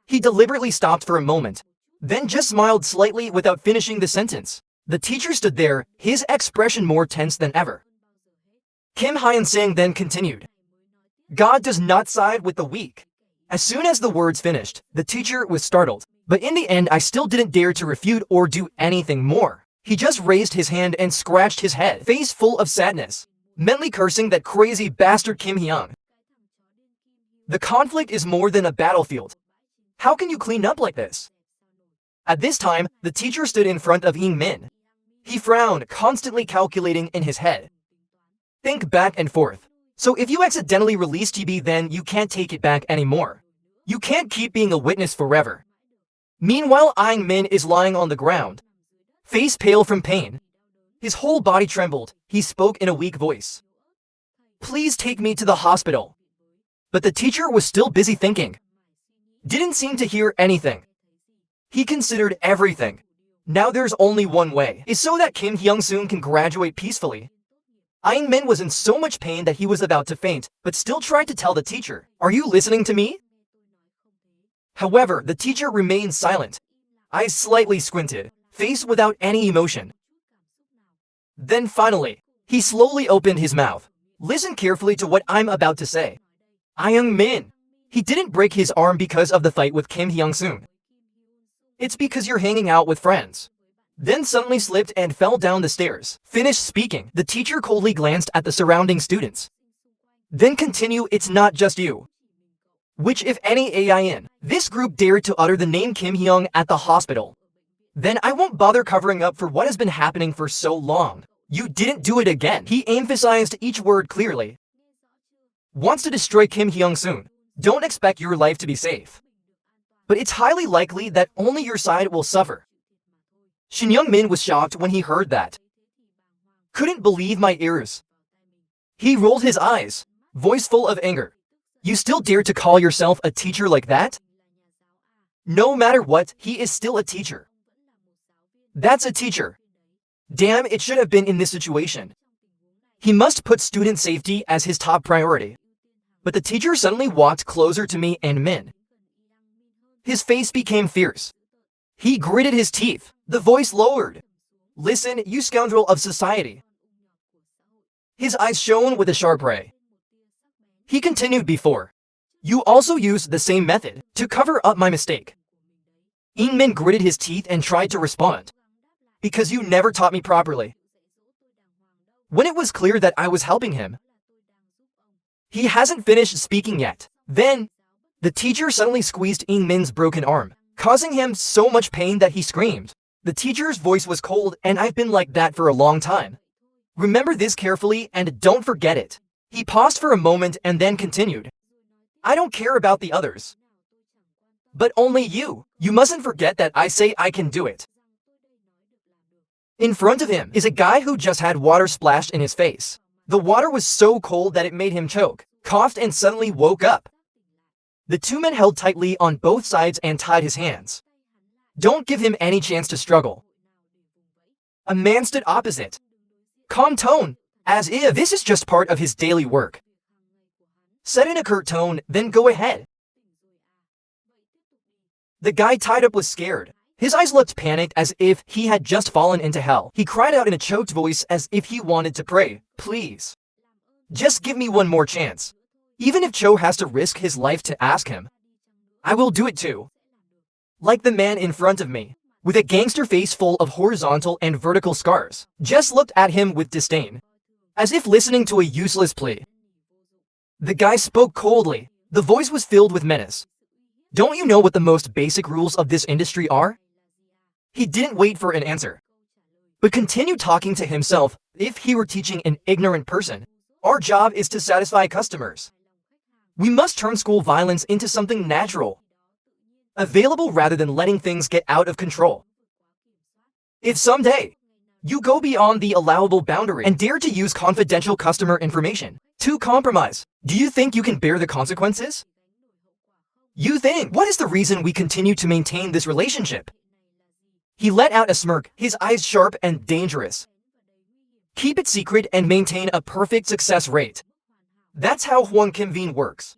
He deliberately stopped for a moment, then just smiled slightly without finishing the sentence. The teacher stood there, his expression more tense than ever. Kim Hyun saying then continued, "God does not side with the weak." As soon as the words finished, the teacher was startled, but in the end I still didn't dare to refute or do anything more. He just raised his hand and scratched his head, face full of sadness, mentally cursing that crazy bastard Kim Hyun. The conflict is more than a battlefield. How can you clean up like this? At this time, the teacher stood in front of Ying Min. He frowned, constantly calculating in his head. Think back and forth. So if you accidentally release TB, then you can't take it back anymore. You can't keep being a witness forever. Meanwhile, Ying Min is lying on the ground, face pale from pain. His whole body trembled. He spoke in a weak voice. "Please take me to the hospital." But the teacher was still busy thinking. Didn't seem to hear anything. He considered everything. Now there's only one way, is so that Kim Hyung-soon can graduate peacefully. Ying Min was in so much pain that he was about to faint, but still tried to tell the teacher, "Are you listening to me?" However, the teacher remained silent, eyes slightly squinted, face without any emotion. Then finally, he slowly opened his mouth. "Listen carefully to what I'm about to say. Ying Min, he didn't break his arm because of the fight with Kim Hyung-soon. It's because you're hanging out with friends." Then suddenly slipped and fell down the stairs. Finished speaking, the teacher coldly glanced at the surrounding students. Then continue, "It's not just you. Which if any AI in this group dared to utter the name Kim Hyung at the hospital, then I won't bother covering up for what has been happening for so long. You didn't do it again." He emphasized each word clearly. "Wants to destroy Kim Hyung-soon. Don't expect your life to be safe. But it's highly likely that only your side will suffer." Shin Young-min was shocked when he heard that. Couldn't believe my ears. He rolled his eyes, voice full of anger. "You still dare to call yourself a teacher like that? No matter what, he is still a teacher. That's a teacher. Damn, it should have been in this situation. He must put student safety as his top priority." But the teacher suddenly walked closer to me and Min. His face became fierce. He gritted his teeth, the voice lowered. "Listen, you scoundrel of society." His eyes shone with a sharp ray. He continued before. "You also used the same method to cover up my mistake." Ying Min gritted his teeth and tried to respond. "Because you never taught me properly." When it was clear that I was helping him. He hasn't finished speaking yet. Then, the teacher suddenly squeezed Ying Min's broken arm, causing him so much pain that he screamed. The teacher's voice was cold, and I've been like that for a long time. Remember this carefully and don't forget it. He paused for a moment and then continued. "I don't care about the others. But only you. You mustn't forget that I say I can do it." In front of him is a guy who just had water splashed in his face. The water was so cold that it made him choke, coughed and suddenly woke up. The two men held tightly on both sides and tied his hands. Don't give him any chance to struggle. A man stood opposite. Calm tone, as if this is just part of his daily work. Said in a curt tone, then go ahead. The guy tied up was scared. His eyes looked panicked as if he had just fallen into hell. He cried out in a choked voice as if he wanted to pray, please. Just give me one more chance. Even if Cho has to risk his life to ask him, I will do it too. Like the man in front of me, with a gangster face full of horizontal and vertical scars, just looked at him with disdain, as if listening to a useless plea. The guy spoke coldly. The voice was filled with menace. Don't you know what the most basic rules of this industry are? He didn't wait for an answer, but continued talking to himself. If he were teaching an ignorant person, our job is to satisfy customers. We must turn school violence into something natural, available rather than letting things get out of control. If someday you go beyond the allowable boundary and dare to use confidential customer information to compromise, do you think you can bear the consequences? You think, what is the reason we continue to maintain this relationship? He let out a smirk, his eyes sharp and dangerous. Keep it secret and maintain a perfect success rate. That's how Hwang Kim-veen works.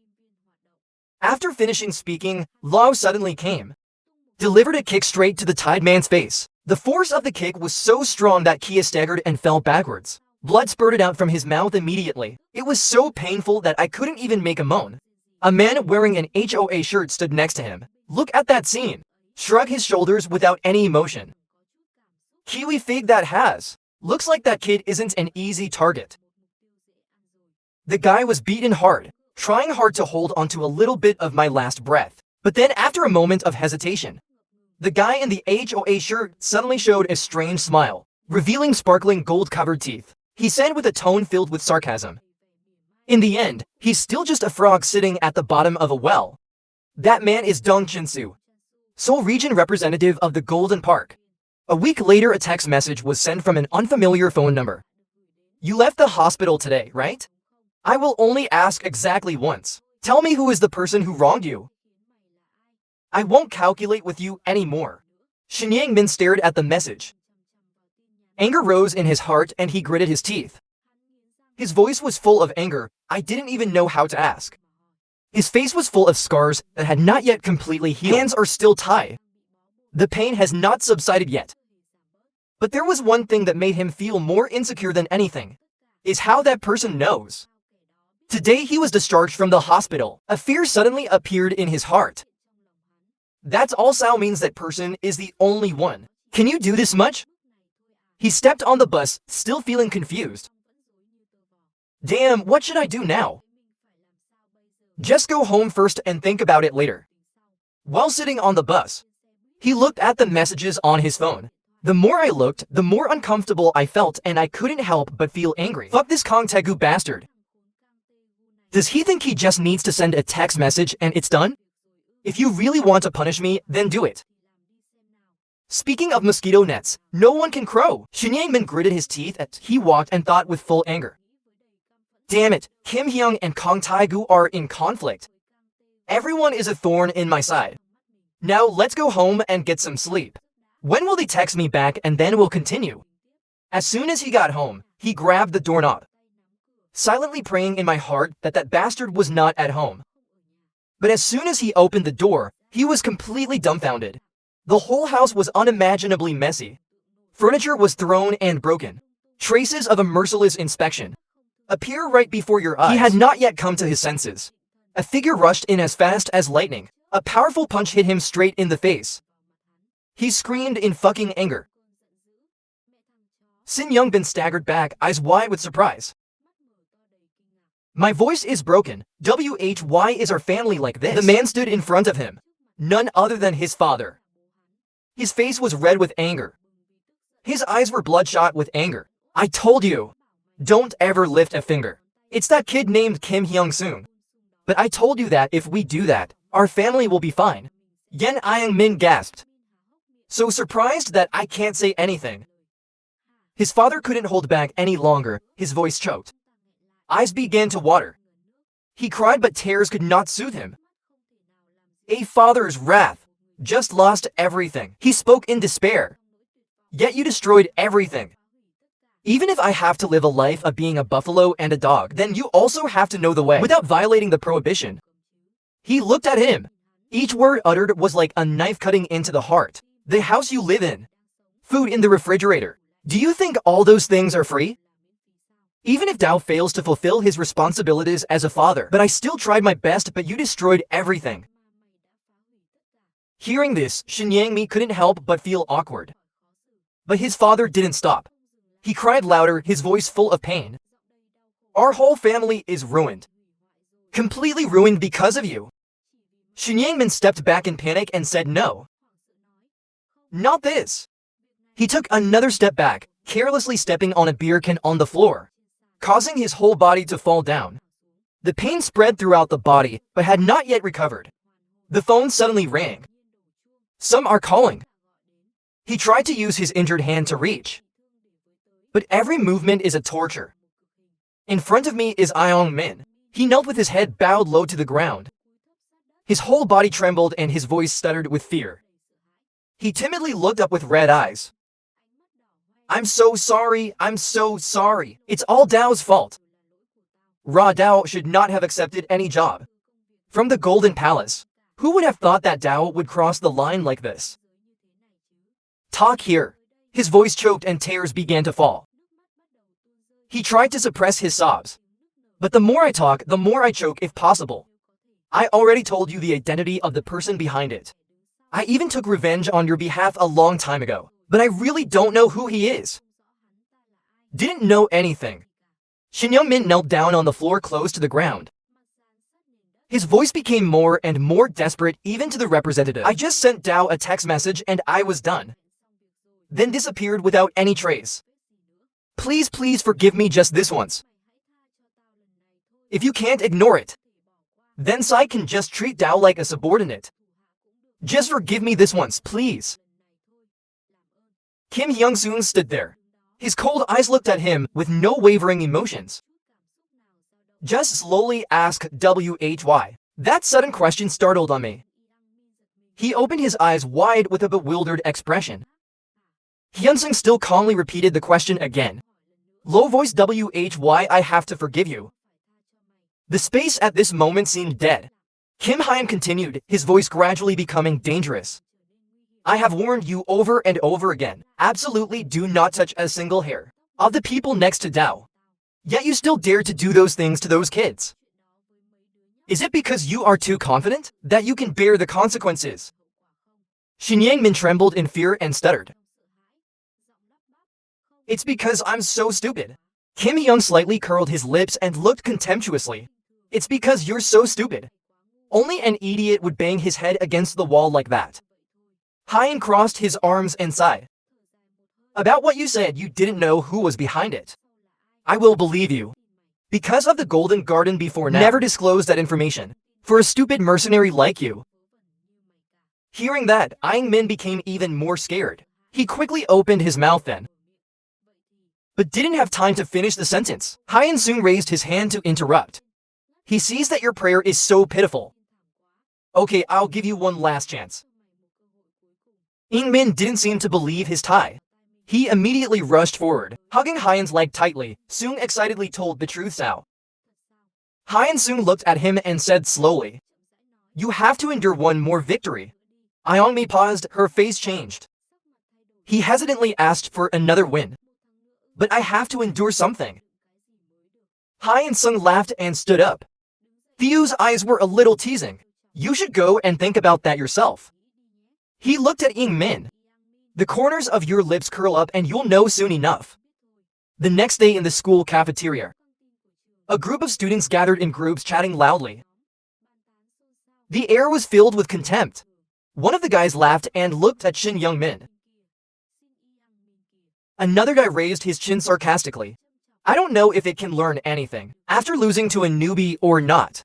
After finishing speaking, Lao suddenly came, delivered a kick straight to the tied man's face. The force of the kick was so strong that Kia staggered and fell backwards. Blood spurted out from his mouth immediately. It was so painful that I couldn't even make a moan. A man wearing an HOA shirt stood next to him. Look at that scene. Shrug his shoulders without any emotion. Kiwi fig that has. Looks like that kid isn't an easy target. The guy was beaten hard, trying hard to hold onto a little bit of my last breath. But then after a moment of hesitation, the guy in the HOA shirt suddenly showed a strange smile, revealing sparkling gold-covered teeth. He said with a tone filled with sarcasm, in the end, he's still just a frog sitting at the bottom of a well. That man is Dong Chin-soo, Seoul region representative of the Golden Park. A week later, a text message was sent from an unfamiliar phone number. You left the hospital today, right? I will only ask exactly once. Tell me who is the person who wronged you. I won't calculate with you anymore. Shin Yang-min stared at the message. Anger rose in his heart and he gritted his teeth. His voice was full of anger. I didn't even know how to ask. His face was full of scars that had not yet completely healed. Hands are still tied. The pain has not subsided yet. But there was one thing that made him feel more insecure than anything, is how that person knows. Today he was discharged from the hospital. A fear suddenly appeared in his heart. That's all Sao means, that person is the only one. Can you do this much? He stepped on the bus, still feeling confused. Damn, what should I do now? Just go home first and think about it later. While sitting on the bus, he looked at the messages on his phone. The more I looked, the more uncomfortable I felt, and I couldn't help but feel angry. Fuck this Kang Tae-gu bastard. Does he think he just needs to send a text message and it's done? If you really want to punish me, then do it. Speaking of mosquito nets, no one can crow. Shin Yang-min gritted his teeth as he walked and thought with full anger. Damn it, Kim Hyung and Kang Tae-gu are in conflict. Everyone is a thorn in my side. Now let's go home and get some sleep. When will they text me back and then we'll continue? As soon as he got home, he grabbed the doorknob, silently praying in my heart that that bastard was not at home. But as soon as he opened the door, he was completely dumbfounded. The whole house was unimaginably messy. Furniture was thrown and broken. Traces of a merciless inspection appear right before your eyes. He had not yet come to his senses. A figure rushed in as fast as lightning. A powerful punch hit him straight in the face. He screamed in fucking anger. Sin Young-bin staggered back, eyes wide with surprise. My voice is broken. Why is our family like this? The man stood in front of him. None other than his father. His face was red with anger. His eyes were bloodshot with anger. I told you, don't ever lift a finger. It's that kid named Kim Hyung-soon. But I told you that if we do that, our family will be fine. Yen Yang-min gasped, so surprised that I can't say anything. His father couldn't hold back any longer, his voice choked. eyes began to water. He cried, but tears could not soothe him. A father's wrath. Just lost everything. He spoke in despair. Yet you destroyed everything. Even if I have to live a life of being a buffalo and a dog, then you also have to know the way without violating the prohibition. He looked at him. Each word uttered was like a knife cutting into the heart. The house you live in. Food in the refrigerator. Do you think all those things are free? Even if Dao fails to fulfill his responsibilities as a father, but I still tried my best, but you destroyed everything. Hearing this, Shin Yangmi couldn't help but feel awkward. But his father didn't stop. He cried louder, his voice full of pain. Our whole family is ruined. Completely ruined because of you. Shin Yangmin stepped back in panic and said no. Not this. He took another step back, carelessly stepping on a beer can on the floor, causing his whole body to fall down. The pain spread throughout the body, but had not yet recovered. The phone suddenly rang. Some are calling. He tried to use his injured hand to reach. But every movement is a torture. In front of me is Iong Min. He knelt with his head bowed low to the ground. His whole body trembled and his voice stuttered with fear. He timidly looked up with red eyes. I'm so sorry, I'm so sorry. It's all Dao's fault. Ra Dao should not have accepted any job. From the Golden Palace. Who would have thought that Dao would cross the line like this? Talk here. His voice choked and tears began to fall. He tried to suppress his sobs. But the more I talk, the more I choke if possible. I already told you the identity of the person behind it. I even took revenge on your behalf a long time ago, but I really don't know who he is. Didn't know anything. Shin Young-min knelt down on the floor close to the ground. His voice became more and more desperate even to the representative. I just sent Dao a text message and I was done. Then disappeared without any trace. Please, please forgive me just this once. If you can't ignore it, then Sai can just treat Dao like a subordinate. Just forgive me this once, please. Kim Hyung-soon stood there. His cold eyes looked at him with no wavering emotions. Just slowly ask why. That sudden question startled on me. He opened his eyes wide with a bewildered expression. Hyun-sung still calmly repeated the question again. Low voice why I have to forgive you. The space at this moment seemed dead. Kim Hyun continued, his voice gradually becoming dangerous. I have warned you over and over again, absolutely do not touch a single hair of the people next to Dao. Yet you still dare to do those things to those kids. Is it because you are too confident that you can bear the consequences? Shin Yang-min trembled in fear and stuttered. It's because I'm so stupid. Kim Hyun slightly curled his lips and looked contemptuously. It's because you're so stupid. Only an idiot would bang his head against the wall like that. Hyun crossed his arms and sighed. About what you said, you didn't know who was behind it. I will believe you. Because of the Golden Garden before now. Never disclose that information. For a stupid mercenary like you. Hearing that, Aang Min became even more scared. He quickly opened his mouth then, but didn't have time to finish the sentence. Hyun soon raised his hand to interrupt. He sees that your prayer is so pitiful. Okay, I'll give you one last chance. Ing Min didn't seem to believe his tie. He immediately rushed forward, hugging Hyun's leg tightly. Soong excitedly told the truth Sao. Hyun soon looked at him and said slowly, you have to endure one more victory. Iongmi paused, her face changed. He hesitantly asked for another win. But I have to endure something. Hyun Sung laughed and stood up. Theo's eyes were a little teasing. You should go and think about that yourself. He looked at Ing Min. The corners of your lips curl up and you'll know soon enough. The next day in the school cafeteria, a group of students gathered in groups chatting loudly. The air was filled with contempt. One of the guys laughed and looked at Shin Young-min. Another guy raised his chin sarcastically. I don't know if it can learn anything after losing to a newbie or not.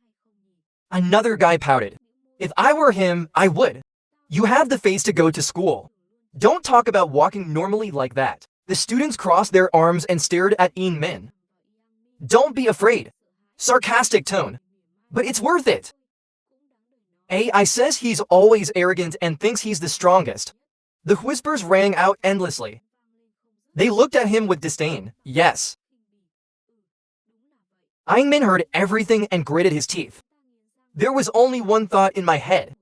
Another guy pouted. If I were him, I would. You have the face to go to school. Don't talk about walking normally like that. The students crossed their arms and stared at Ing Min. Don't be afraid. sarcastic tone. But it's worth it. AI says he's always arrogant and thinks he's the strongest. The whispers rang out endlessly. They looked at him with disdain. Yes. Min heard everything and gritted his teeth. There was only one thought in my head.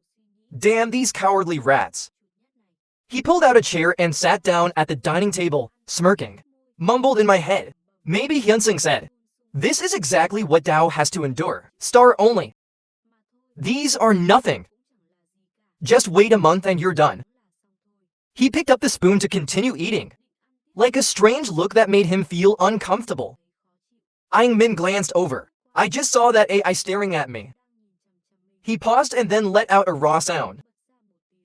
Damn these cowardly rats. He pulled out a chair and sat down at the dining table, smirking. Mumbled in my head. Maybe Hyunsung said. This is exactly what Dao has to endure. Star only. These are nothing. Just wait a month and you're done. He picked up the spoon to continue eating. Like a strange look that made him feel uncomfortable. Min glanced over. I just saw that AI staring at me. He paused and then let out a raw sound.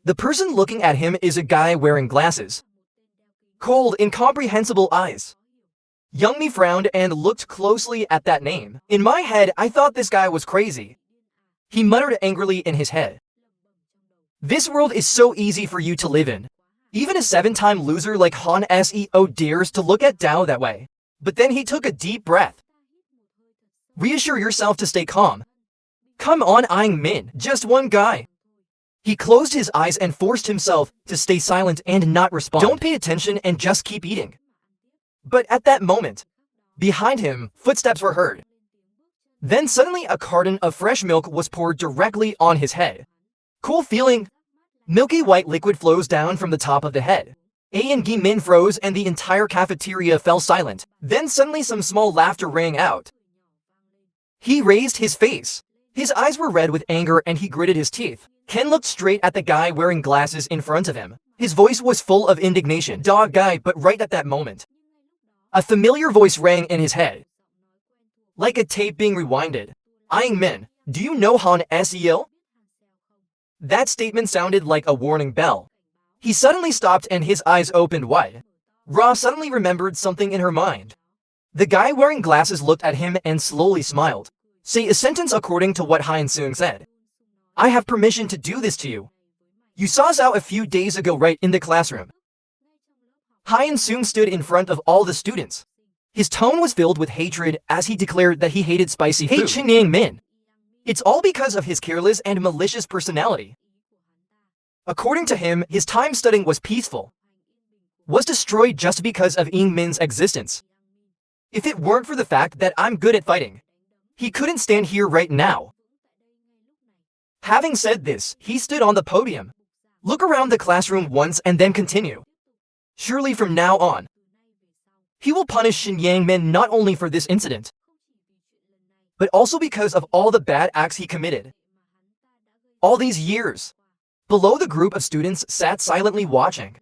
The person looking at him is a guy wearing glasses. Cold, incomprehensible eyes. Youngmi frowned and looked closely at that name. In my head, I thought this guy was crazy. He muttered angrily in his head. This world is so easy for you to live in. Even a 7-time loser like Han Seo dares to look at Dao that way. But then he took a deep breath. Reassure yourself to stay calm. Come on, Min, just one guy. He closed his eyes and forced himself to stay silent and not respond. Don't pay attention and just keep eating. But at that moment, behind him, footsteps were heard. Then suddenly a carton of fresh milk was poured directly on his head. Cool feeling. Milky white liquid flows down from the top of the head. Min froze and the entire cafeteria fell silent. Then suddenly some small laughter rang out. He raised his face. His eyes were red with anger and he gritted his teeth. Ken looked straight at the guy wearing glasses in front of him. His voice was full of indignation. Dog guy, but right at that moment, a familiar voice rang in his head. Like a tape being rewinded. Min, do you know Han Seo? That statement sounded like a warning bell. He suddenly stopped and his eyes opened wide. Ra suddenly remembered something in her mind. The guy wearing glasses looked at him and slowly smiled. Say a sentence according to what Hyun-sung said. I have permission to do this to you. You saw Zhao a few days ago right in the classroom. Hyun-sung stood in front of all the students. His tone was filled with hatred as he declared that he hated spicy food. Hey Min. It's all because of his careless and malicious personality. According to him, his time studying was peaceful. Was destroyed just because of Min's existence. If it weren't for the fact that I'm good at fighting, he couldn't stand here right now. Having said this, he stood on the podium. Look around the classroom once and then continue. Surely from now on, he will punish Shin Yang-min not only for this incident, but also because of all the bad acts he committed. All these years. Below, the group of students sat silently watching.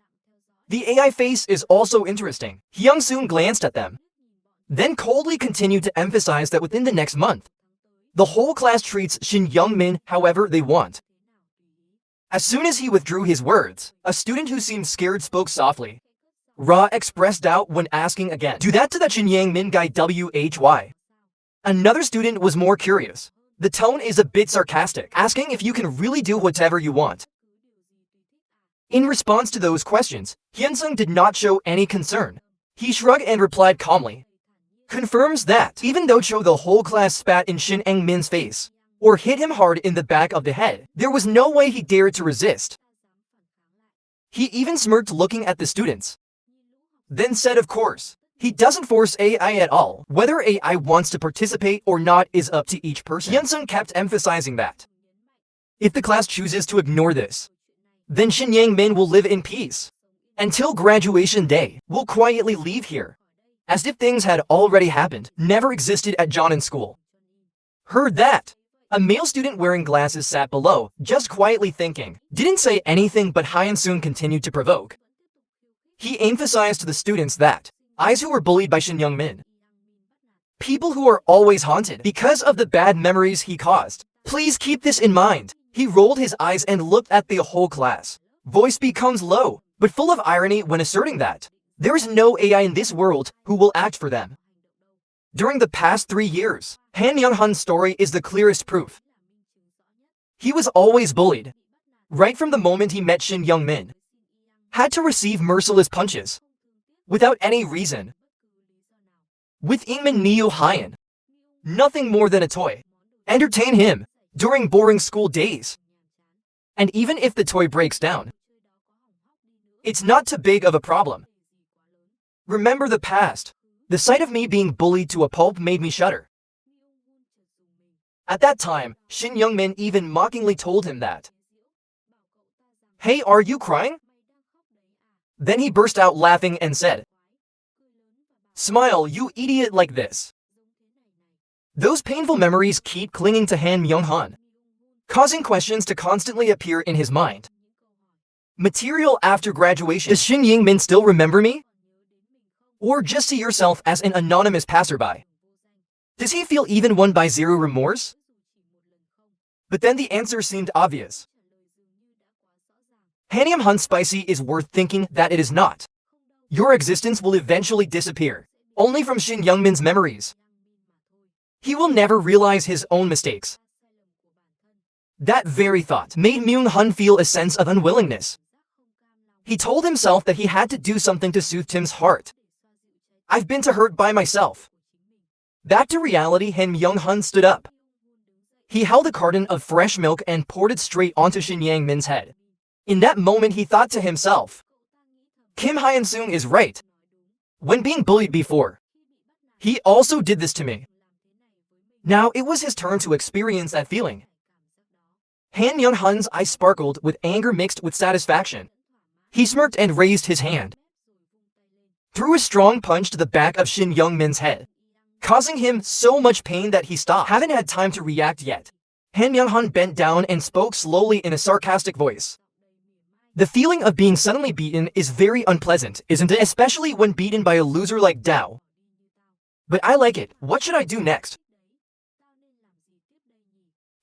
The AI face is also interesting. Hyung-sung glanced at them, then coldly continued to emphasize that within the next month, the whole class treats Shin Young-min however they want. As soon as he withdrew his words, a student who seemed scared spoke softly. Ra expressed doubt when asking again. Do that to that Shin Yang-min guy why? Another student was more curious. The tone is a bit sarcastic, asking if you can really do whatever you want. In response to those questions, Hyun-sung did not show any concern. He shrugged and replied calmly. Confirms that, even though the whole class spat in Shin Yang-min's face, or hit him hard in the back of the head, there was no way he dared to resist. He even smirked looking at the students. Then said of course, he doesn't force AI at all. Whether AI wants to participate or not is up to each person. Hyun-sung kept emphasizing that. If the class chooses to ignore this, then Shin Yang-min will live in peace. Until graduation day, we'll quietly leave here. As if things had already happened, never existed at Jonan school. Heard that? A male student wearing glasses sat below, just quietly thinking. Didn't say anything, but Hyun-sung continued to provoke. He emphasized to the students that eyes who were bullied by Shin Young-min. People who are always haunted because of the bad memories he caused. Please keep this in mind. He rolled his eyes and looked at the whole class. Voice becomes low, but full of irony when asserting that there is no AI in this world who will act for them. During the past 3 years, Han Young-hun's story is the clearest proof. He was always bullied. Right from the moment he met Shin Young-min. Had to receive merciless punches. Without any reason. With Ingmin Neo Hyun. Nothing more than a toy. Entertain him during boring school days. And even if the toy breaks down, it's not too big of a problem. Remember the past. The sight of me being bullied to a pulp made me shudder. At that time, Shin Young-min even mockingly told him that. Hey, are you crying? Then he burst out laughing and said, Smile, you idiot, like this. Those painful memories keep clinging to Han Myung-hun, causing questions to constantly appear in his mind. Material after graduation. Does Shin Young-min still remember me? Or just see yourself as an anonymous passerby? Does he feel even won by zero remorse? But then the answer seemed obvious. Han Myung-hun Spicy is worth thinking that it is not. Your existence will eventually disappear, only from Shin Young-min's memories. He will never realize his own mistakes. That very thought made Myung-hun feel a sense of unwillingness. He told himself that he had to do something to soothe Tim's heart. I've been too hurt by myself. Back to reality, Han Myung-hun stood up. He held a carton of fresh milk and poured it straight onto Shin Young-min's head. In that moment, he thought to himself, Kim Hyun-sung is right. When being bullied before, he also did this to me. Now it was his turn to experience that feeling. Han Myung-hun's eyes sparkled with anger mixed with satisfaction. He smirked and raised his hand, threw a strong punch to the back of Shin Young-min's head, causing him so much pain that he stopped. Haven't had time to react yet. Han Myung-hun bent down and spoke slowly in a sarcastic voice. The feeling of being suddenly beaten is very unpleasant, isn't it? Especially when beaten by a loser like Dao. But I like it. What should I do next?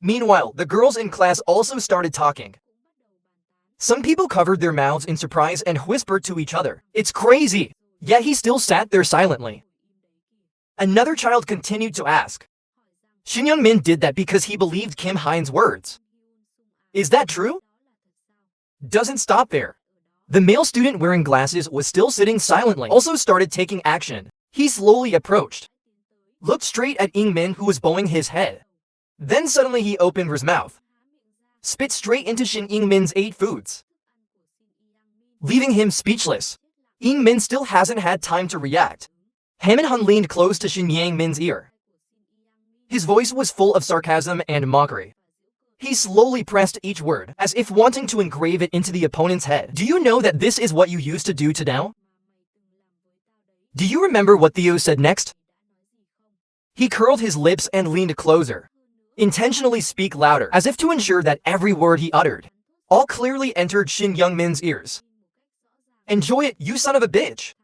Meanwhile, the girls in class also started talking. Some people covered their mouths in surprise and whispered to each other, It's crazy! Yet he still sat there silently. Another child continued to ask. Shin Young-min did that because he believed Kim Hyun's words. Is that true? Doesn't stop there. The male student wearing glasses was still sitting silently, also started taking action. He slowly approached, looked straight at Ing-min, who was bowing his head. Then suddenly he opened his mouth, spit straight into Shin Ing-min's ate foods, leaving him speechless. Ing-min still hasn't had time to react. Han Min-hun leaned close to Shin Yang-min's ear. His voice was full of sarcasm and mockery. He slowly pressed each word, as if wanting to engrave it into the opponent's head. Do you know that this is what you used to do to Dao? Do you remember what Theo said next? He curled his lips and leaned closer, intentionally speak louder, as if to ensure that every word he uttered all clearly entered Shin Young-min's ears. Enjoy it, you son of a bitch!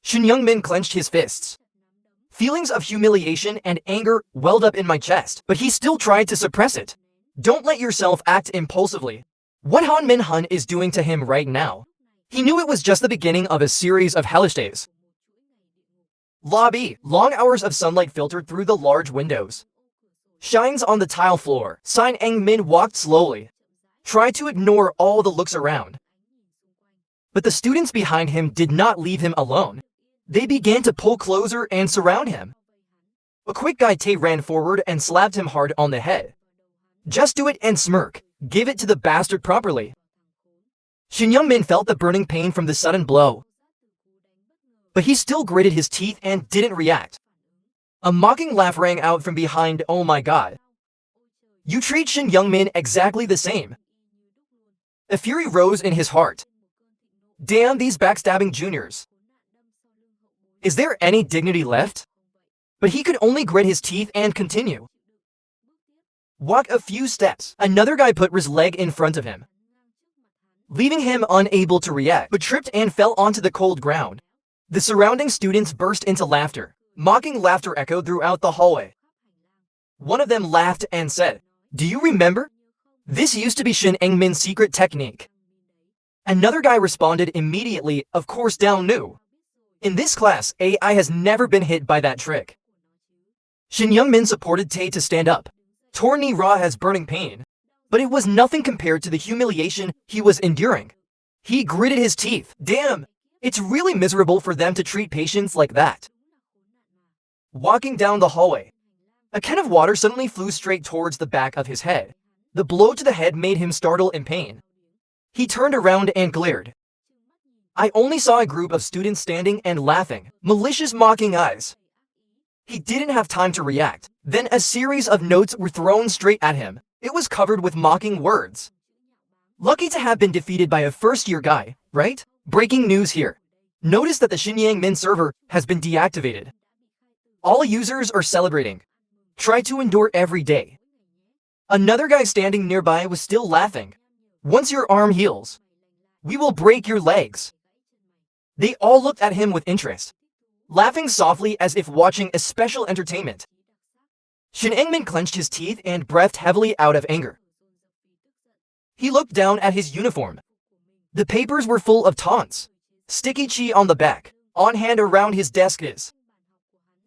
Shin Young-min clenched his fists. Feelings of humiliation and anger welled up in my chest, but he still tried to suppress it. Don't let yourself act impulsively. What Han Min-hun is doing to him right now? He knew it was just the beginning of a series of hellish days. Lobby. Long hours of sunlight filtered through the large windows. Shines on the tile floor. Sein Eng-min walked slowly, tried to ignore all the looks around. But the students behind him did not leave him alone. They began to pull closer and surround him. A quick guy Tae ran forward and slapped him hard on the head. Just do it and smirk. Give it to the bastard properly. Shin Young-min felt the burning pain from the sudden blow, but he still gritted his teeth and didn't react. A mocking laugh rang out from behind. Oh my god. You treat Shin Young-min exactly the same. A fury rose in his heart. Damn these backstabbing juniors. Is there any dignity left? But he could only grit his teeth and continue. Walk a few steps. Another guy put his leg in front of him, leaving him unable to react, but tripped and fell onto the cold ground. The surrounding students burst into laughter. Mocking laughter echoed throughout the hallway. One of them laughed and said, Do you remember? This used to be Shin Eng-min's secret technique. Another guy responded immediately, Of course Dao knew. In this class, AI has never been hit by that trick. Shin Young-min supported Tae to stand up. Torn knee raw has burning pain, but it was nothing compared to the humiliation he was enduring. He gritted his teeth. Damn, it's really miserable for them to treat patients like that. Walking down the hallway, A can of water suddenly flew straight towards the back of his head. The blow to the head made him startle in pain. He turned around and glared. I only saw a group of students standing and laughing, malicious mocking eyes. He didn't have time to react. Then a series of notes were thrown straight at him. It was covered with mocking words. Lucky to have been defeated by a first-year guy, right? Breaking news here. Notice that the Xinyang Min server has been deactivated. All users are celebrating. Try to endure every day. Another guy standing nearby was still laughing. Once your arm heals, we will break your legs. They all looked at him with interest, laughing softly as if watching a special entertainment. Xinyang Min clenched his teeth and breathed heavily out of anger. He looked down at his uniform. The papers were full of taunts. Sticky chi on the back. On hand around his desk is.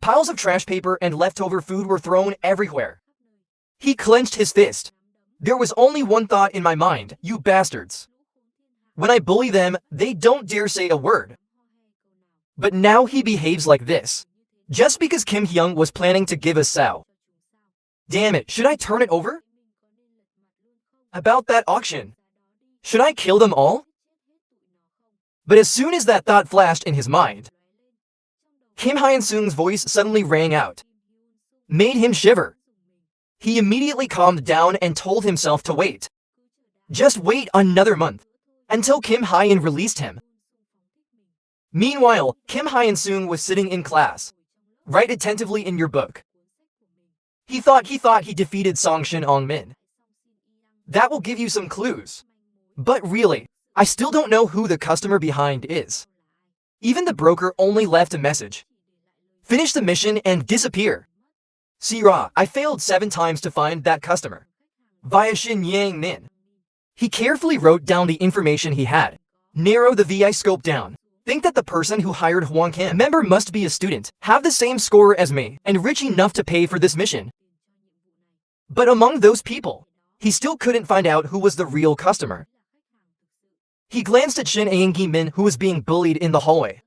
Piles of trash paper and leftover food were thrown everywhere. He clenched his fist. There was only one thought in my mind, you bastards. When I bully them, they don't dare say a word. But now he behaves like this. Just because Kim Hyung was planning to give a sow. Damn it, should I turn it over? About that auction. Should I kill them all? But as soon as that thought flashed in his mind, Kim Hyun-sung's voice suddenly rang out. Made him shiver. He immediately calmed down and told himself to wait. Just wait another month, until Kim Hyun released him. Meanwhile, Kim Hyun-sung was sitting in class. Write attentively in your book. He thought he defeated Song Shin-ong-min. That will give you some clues. But really, I still don't know who the customer behind is. Even the broker only left a message. Finish the mission and disappear. Sirah, I failed 7 times to find that customer. Via Xinyang Min. He carefully wrote down the information he had. Narrow the VI scope down. Think that the person who hired Hwang Kim member must be a student, have the same score as me, and rich enough to pay for this mission. But among those people, he still couldn't find out who was the real customer. He glanced at Shin Aeng-gi-min, who was being bullied in the hallway.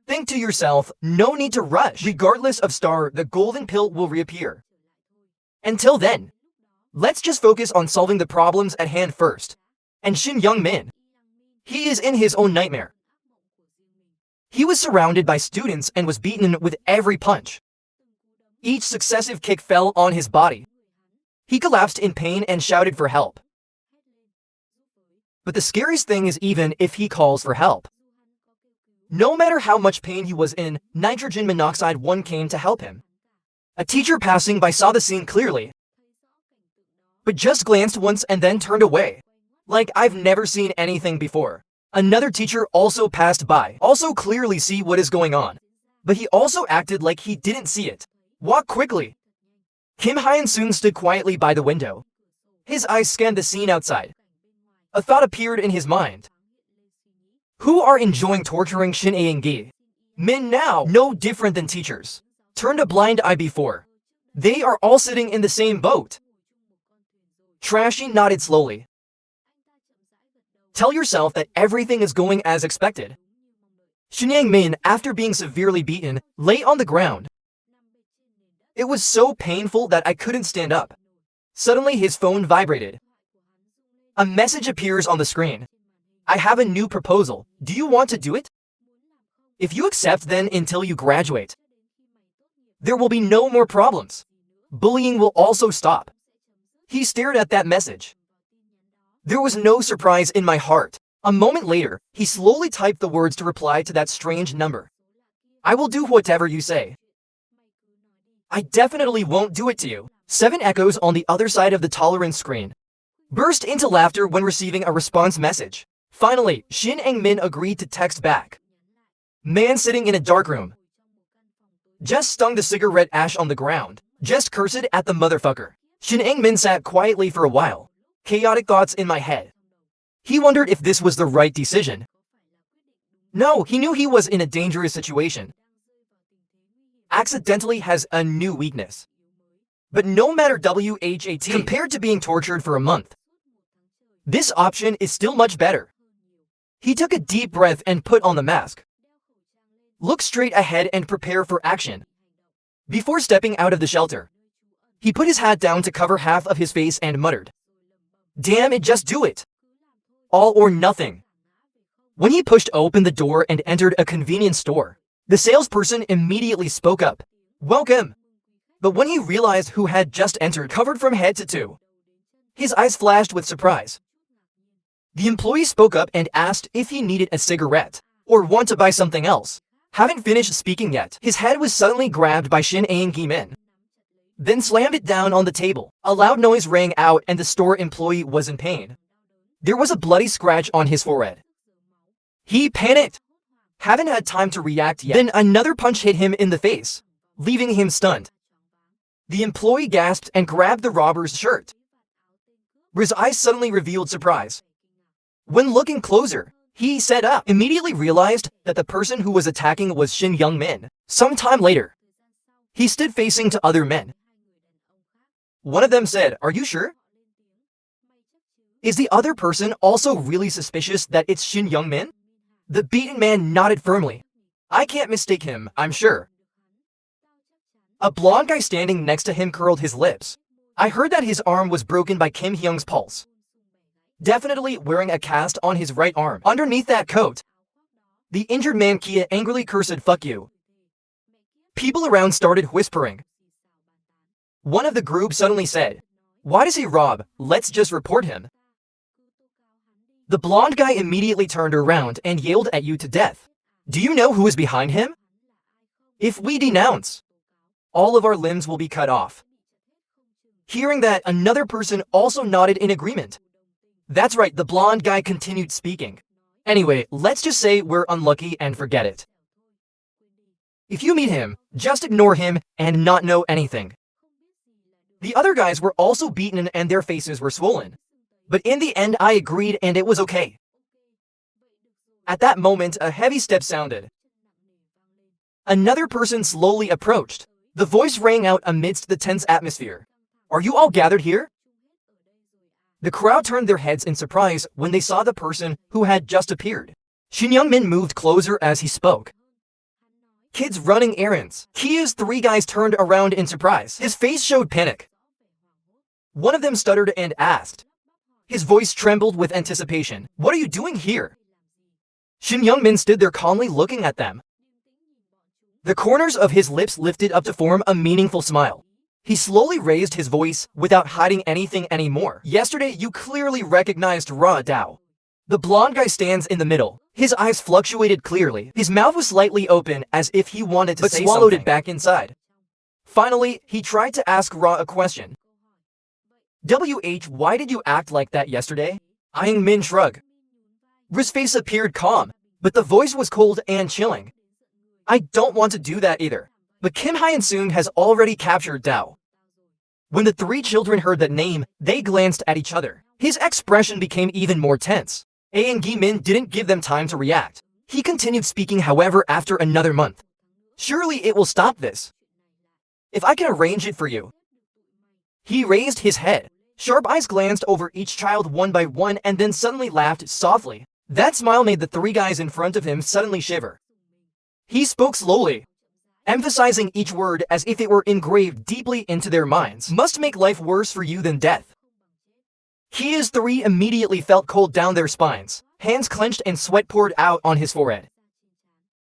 Think to yourself, no need to rush. Regardless of star, the golden pill will reappear. Until then, let's just focus on solving the problems at hand first. And Shin Young-min, he is in his own nightmare. He was surrounded by students and was beaten with every punch. Each successive kick fell on his body. He collapsed in pain and shouted for help. But the scariest thing is, even if he calls for help, no matter how much pain he was in, nitrogen monoxide 1 came to help him. A teacher passing by saw the scene clearly, but just glanced once and then turned away. Like I've never seen anything before. Another teacher also passed by, also clearly see what is going on. But he also acted like he didn't see it. Walk quickly. Kim Hyun-sung stood quietly by the window. His eyes scanned the scene outside. A thought appeared in his mind. Who are enjoying torturing Shin Aeng-gi? Men now, no different than teachers. Turned a blind eye before. They are all sitting in the same boat. Trashy nodded slowly. Tell yourself that everything is going as expected. Xinyang Min, after being severely beaten, lay on the ground. It was so painful that I couldn't stand up. Suddenly his phone vibrated. A message appears on the screen. I have a new proposal. Do you want to do it? If you accept, then until you graduate, there will be no more problems. Bullying will also stop. He stared at that message. There was no surprise in my heart. A moment later, he slowly typed the words to reply to that strange number. I will do whatever you say. I definitely won't do it to you. 7 echoes on the other side of the tolerance screen burst into laughter when receiving a response message. Finally, Shin Aeng-min agreed to text back. Man sitting in a dark room. Just stung the cigarette ash on the ground. Just cursed at the motherfucker. Shin Aeng-min sat quietly for a while. Chaotic thoughts in my head. He wondered if this was the right decision. No, he knew he was in a dangerous situation. Accidentally has a new weakness. But no matter WHAT, compared to being tortured for a month, this option is still much better. He took a deep breath and put on the mask. Look straight ahead and prepare for action. Before stepping out of the shelter, He put his hat down to cover half of his face and muttered, "Damn it, just do it. All or nothing." When he pushed open the door and entered a convenience store, the salesperson immediately spoke up, "Welcome." But when he realized who had just entered, covered from head to toe, his eyes flashed with surprise. The employee spoke up and asked if he needed a cigarette or want to buy something else. Haven't finished speaking yet, his head was suddenly grabbed by Shin Aeng-gi-min, then slammed it down on the table. A loud noise rang out and the store employee was in pain. There was a bloody scratch on his forehead. He panicked. Haven't had time to react yet. Then another punch hit him in the face, leaving him stunned. The employee gasped and grabbed the robber's shirt. His eyes suddenly revealed surprise. When looking closer, he sat up, immediately realized that the person who was attacking was Shin Young-min. Some time later, he stood facing to other men. One of them said, "Are you sure? Is the other person also really suspicious that it's Shin Young-min?" The beaten man nodded firmly. "I can't mistake him, I'm sure." A blonde guy standing next to him curled his lips. "I heard that his arm was broken by Kim Hyung's pulse. Definitely wearing a cast on his right arm. Underneath that coat." The injured man Kia angrily cursed, "Fuck you." People around started whispering. One of the group suddenly said, "Why does he rob? Let's just report him." The blonde guy immediately turned around and yelled at you to death. "Do you know who is behind him? If we denounce, all of our limbs will be cut off." Hearing that, another person also nodded in agreement. "That's right," the blonde guy continued speaking. "Anyway, let's just say we're unlucky and forget it. If you meet him, just ignore him and not know anything." The other guys were also beaten and their faces were swollen. But in the end I agreed and it was okay. At that moment a heavy step sounded. Another person slowly approached. The voice rang out amidst the tense atmosphere. "Are you all gathered here?" The crowd turned their heads in surprise when they saw the person who had just appeared. Shin Young-min moved closer as he spoke. "Kids running errands." Kia's three guys turned around in surprise. His face showed panic. One of them stuttered and asked. His voice trembled with anticipation, "What are you doing here?" Shin Young-min stood there calmly looking at them. The corners of his lips lifted up to form a meaningful smile. He slowly raised his voice without hiding anything anymore. "Yesterday you clearly recognized Ra Dao." The blonde guy stands in the middle. His eyes fluctuated clearly. His mouth was slightly open as if he wanted to say something, but swallowed it back inside. Finally, he tried to ask Ra a question. Why did you act like that yesterday?" Aeng-min shrugged. Ra's face appeared calm, but the voice was cold and chilling. "I don't want to do that either. But Kim Hyun-soon has already captured Dao." When the three children heard that name, they glanced at each other. His expression became even more tense. Aeng-gi-min didn't give them time to react. He continued speaking, however, after another month. "Surely it will stop this. If I can arrange it for you." He raised his head. Sharp eyes glanced over each child one by one and then suddenly laughed softly. That smile made the three guys in front of him suddenly shiver. He spoke slowly, emphasizing each word as if it were engraved deeply into their minds. "Must make life worse for you than death." Kia's three immediately felt cold down their spines. Hands clenched and sweat poured out on his forehead.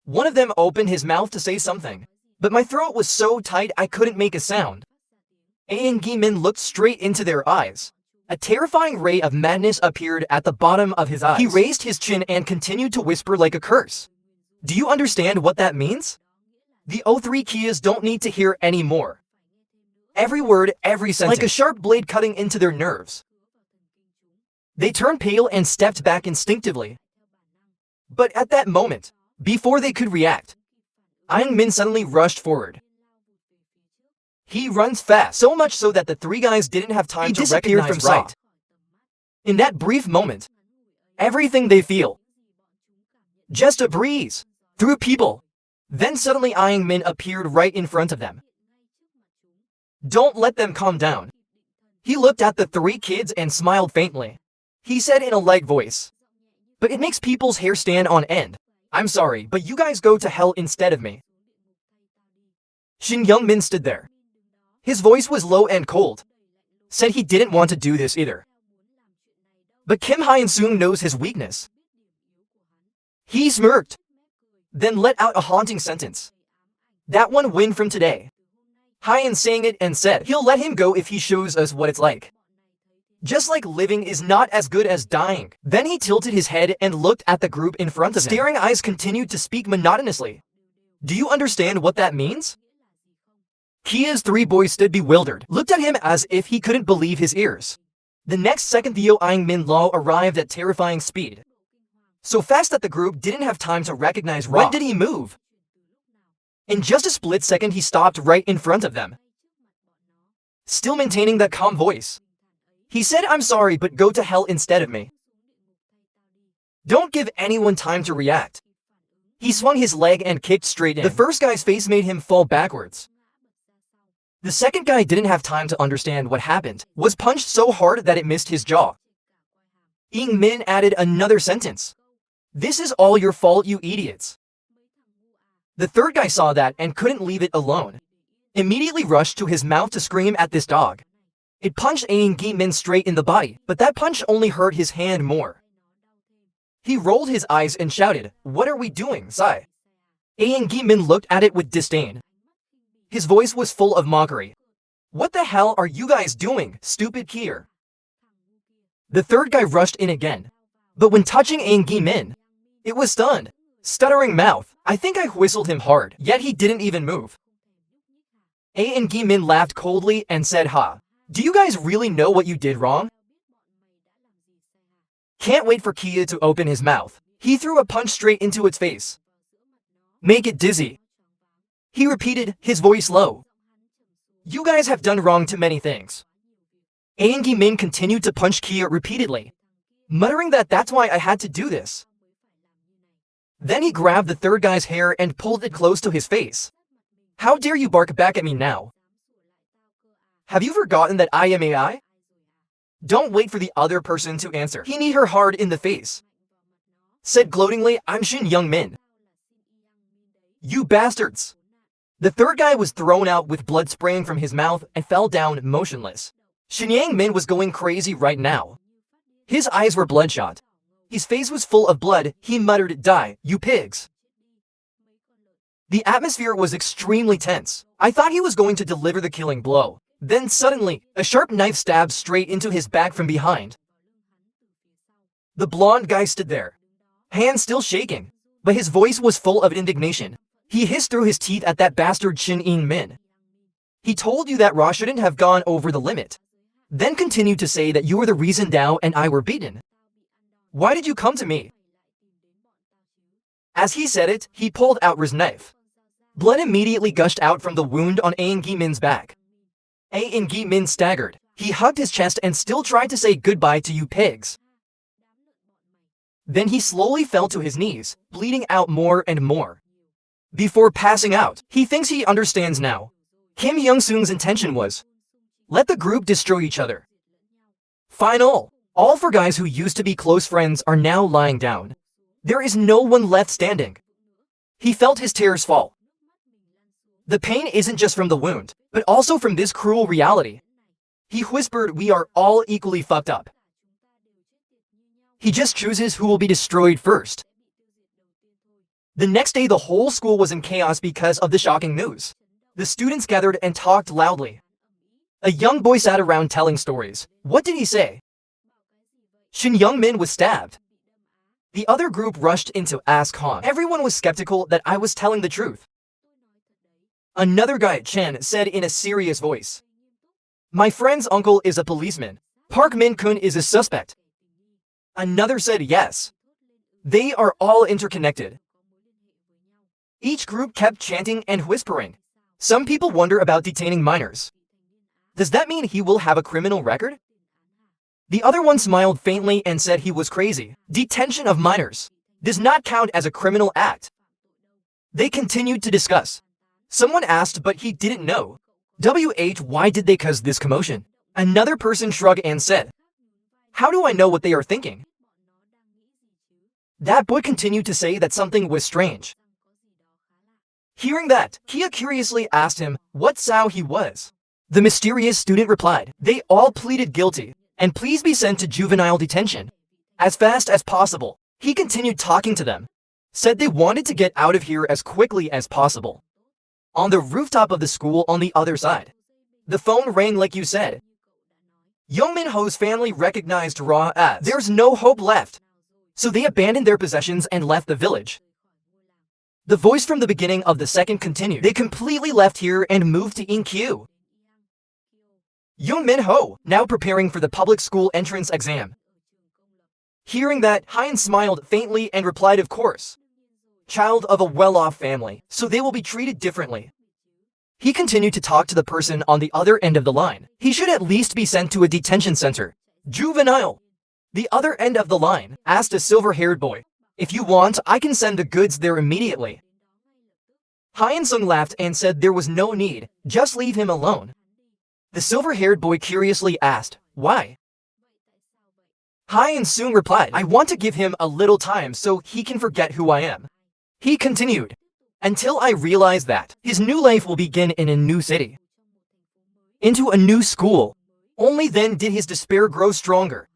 One of them opened his mouth to say something, but my throat was so tight I couldn't make a sound. Aeng-gi-min looked straight into their eyes. A terrifying ray of madness appeared at the bottom of his eyes. He raised his chin and continued to whisper like a curse. "Do you understand what that means?" The O3 Kias don't need to hear any more. Every word, every sentence, like a sharp blade cutting into their nerves. They turned pale and stepped back instinctively. But at that moment, before they could react, Aeng-min suddenly rushed forward. He runs fast, so much so that the three guys didn't have time to recognize from sight. In that brief moment, everything they feel, just a breeze, through people. Then suddenly Aeng-min appeared right in front of them. "Don't let them calm down." He looked at the three kids and smiled faintly. He said in a light voice, "But it makes people's hair stand on end. I'm sorry, but you guys go to hell instead of me." Shin Young-min stood there. His voice was low and cold. Said he didn't want to do this either. But Kim Hyun-sung knows his weakness. He smirked, then let out a haunting sentence. That one win from today. Hyun sang it and said he'll let him go if he shows us what it's like. Just like living is not as good as dying. Then he tilted his head and looked at the group in front of him. Staring eyes continued to speak monotonously. Do you understand what that means? Kia's three boys stood bewildered, looked at him as if he couldn't believe his ears. The next second Theo Aing Min Lao arrived at terrifying speed. So fast that the group didn't have time to recognize Ra. When did he move? In just a split second he stopped right in front of them. Still maintaining that calm voice. He said, I'm sorry, but go to hell instead of me. Don't give anyone time to react. He swung his leg and kicked straight in. The first guy's face made him fall backwards. The second guy didn't have time to understand what happened, was punched so hard that it missed his jaw. Aing Min added another sentence. This is all your fault, you idiots. The third guy saw that and couldn't leave it alone. Immediately rushed to his mouth to scream at this dog. It punched Aing Min straight in the body, but that punch only hurt his hand more. He rolled his eyes and shouted, What are we doing, Sai? Aing Min looked at it with disdain. His voice was full of mockery. What the hell are you guys doing, stupid Kier? The third guy rushed in again. But when touching Aing Min, it was stunned. Stuttering mouth. I think I whistled him hard, yet he didn't even move. Aing Min laughed coldly and said, Ha. Do you guys really know what you did wrong? Can't wait for Kia to open his mouth. He threw a punch straight into its face. Make it dizzy. He repeated, his voice low. You guys have done wrong to many things. Aing Min continued to punch Kia repeatedly, muttering that that's why I had to do this. Then he grabbed the third guy's hair and pulled it close to his face. How dare you bark back at me now? Have you forgotten that I am AI? Don't wait for the other person to answer. He kneed her hard in the face. Said gloatingly, I'm Shin Young Min. You bastards! The third guy was thrown out with blood spraying from his mouth and fell down motionless. Shin Yang Min was going crazy right now. His eyes were bloodshot. His face was full of blood. He muttered, Die, you pigs! The atmosphere was extremely tense. I thought he was going to deliver the killing blow. Then suddenly, a sharp knife stabbed straight into his back from behind. The blonde guy stood there, hands still shaking, but his voice was full of indignation. He hissed through his teeth at that bastard Shin Young Min. He told you that Ra shouldn't have gone over the limit. Then continued to say that you were the reason Dao and I were beaten. Why did you come to me? As he said it, he pulled out his knife. Blood immediately gushed out from the wound on Aing Min's back. Aing Min staggered. He hugged his chest and still tried to say goodbye to you pigs. Then he slowly fell to his knees, bleeding out more and more. Before passing out, he thinks he understands now. Kim Hyun-sung's intention was, let the group destroy each other. Final. All four guys who used to be close friends are now lying down. There is no one left standing. He felt his tears fall. The pain isn't just from the wound, but also from this cruel reality. He whispered, we are all equally fucked up. He just chooses who will be destroyed first. The next day, the whole school was in chaos because of the shocking news. The students gathered and talked loudly. A young boy sat around telling stories. What did he say? Shin Young Min was stabbed. The other group rushed in to ask Han. Everyone was skeptical that I was telling the truth. Another guy, Chen, said in a serious voice. My friend's uncle is a policeman. Park Min-kun is a suspect. Another said yes. They are all interconnected. Each group kept chanting and whispering. Some people wonder about detaining minors. Does that mean he will have a criminal record? The other one smiled faintly and said he was crazy. Detention of minors does not count as a criminal act. They continued to discuss. Someone asked, but he didn't know. Why did they cause this commotion? Another person shrugged and said, how do I know what they are thinking? That boy continued to say that something was strange. Hearing that, Kia curiously asked him what Sao he was. The mysterious student replied. They all pleaded guilty, and please be sent to juvenile detention as fast as possible. He continued talking to them, said they wanted to get out of here as quickly as possible. On the rooftop of the school on the other side, the phone rang like you said. Young Min-ho's family recognized Ra as there's no hope left, so they abandoned their possessions and left the village. The voice from the beginning of the second continued. They completely left here and moved to Inkyu. Young Min-ho, now preparing for the public school entrance exam. Hearing that, Hyan smiled faintly and replied, of course. Child of a well-off family, so they will be treated differently. He continued to talk to the person on the other end of the line. He should at least be sent to a detention center. Juvenile. The other end of the line asked a silver-haired boy. If you want, I can send the goods there immediately. Hyan Sung laughed and said there was no need, just leave him alone. The silver-haired boy curiously asked, why? Hyan Sung replied, I want to give him a little time so he can forget who I am. He continued, until I realize that his new life will begin in a new city, into a new school. Only then did his despair grow stronger.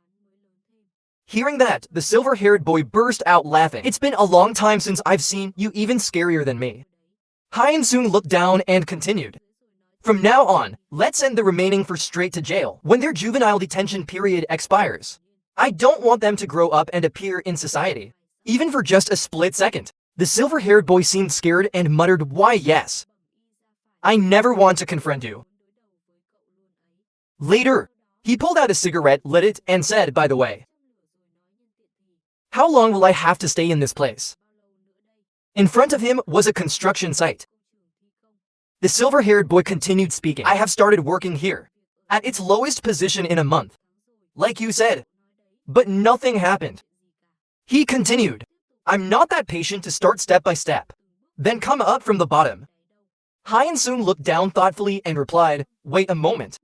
Hearing that, the silver-haired boy burst out laughing. It's been a long time since I've seen you even scarier than me. Hyan Sung looked down and continued. From now on, let's send the remaining for straight to jail when their juvenile detention period expires. I don't want them to grow up and appear in society, even for just a split second. The silver-haired boy seemed scared and muttered, why yes. I never want to confront you. Later, he pulled out a cigarette, lit it, and said, by the way, how long will I have to stay in this place? In front of him was a construction site. The silver-haired boy continued speaking. I have started working here, at its lowest position in a month, like you said, but nothing happened. He continued, I'm not that patient to start step by step, then come up from the bottom. Hyan Sung looked down thoughtfully and replied, wait a moment.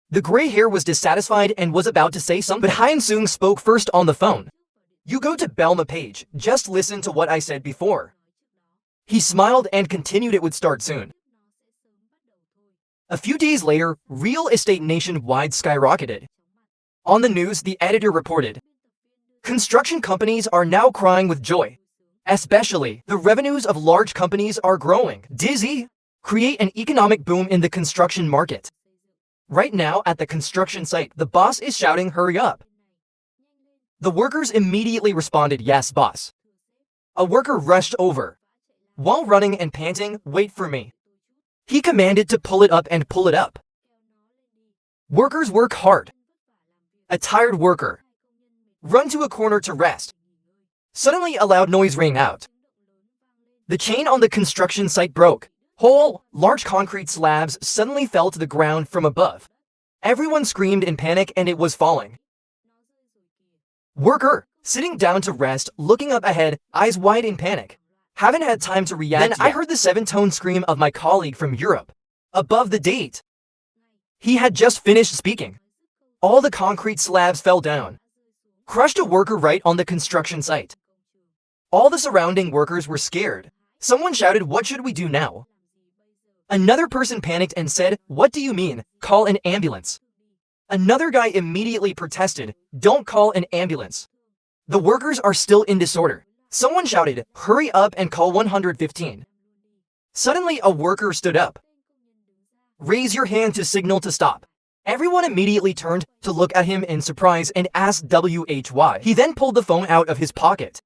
The gray hair was dissatisfied and was about to say something, but Hyan Sung spoke first on the phone. You go to Belma page, just listen to what I said before. He smiled and continued it would start soon. A few days later, real estate nationwide skyrocketed. On the news, the editor reported, construction companies are now crying with joy. Especially, the revenues of large companies are growing. Dizzy, create an economic boom in the construction market. Right now at the construction site, the boss is shouting, hurry up. The workers immediately responded, yes, boss. A worker rushed over. While running and panting, wait for me. He commanded to pull it up and pull it up. Workers work hard. A tired worker. Run to a corner to rest. Suddenly a loud noise rang out. The chain on the construction site broke. Whole, large concrete slabs suddenly fell to the ground from above. Everyone screamed in panic and it was falling. Worker, sitting down to rest, looking up ahead, eyes wide in panic. Haven't had time to react yet. Then I heard the 7-tone scream of my colleague from Europe. Above the date. He had just finished speaking. All the concrete slabs fell down. Crushed a worker right on the construction site. All the surrounding workers were scared. Someone shouted, what should we do now? Another person panicked and said, what do you mean, call an ambulance? Another guy immediately protested, don't call an ambulance. The workers are still in disorder. Someone shouted, hurry up and call 115. Suddenly a worker stood up. Raise your hand to signal to stop. Everyone immediately turned to look at him in surprise and asked why. He then pulled the phone out of his pocket.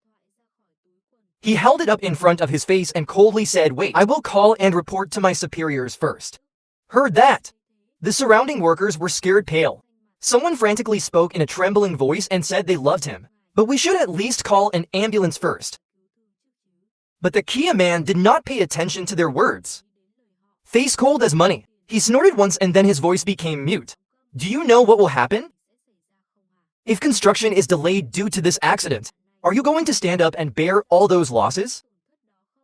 He held it up in front of his face and coldly said, wait, I will call and report to my superiors first. Heard that? The surrounding workers were scared pale. Someone frantically spoke in a trembling voice and said they loved him. But we should at least call an ambulance first. But the Kia man did not pay attention to their words. Face cold as money, he snorted once and then his voice became mute. Do you know what will happen? If construction is delayed due to this accident, are you going to stand up and bear all those losses?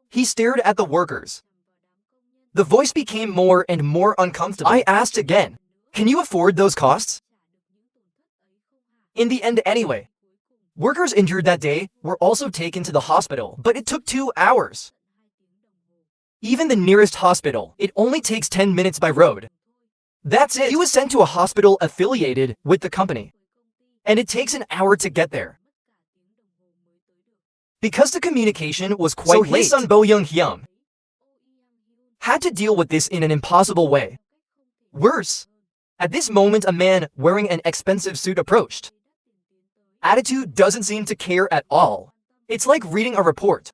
He stared at the workers. The voice became more and more uncomfortable. I asked again, can you afford those costs? In the end anyway. Workers injured that day were also taken to the hospital, but it took 2 hours. Even the nearest hospital, it only takes 10 minutes by road. That's it. He was sent to a hospital affiliated with the company, and it takes an hour to get there. Because the communication was quite late, his son Bo Young-hyun had to deal with this in an impossible way. Worse, at this moment a man wearing an expensive suit approached. Attitude doesn't seem to care at all. It's like reading a report.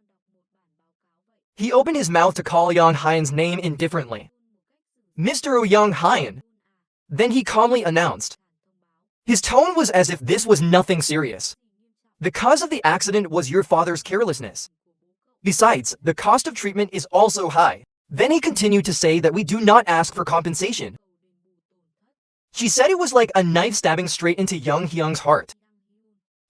He opened his mouth to call Young-hyun's name indifferently. Mr. Oh Young-hyun. Then he calmly announced. His tone was as if this was nothing serious. The cause of the accident was your father's carelessness. Besides, the cost of treatment is also high. Then he continued to say that we do not ask for compensation. She said it was like a knife stabbing straight into Young-hyun's heart.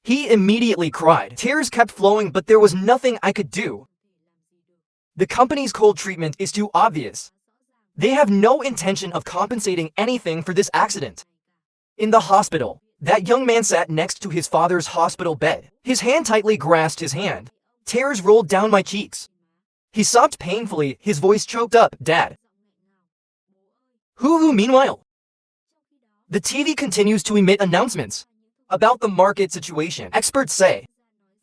He immediately cried. Tears kept flowing, but there was nothing I could do. The company's cold treatment is too obvious. They have no intention of compensating anything for this accident. In the hospital, that young man sat next to his father's hospital bed. His hand tightly grasped his hand. Tears rolled down my cheeks. He sobbed painfully, his voice choked up, Dad. Meanwhile, the TV continues to emit announcements about the market situation. Experts say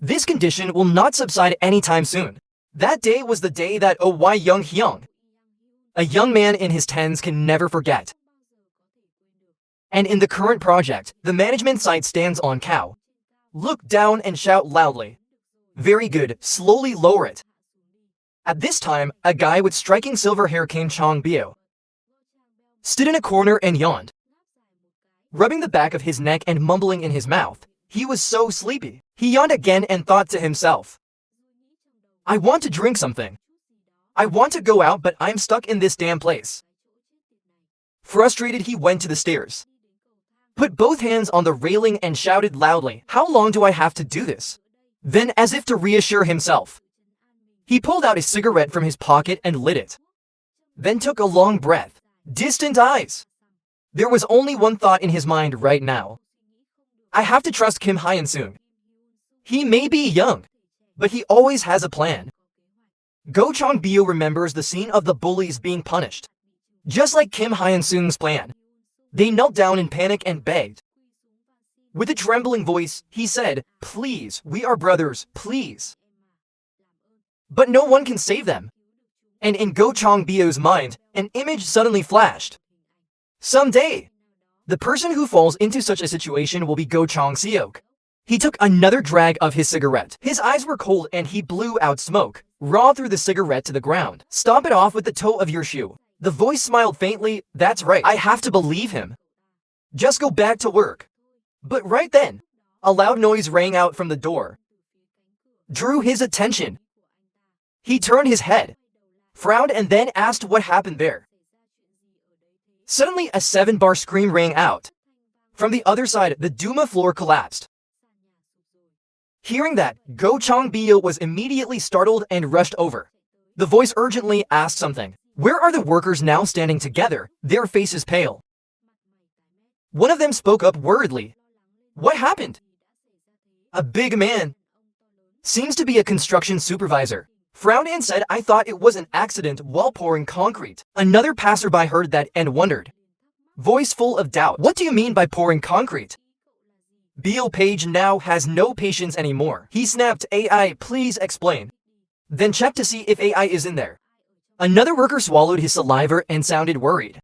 this condition will not subside anytime soon. That day was the day that Oh Young-hyun, a young man in his tens, can never forget. And in the current project, the management side stands on cow. Look down and shout loudly. Very good, slowly lower it. At this time, a guy with striking silver hair, Kim Chong-bio, stood in a corner and yawned, rubbing the back of his neck and mumbling in his mouth. He was so sleepy. He yawned again and thought to himself, I want to drink something. I want to go out, but I'm stuck in this damn place. Frustrated, he went to the stairs, put both hands on the railing and shouted loudly, how long do I have to do this? Then, as if to reassure himself, he pulled out a cigarette from his pocket and lit it. Then took a long breath. Distant eyes. There was only one thought in his mind right now. I have to trust Kim Hyun-sung. He may be young, but he always has a plan. Go Chong-bio remembers the scene of the bullies being punished. Just like Kim Hyun-sung's plan. They knelt down in panic and begged. With a trembling voice, he said, please, we are brothers, please. But no one can save them. And in Go Chong-bio's mind, an image suddenly flashed. Someday, the person who falls into such a situation will be Go Chong-seok. He took another drag of his cigarette. His eyes were cold and he blew out smoke, raw through the cigarette to the ground. Stomp it off with the toe of your shoe. The voice smiled faintly, that's right, I have to believe him. Just go back to work. But right then, a loud noise rang out from the door. Drew his attention. He turned his head, frowned and then asked what happened there. Suddenly a 7-bar scream rang out. From the other side, the Duma floor collapsed. Hearing that, Go Chong-bio was immediately startled and rushed over. The voice urgently asked something. Where are the workers now standing together, their faces pale? One of them spoke up worriedly. What happened? A big man, seems to be a construction supervisor, frowned and said, I thought it was an accident while pouring concrete. Another passerby heard that and wondered. Voice full of doubt. What do you mean by pouring concrete? Beale Page now has no patience anymore. He snapped, AI, please explain. Then checked to see if AI is in there. Another worker swallowed his saliva and sounded worried.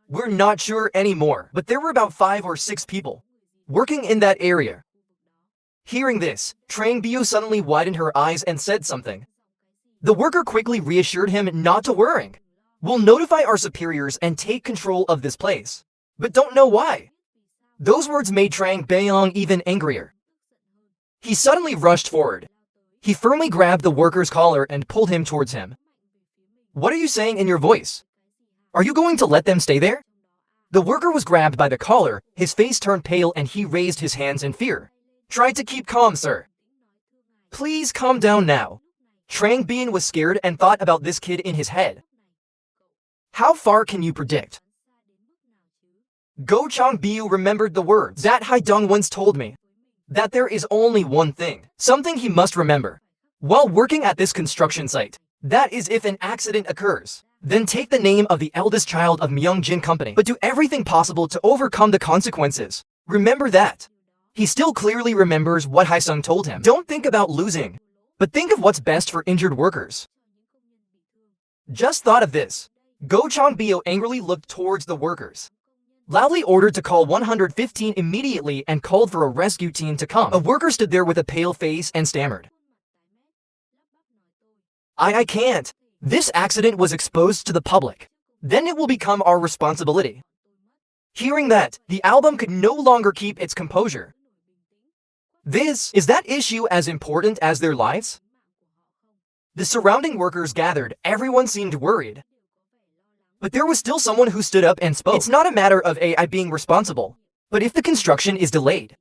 We're not sure anymore, but there were about 5 or 6 people working in that area. Hearing this, Trang-bio suddenly widened her eyes and said something. The worker quickly reassured him not to worry. We'll notify our superiors and take control of this place. But don't know why. Those words made Trang-bio even angrier. He suddenly rushed forward. He firmly grabbed the worker's collar and pulled him towards him. What are you saying in your voice? Are you going to let them stay there? The worker was grabbed by the collar, his face turned pale and he raised his hands in fear. Try to keep calm, sir. Please calm down now. Trang-bio was scared and thought about this kid in his head. How far can you predict? Go Chong-bio remembered the words that Haidong once told me. That there is only one thing, something he must remember. While working at this construction site, that is if an accident occurs. Then take the name of the eldest child of Myungjin Company, but do everything possible to overcome the consequences. Remember that. He still clearly remembers what Haesung told him. Don't think about losing, but think of what's best for injured workers. Just thought of this. Go Changbyo angrily looked towards the workers, loudly ordered to call 115 immediately and called for a rescue team to come. A worker stood there with a pale face and stammered. I can't. This accident was exposed to the public. Then it will become our responsibility. Hearing that, the album could no longer keep its composure. Is that issue as important as their lives? The surrounding workers gathered, everyone seemed worried. But there was still someone who stood up and spoke. It's not a matter of AI being responsible, but if the construction is delayed,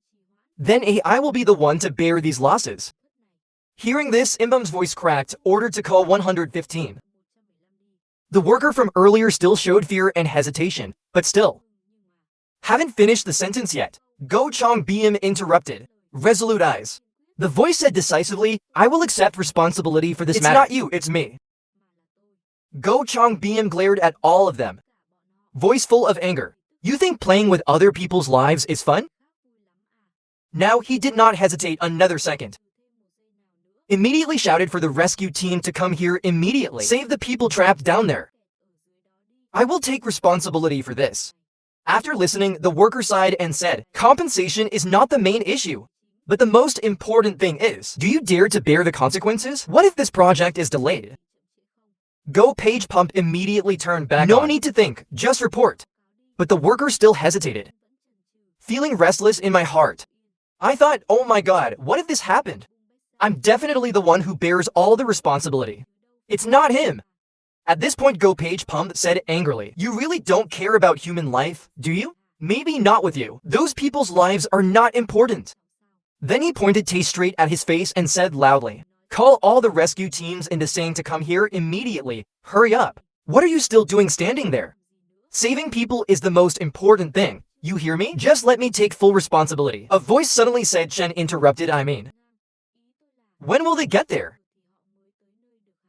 then AI will be the one to bear these losses. Hearing this, Imbum's voice cracked, ordered to call 115. The worker from earlier still showed fear and hesitation, but still. Haven't finished the sentence yet. Go Changbyo interrupted. Resolute eyes. The voice said decisively, I will accept responsibility for this matter. It's not you, it's me. Go Changbyo glared at all of them. Voice full of anger. You think playing with other people's lives is fun? Now he did not hesitate another second. Immediately shouted for the rescue team to come here immediately. Save the people trapped down there. I will take responsibility for this. After listening, the worker sighed and said, compensation is not the main issue. But the most important thing is, do you dare to bear the consequences? What if this project is delayed? Go Page Pump immediately turned back on. No need to think, just report. But the worker still hesitated. Feeling restless in my heart. I thought, oh my god, what if this happened? I'm definitely the one who bears all the responsibility. It's not him. At this point, Go Page Pump said angrily, you really don't care about human life, do you? Maybe not with you. Those people's lives are not important. Then he pointed Tay straight at his face and said loudly, call all the rescue teams into saying to come here immediately. Hurry up. What are you still doing standing there? Saving people is the most important thing. You hear me? Just let me take full responsibility. A voice suddenly said. Chen interrupted. When will they get there?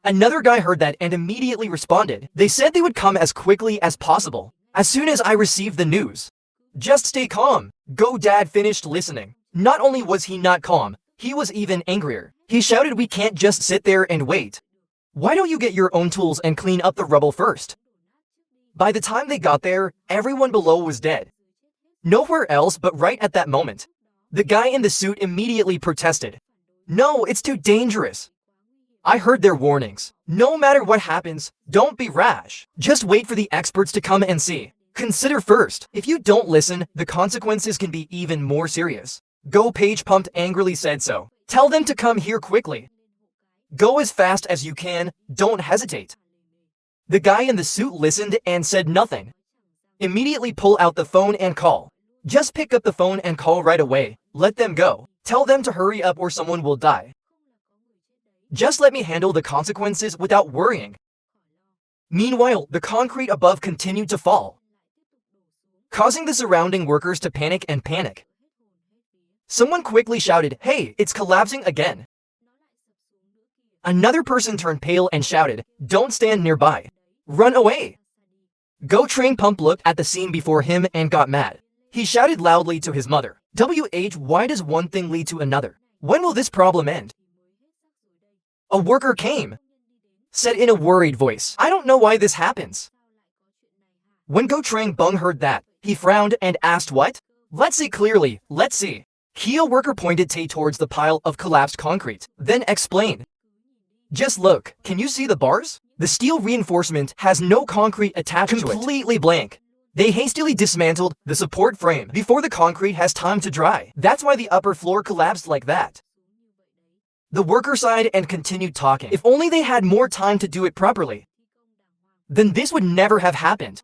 Another guy heard that and immediately responded. They said they would come as quickly as possible, as soon as I received the news. Just stay calm. Go Dad finished listening. Not only was he not calm, he was even angrier. He shouted, we can't just sit there and wait. Why don't you get your own tools and clean up the rubble first? By the time they got there, everyone below was dead. Nowhere else but right at that moment. The guy in the suit immediately protested. No, it's too dangerous. I heard their warnings. No matter what happens, don't be rash. Just wait for the experts to come and see. Consider first. If you don't listen, the consequences can be even more serious. Go Page Pumped angrily said so. Tell them to come here quickly. Go as fast as you can, don't hesitate. The guy in the suit listened and said nothing. Immediately pull out the phone and call. Just pick up the phone and call right away. Let them go. Tell them to hurry up or someone will die. Just let me handle the consequences without worrying. Meanwhile, the concrete above continued to fall, causing the surrounding workers to panic and panic. Someone quickly shouted, hey, it's collapsing again. Another person turned pale and shouted, don't stand nearby. Run away. Go Train Pump looked at the scene before him and got mad. He shouted loudly to his mother, why does one thing lead to another? When will this problem end? A worker came, said in a worried voice, I don't know why this happens. When Go Train Bung heard that, he frowned and asked what? Let's see clearly, let's see. Kia worker pointed Tay towards the pile of collapsed concrete, then explained. Just look, can you see the bars? The steel reinforcement has no concrete attached to it. Completely blank. They hastily dismantled the support frame before the concrete has time to dry. That's why the upper floor collapsed like that. The worker sighed and continued talking. If only they had more time to do it properly, then this would never have happened.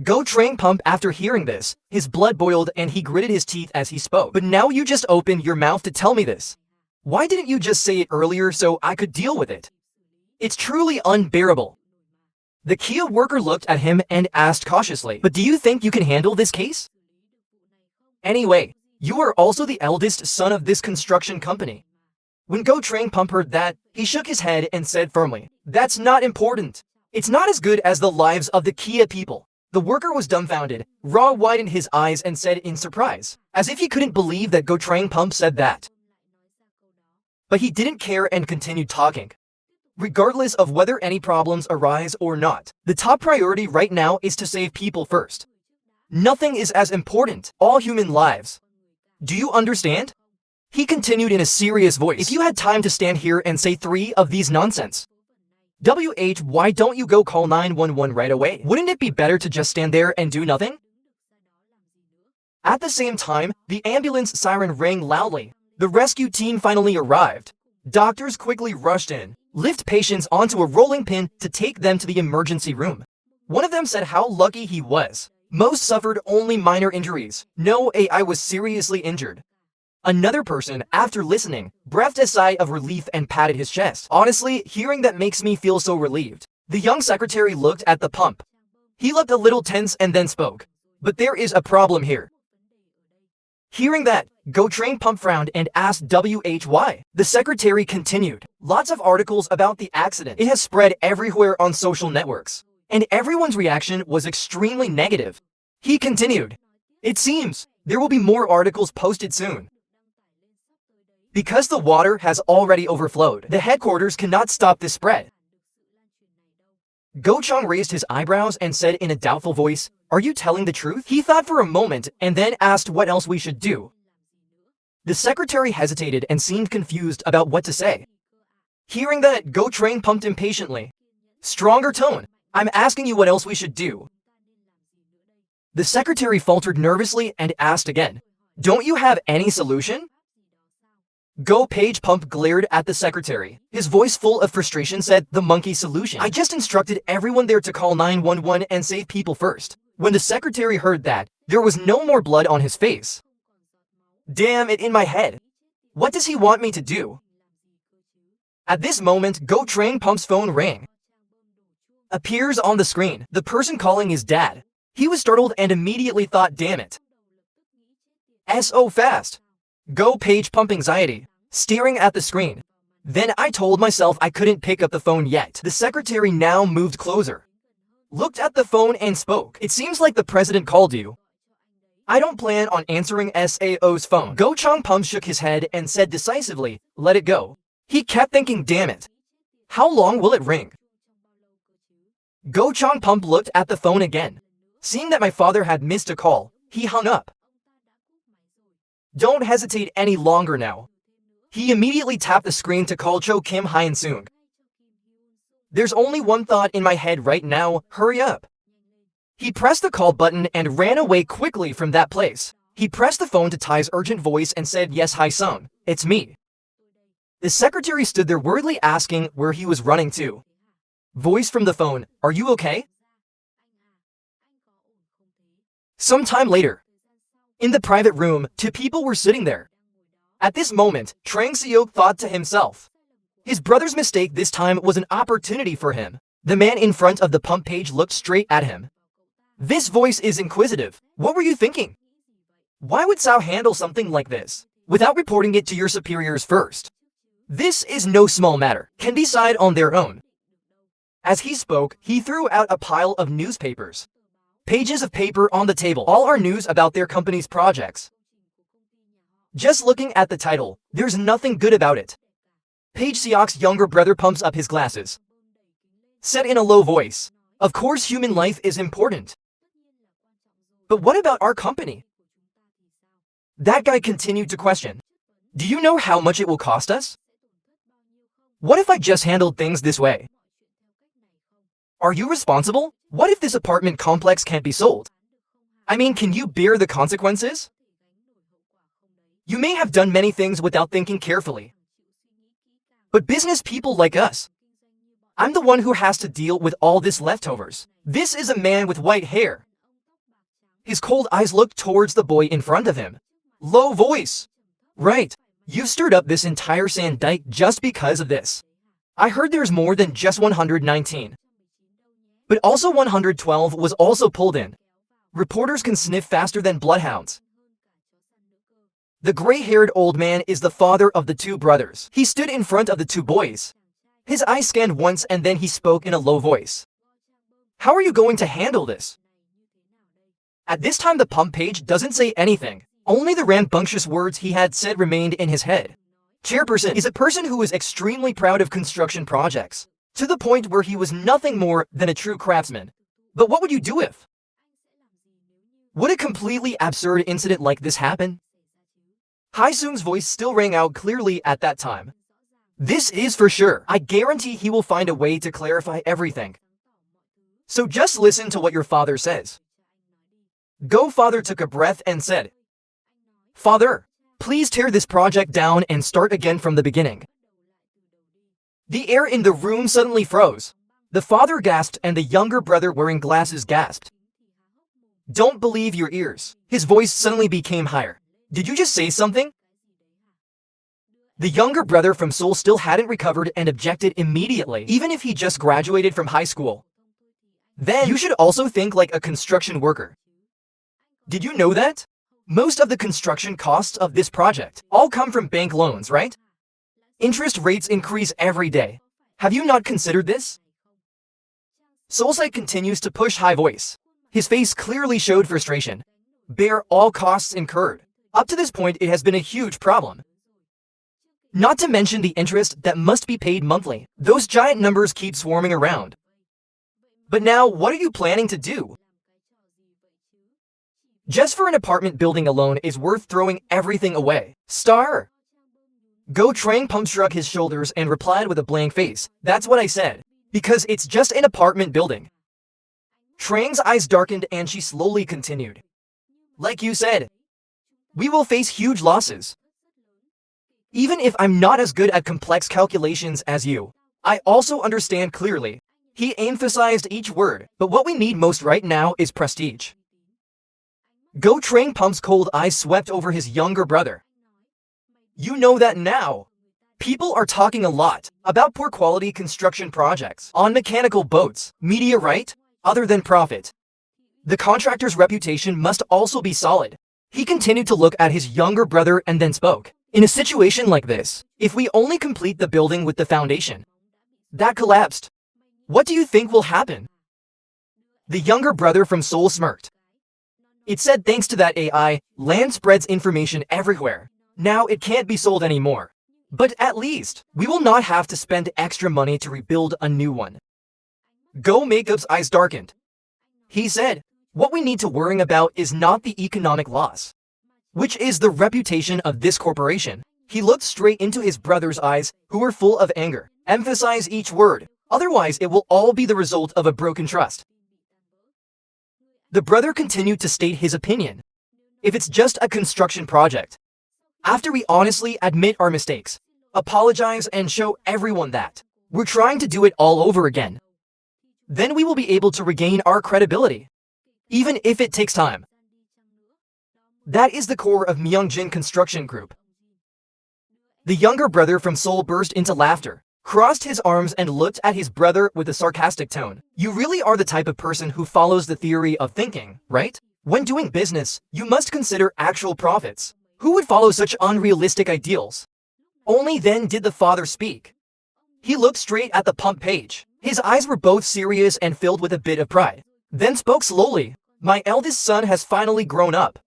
Go Train Pump after hearing this, his blood boiled and he gritted his teeth as he spoke. But now you just opened your mouth to tell me this. Why didn't you just say it earlier so I could deal with it? It's truly unbearable. The Kia worker looked at him and asked cautiously, but do you think you can handle this case? Anyway, you are also the eldest son of this construction company. When Go Train Pump heard that, he shook his head and said firmly, that's not important. It's not as good as the lives of the Kia people. The worker was dumbfounded. Ra widened his eyes and said in surprise, as if he couldn't believe that Go Trang Pump said that. But he didn't care and continued talking. Regardless of whether any problems arise or not, the top priority right now is to save people first. Nothing is as important, all human lives. Do you understand? He continued in a serious voice. If you had time to stand here and say 3 of these nonsense. Why don't you go call 911 right away? Wouldn't it be better to just stand there and do nothing? At the same time, the ambulance siren rang loudly. The rescue team finally arrived. Doctors quickly rushed in, lift patients onto a rolling pin to take them to the emergency room. One of them said how lucky he was. Most suffered only minor injuries. No, I was seriously injured. Another person, after listening, breathed a sigh of relief and patted his chest. Honestly, hearing that makes me feel so relieved. The young secretary looked at the pump. He looked a little tense and then spoke. But there is a problem here. Hearing that, Go Trang Pump frowned and asked why. The secretary continued. Lots of articles about the accident. It has spread everywhere on social networks. And everyone's reaction was extremely negative. He continued. It seems there will be more articles posted soon. Because the water has already overflowed, the headquarters cannot stop this spread. Go Chang raised his eyebrows and said in a doubtful voice, "Are you telling the truth?" He thought for a moment and then asked what else we should do. The secretary hesitated and seemed confused about what to say. Hearing that, Go Trang pumped impatiently. Stronger tone. I'm asking you what else we should do. The secretary faltered nervously and asked again. Don't you have any solution? Go Page Pump glared at the secretary. His voice full of frustration said, the monkey solution. I just instructed everyone there to call 911 and save people first. When the secretary heard that, there was no more blood on his face. Damn it in my head. What does he want me to do? At this moment, Go Trang Pump's phone rang. Appears on the screen. The person calling is Dad. He was startled and immediately thought, damn it. So fast. Go Page Pump anxiety. Staring at the screen. Then I told myself I couldn't pick up the phone yet. The secretary now moved closer. Looked at the phone and spoke. It seems like the president called you. I don't plan on answering SAO's phone. Go Chang Pump shook his head and said decisively, let it go. He kept thinking, damn it. How long will it ring? Go Chang Pump looked at the phone again. Seeing that my father had missed a call, he hung up. Don't hesitate any longer now. He immediately tapped the screen to call Cho Kim Hyun Sung. There's only one thought in my head right now, hurry up. He pressed the call button and ran away quickly from that place. He pressed the phone to Ty's urgent voice and said, yes, Hi Sung, it's me. The secretary stood there worriedly asking where he was running to. Voice from the phone, are you okay? Sometime later. In the private room, 2 people were sitting there. At this moment, Trang Seok thought to himself. His brother's mistake this time was an opportunity for him. The man in front of the pump page looked straight at him. This voice is inquisitive. What were you thinking? Why would Sao handle something like this, without reporting it to your superiors first? This is no small matter, can decide on their own. As he spoke, he threw out a pile of newspapers. Pages of paper on the table, all are news about their company's projects. Just looking at the title, there's nothing good about it. Page Seok's younger brother pumps up his glasses. Said in a low voice, of course human life is important. But what about our company? That guy continued to question. Do you know how much it will cost us? What if I just handled things this way? Are you responsible? What if this apartment complex can't be sold? I mean, can you bear the consequences? You may have done many things without thinking carefully. But business people like us, I'm the one who has to deal with all this leftovers. This is a man with white hair. His cold eyes looked towards the boy in front of him. Low voice. Right, you've stirred up this entire sand dike just because of this. I heard there's more than just 119. But also 112 was also pulled in. Reporters can sniff faster than bloodhounds. The gray-haired old man is the father of the 2 brothers. He stood in front of the 2 boys. His eyes scanned once and then he spoke in a low voice. How are you going to handle this? At this time the pump page doesn't say anything. Only the rambunctious words he had said remained in his head. Chairperson is a person who is extremely proud of construction projects, to the point where he was nothing more than a true craftsman. But what would you do if? Would a completely absurd incident like this happen? Hae-sung's voice still rang out clearly at that time. This is for sure. I guarantee he will find a way to clarify everything. So just listen to what your father says. Go father took a breath and said, Father, please tear this project down and start again from the beginning. The air in the room suddenly froze. The father gasped and the younger brother wearing glasses gasped. Don't believe your ears. His voice suddenly became higher. Did you just say something? The younger brother from Seoul still hadn't recovered and objected immediately, even if he just graduated from high school. Then you should also think like a construction worker. Did you know that? Most of the construction costs of this project all come from bank loans, right? Interest rates increase every day. Have you not considered this? Solsai continues to push high voice. His face clearly showed frustration. Bear all costs incurred. Up to this point, it has been a huge problem. Not to mention the interest that must be paid monthly. Those giant numbers keep swarming around. But now, what are you planning to do? Just for an apartment building alone is worth throwing everything away. Star! Go Trang Pump shrugged his shoulders and replied with a blank face. That's what I said. Because it's just an apartment building. Trang's eyes darkened and she slowly continued. Like you said, we will face huge losses. Even if I'm not as good at complex calculations as you, I also understand clearly. He emphasized each word, but what we need most right now is prestige. Go Trang Pump's cold eyes swept over his younger brother. You know that now. People are talking a lot about poor quality construction projects on mechanical boats, media, right? Other than profit. The contractor's reputation must also be solid. He continued to look at his younger brother and then spoke. In a situation like this, if we only complete the building with the foundation that collapsed, what do you think will happen? The younger brother from Seoul smirked. It said thanks to that AI, land spreads information everywhere. Now it can't be sold anymore. But at least, we will not have to spend extra money to rebuild a new one. Go Makeup's eyes darkened. He said, what we need to worry about is not the economic loss, which is the reputation of this corporation. He looked straight into his brother's eyes, who were full of anger. Emphasize each word, otherwise it will all be the result of a broken trust. The brother continued to state his opinion. If it's just a construction project, after we honestly admit our mistakes, apologize and show everyone that we're trying to do it all over again, then we will be able to regain our credibility, even if it takes time. That is the core of Myeongjin Construction Group. The younger brother from Seoul burst into laughter, crossed his arms and looked at his brother with a sarcastic tone. You really are the type of person who follows the theory of thinking, right? When doing business, you must consider actual profits. Who would follow such unrealistic ideals? Only then did the father speak. He looked straight at the pump page. His eyes were both serious and filled with a bit of pride. Then spoke slowly. My eldest son has finally grown up.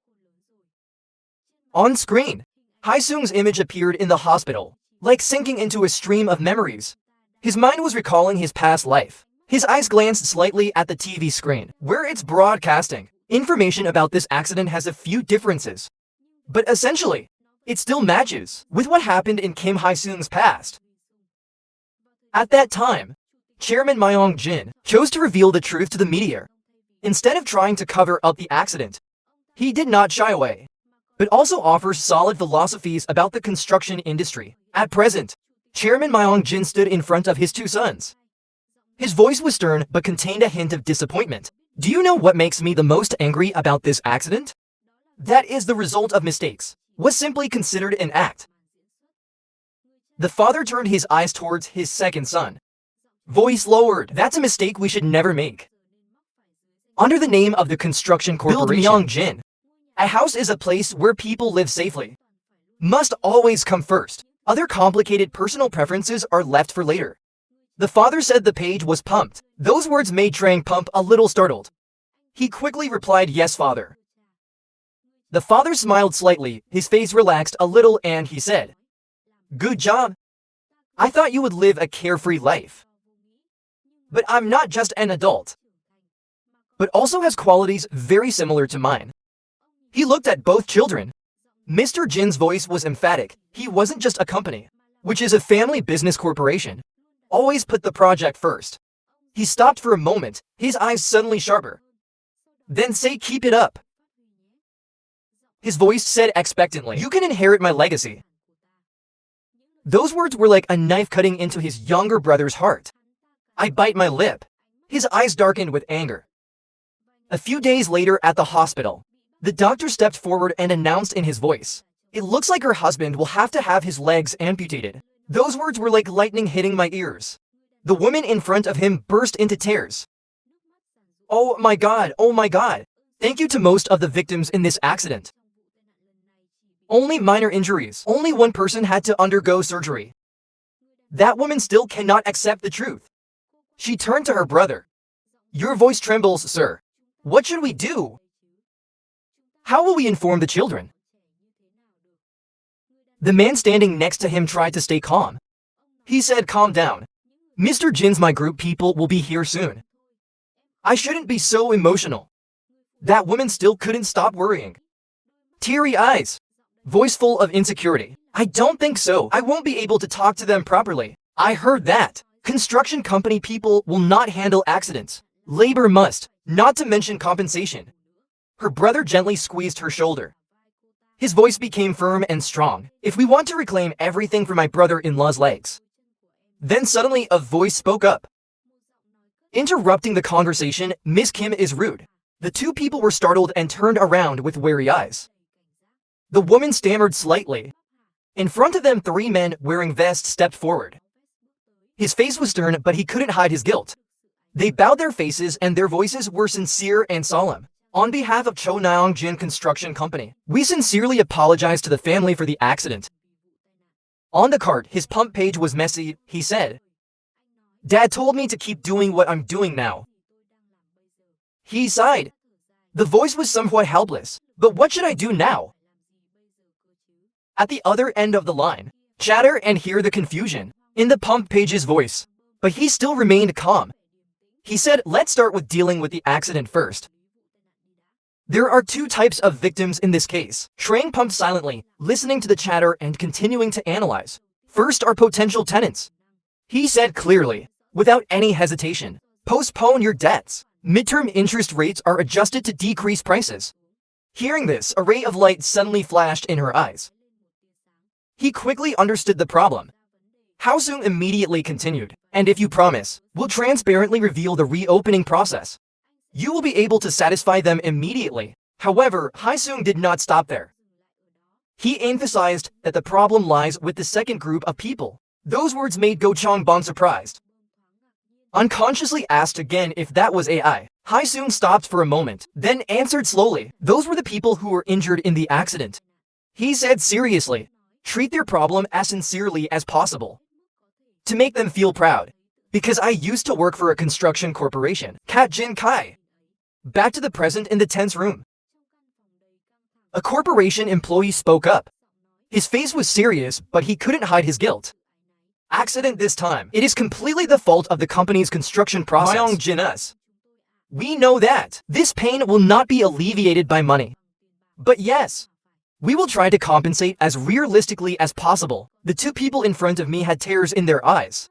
On screen, Hae-sung's image appeared in the hospital, like sinking into a stream of memories. His mind was recalling his past life. His eyes glanced slightly at the TV screen, where it's broadcasting. Information about this accident has a few differences, but essentially, it still matches with what happened in Kim Hae-sung's past. At that time, Chairman Myeong-jin chose to reveal the truth to the media. Instead of trying to cover up the accident, he did not shy away, but also offers solid philosophies about the construction industry. At present, Chairman Myeong-jin stood in front of his two sons. His voice was stern but contained a hint of disappointment. Do you know what makes me the most angry about this accident? That is the result of mistakes. Was simply considered an act. The father turned his eyes towards his second son. Voice lowered. That's a mistake we should never make. Under the name of the construction corporation, Build Myeongjin, a house is a place where people live safely. Must always come first. Other complicated personal preferences are left for later. The father said the page was pumped. Those words made Trang Pump a little startled. He quickly replied, "Yes, father." The father smiled slightly, his face relaxed a little, and he said, "Good job. I thought you would live a carefree life. But I'm not just an adult, but also has qualities very similar to mine." He looked at both children. Mr. Jin's voice was emphatic. He wasn't just a company, which is a family business corporation. Always put the project first. He stopped for a moment, his eyes suddenly sharper. "Then say keep it up." His voice said expectantly, "You can inherit my legacy." Those words were like a knife cutting into his younger brother's heart. I bite my lip. His eyes darkened with anger. A few days later at the hospital, the doctor stepped forward and announced in his voice, "It looks like her husband will have to have his legs amputated." Those words were like lightning hitting my ears. The woman in front of him burst into tears. "Oh my God, oh my God. Thank you to most of the victims in this accident. Only minor injuries. Only one person had to undergo surgery." That woman still cannot accept the truth. She turned to her brother. "Your voice trembles, sir. What should we do? How will we inform the children?" The man standing next to him tried to stay calm. He said, "Calm down. Mr. Jin's my group people will be here soon. I shouldn't be so emotional." That woman still couldn't stop worrying. Teary eyes. Voice full of insecurity. "I don't think so. I won't be able to talk to them properly. I heard that construction company people will not handle accidents. Labor must, not to mention compensation." Her brother gently squeezed her shoulder. His voice became firm and strong. "If we want to reclaim everything for my brother-in-law's legs." Then suddenly a voice spoke up. Interrupting the conversation, "Miss Kim is rude." The two people were startled and turned around with wary eyes. The woman stammered slightly. In front of them, three men wearing vests stepped forward. His face was stern, but he couldn't hide his guilt. They bowed their faces and their voices were sincere and solemn. "On behalf of Cho Naong Jin Construction Company, we sincerely apologize to the family for the accident." On the card, his pump page was messy, he said. "Dad told me to keep doing what I'm doing now." He sighed. The voice was somewhat helpless. "But what should I do now?" At the other end of the line, chatter and hear the confusion in the pump page's voice. But he still remained calm. He said, "Let's start with dealing with the accident first. There are two types of victims in this case." Trang pumped silently, listening to the chatter and continuing to analyze. "First are potential tenants." He said clearly, without any hesitation. "Postpone your debts. Midterm interest rates are adjusted to decrease prices." Hearing this, a ray of light suddenly flashed in her eyes. He quickly understood the problem. Haosung immediately continued, "And if you promise, we'll transparently reveal the reopening process. You will be able to satisfy them immediately." However, Haosung did not stop there. He emphasized that the problem lies with the second group of people. Those words made Go Chongbon surprised. Unconsciously asked again if that was AI. Haosung stopped for a moment, then answered slowly, "Those were the people who were injured in the accident." He said seriously, "Treat their problem as sincerely as possible. To make them feel proud. Because I used to work for a construction corporation." Kat Jin Kai. Back to the present in the tense room. A corporation employee spoke up. His face was serious, but he couldn't hide his guilt. "Accident this time. It is completely the fault of the company's construction process. Myong Jin-us. We know that. This pain will not be alleviated by money. But yes, we will try to compensate as realistically as possible." The two people in front of me had tears in their eyes.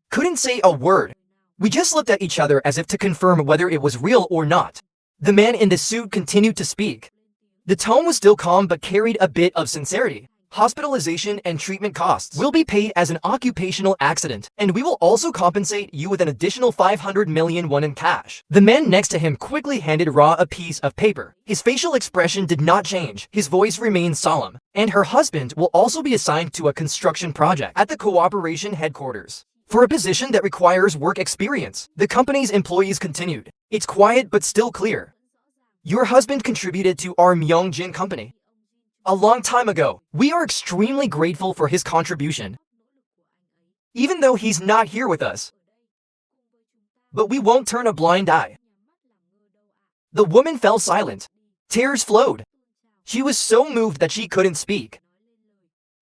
Couldn't say a word. We just looked at each other as if to confirm whether it was real or not. The man in the suit continued to speak. The tone was still calm but carried a bit of sincerity. "Hospitalization and treatment costs will be paid as an occupational accident, and we will also compensate you with an additional 500 million won in cash." The man next to him quickly handed Ra a piece of paper. His facial expression did not change. His voice remained solemn. "And her husband will also be assigned to a construction project at the cooperation headquarters for a position that requires work experience." The company's employees continued. "It's quiet but still clear. Your husband contributed to our Myeongjin company a long time ago. We are extremely grateful for his contribution. Even though he's not here with us, but we won't turn a blind eye. The woman fell silent. Tears flowed. She was so moved that she couldn't speak.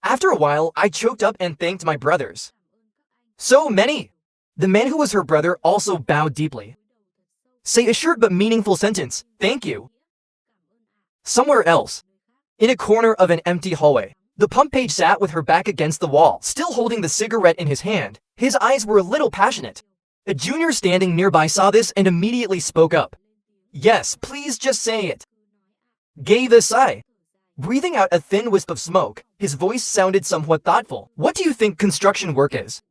After a while, I choked up and thanked my brothers. So many! The man who was her brother also bowed deeply. Say a short but meaningful sentence, thank you. Somewhere else, in a corner of an empty hallway, the pump page sat with her back against the wall, still holding the cigarette in his hand. His eyes were a little passionate. A junior standing nearby saw this and immediately spoke up. Yes, please just say it. Gave a sigh. Breathing out a thin wisp of smoke, his voice sounded somewhat thoughtful. What do you think construction work is?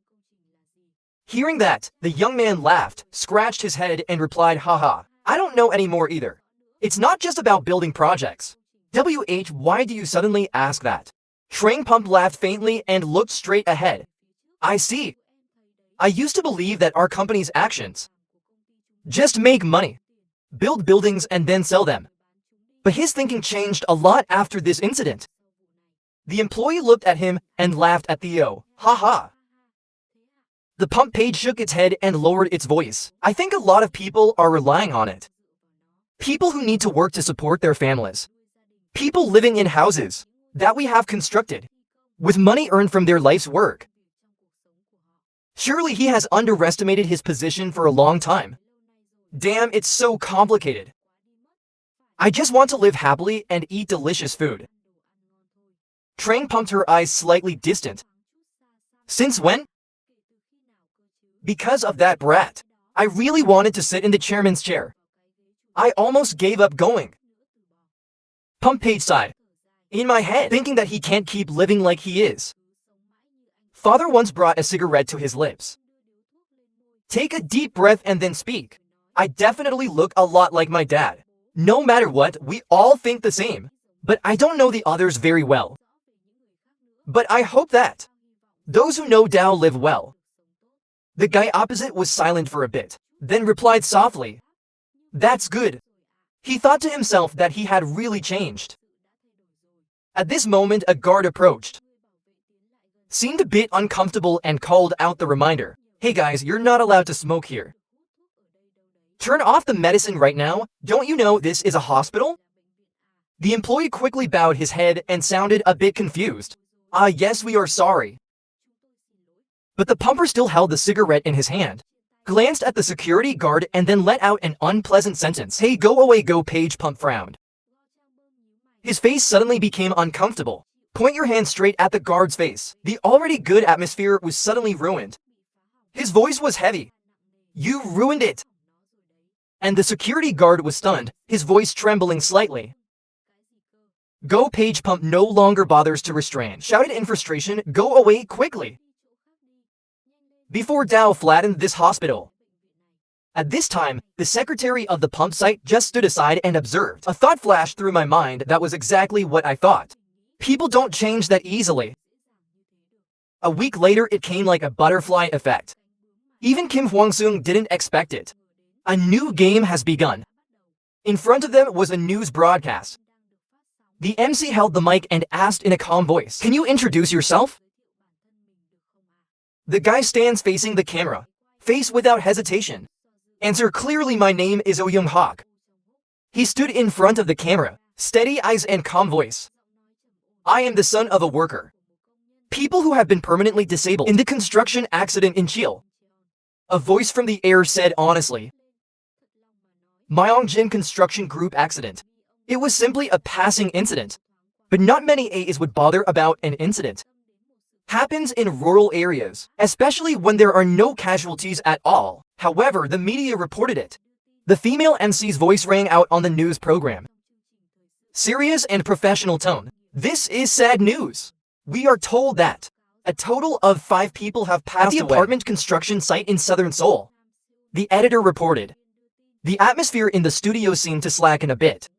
Hearing that, the young man laughed, scratched his head and replied, haha, I don't know anymore either. It's not just about building projects. Why do you suddenly ask that? Trang Pump laughed faintly and looked straight ahead. I see. I used to believe that our company's actions just make money, build buildings and then sell them. But his thinking changed a lot after this incident. The employee looked at him and laughed at Theo. Haha. The pump page shook its head and lowered its voice. I think a lot of people are relying on it. People who need to work to support their families. People living in houses that we have constructed with money earned from their life's work. Surely he has underestimated his position for a long time. Damn, it's so complicated. I just want to live happily and eat delicious food. Trang pumped her eyes slightly distant. Since when? Because of that brat. I really wanted to sit in the chairman's chair. I almost gave up going. Pump page sighed. In my head, thinking that he can't keep living like he is. Father once brought a cigarette to his lips. Take a deep breath and then speak. I definitely look a lot like my dad. No matter what, we all think the same. But I don't know the others very well. But I hope that those who know Dao live well. The guy opposite was silent for a bit, then replied softly. That's good. He thought to himself that he had really changed. At this moment, a guard approached. Seemed a bit uncomfortable and called out the reminder. Hey guys, you're not allowed to smoke here. Turn off the medicine right now. Don't you know this is a hospital? The employee quickly bowed his head and sounded a bit confused. Yes, we are sorry. But the pumper still held the cigarette in his hand, glanced at the security guard and then let out an unpleasant sentence. Hey, go away, go. Page Pump frowned. His face suddenly became uncomfortable. Point your hand straight at the guard's face. The already good atmosphere was suddenly ruined. His voice was heavy. You ruined it. And the security guard was stunned, his voice trembling slightly. Go. Page Pump no longer bothers to restrain. Shouted in frustration, go away quickly. Before Dao flattened this hospital. At this time, the secretary of the pump site just stood aside and observed. A thought flashed through my mind that was exactly what I thought. People don't change that easily. A week later, it came like a butterfly effect. Even Kim Hwang-sung didn't expect it. A new game has begun. In front of them was a news broadcast. The MC held the mic and asked in a calm voice, "Can you introduce yourself?" The guy stands facing the camera, face without hesitation. Answer clearly, my name is Oh Young-hak. He stood in front of the camera, steady eyes and calm voice. I am the son of a worker. People who have been permanently disabled in the construction accident in Chile. A voice from the air said honestly. Myeongjin Construction Group accident. It was simply a passing incident. But not many AAs would bother about an incident. Happens in rural areas, especially when there are no casualties at all. However, the media reported it. The female MC's voice rang out on the news program. Serious and professional tone. This is sad news. We are told that a total of 5 people have passed away at the apartment construction site in southern Seoul. The editor reported. The atmosphere in the studio seemed to slacken a bit.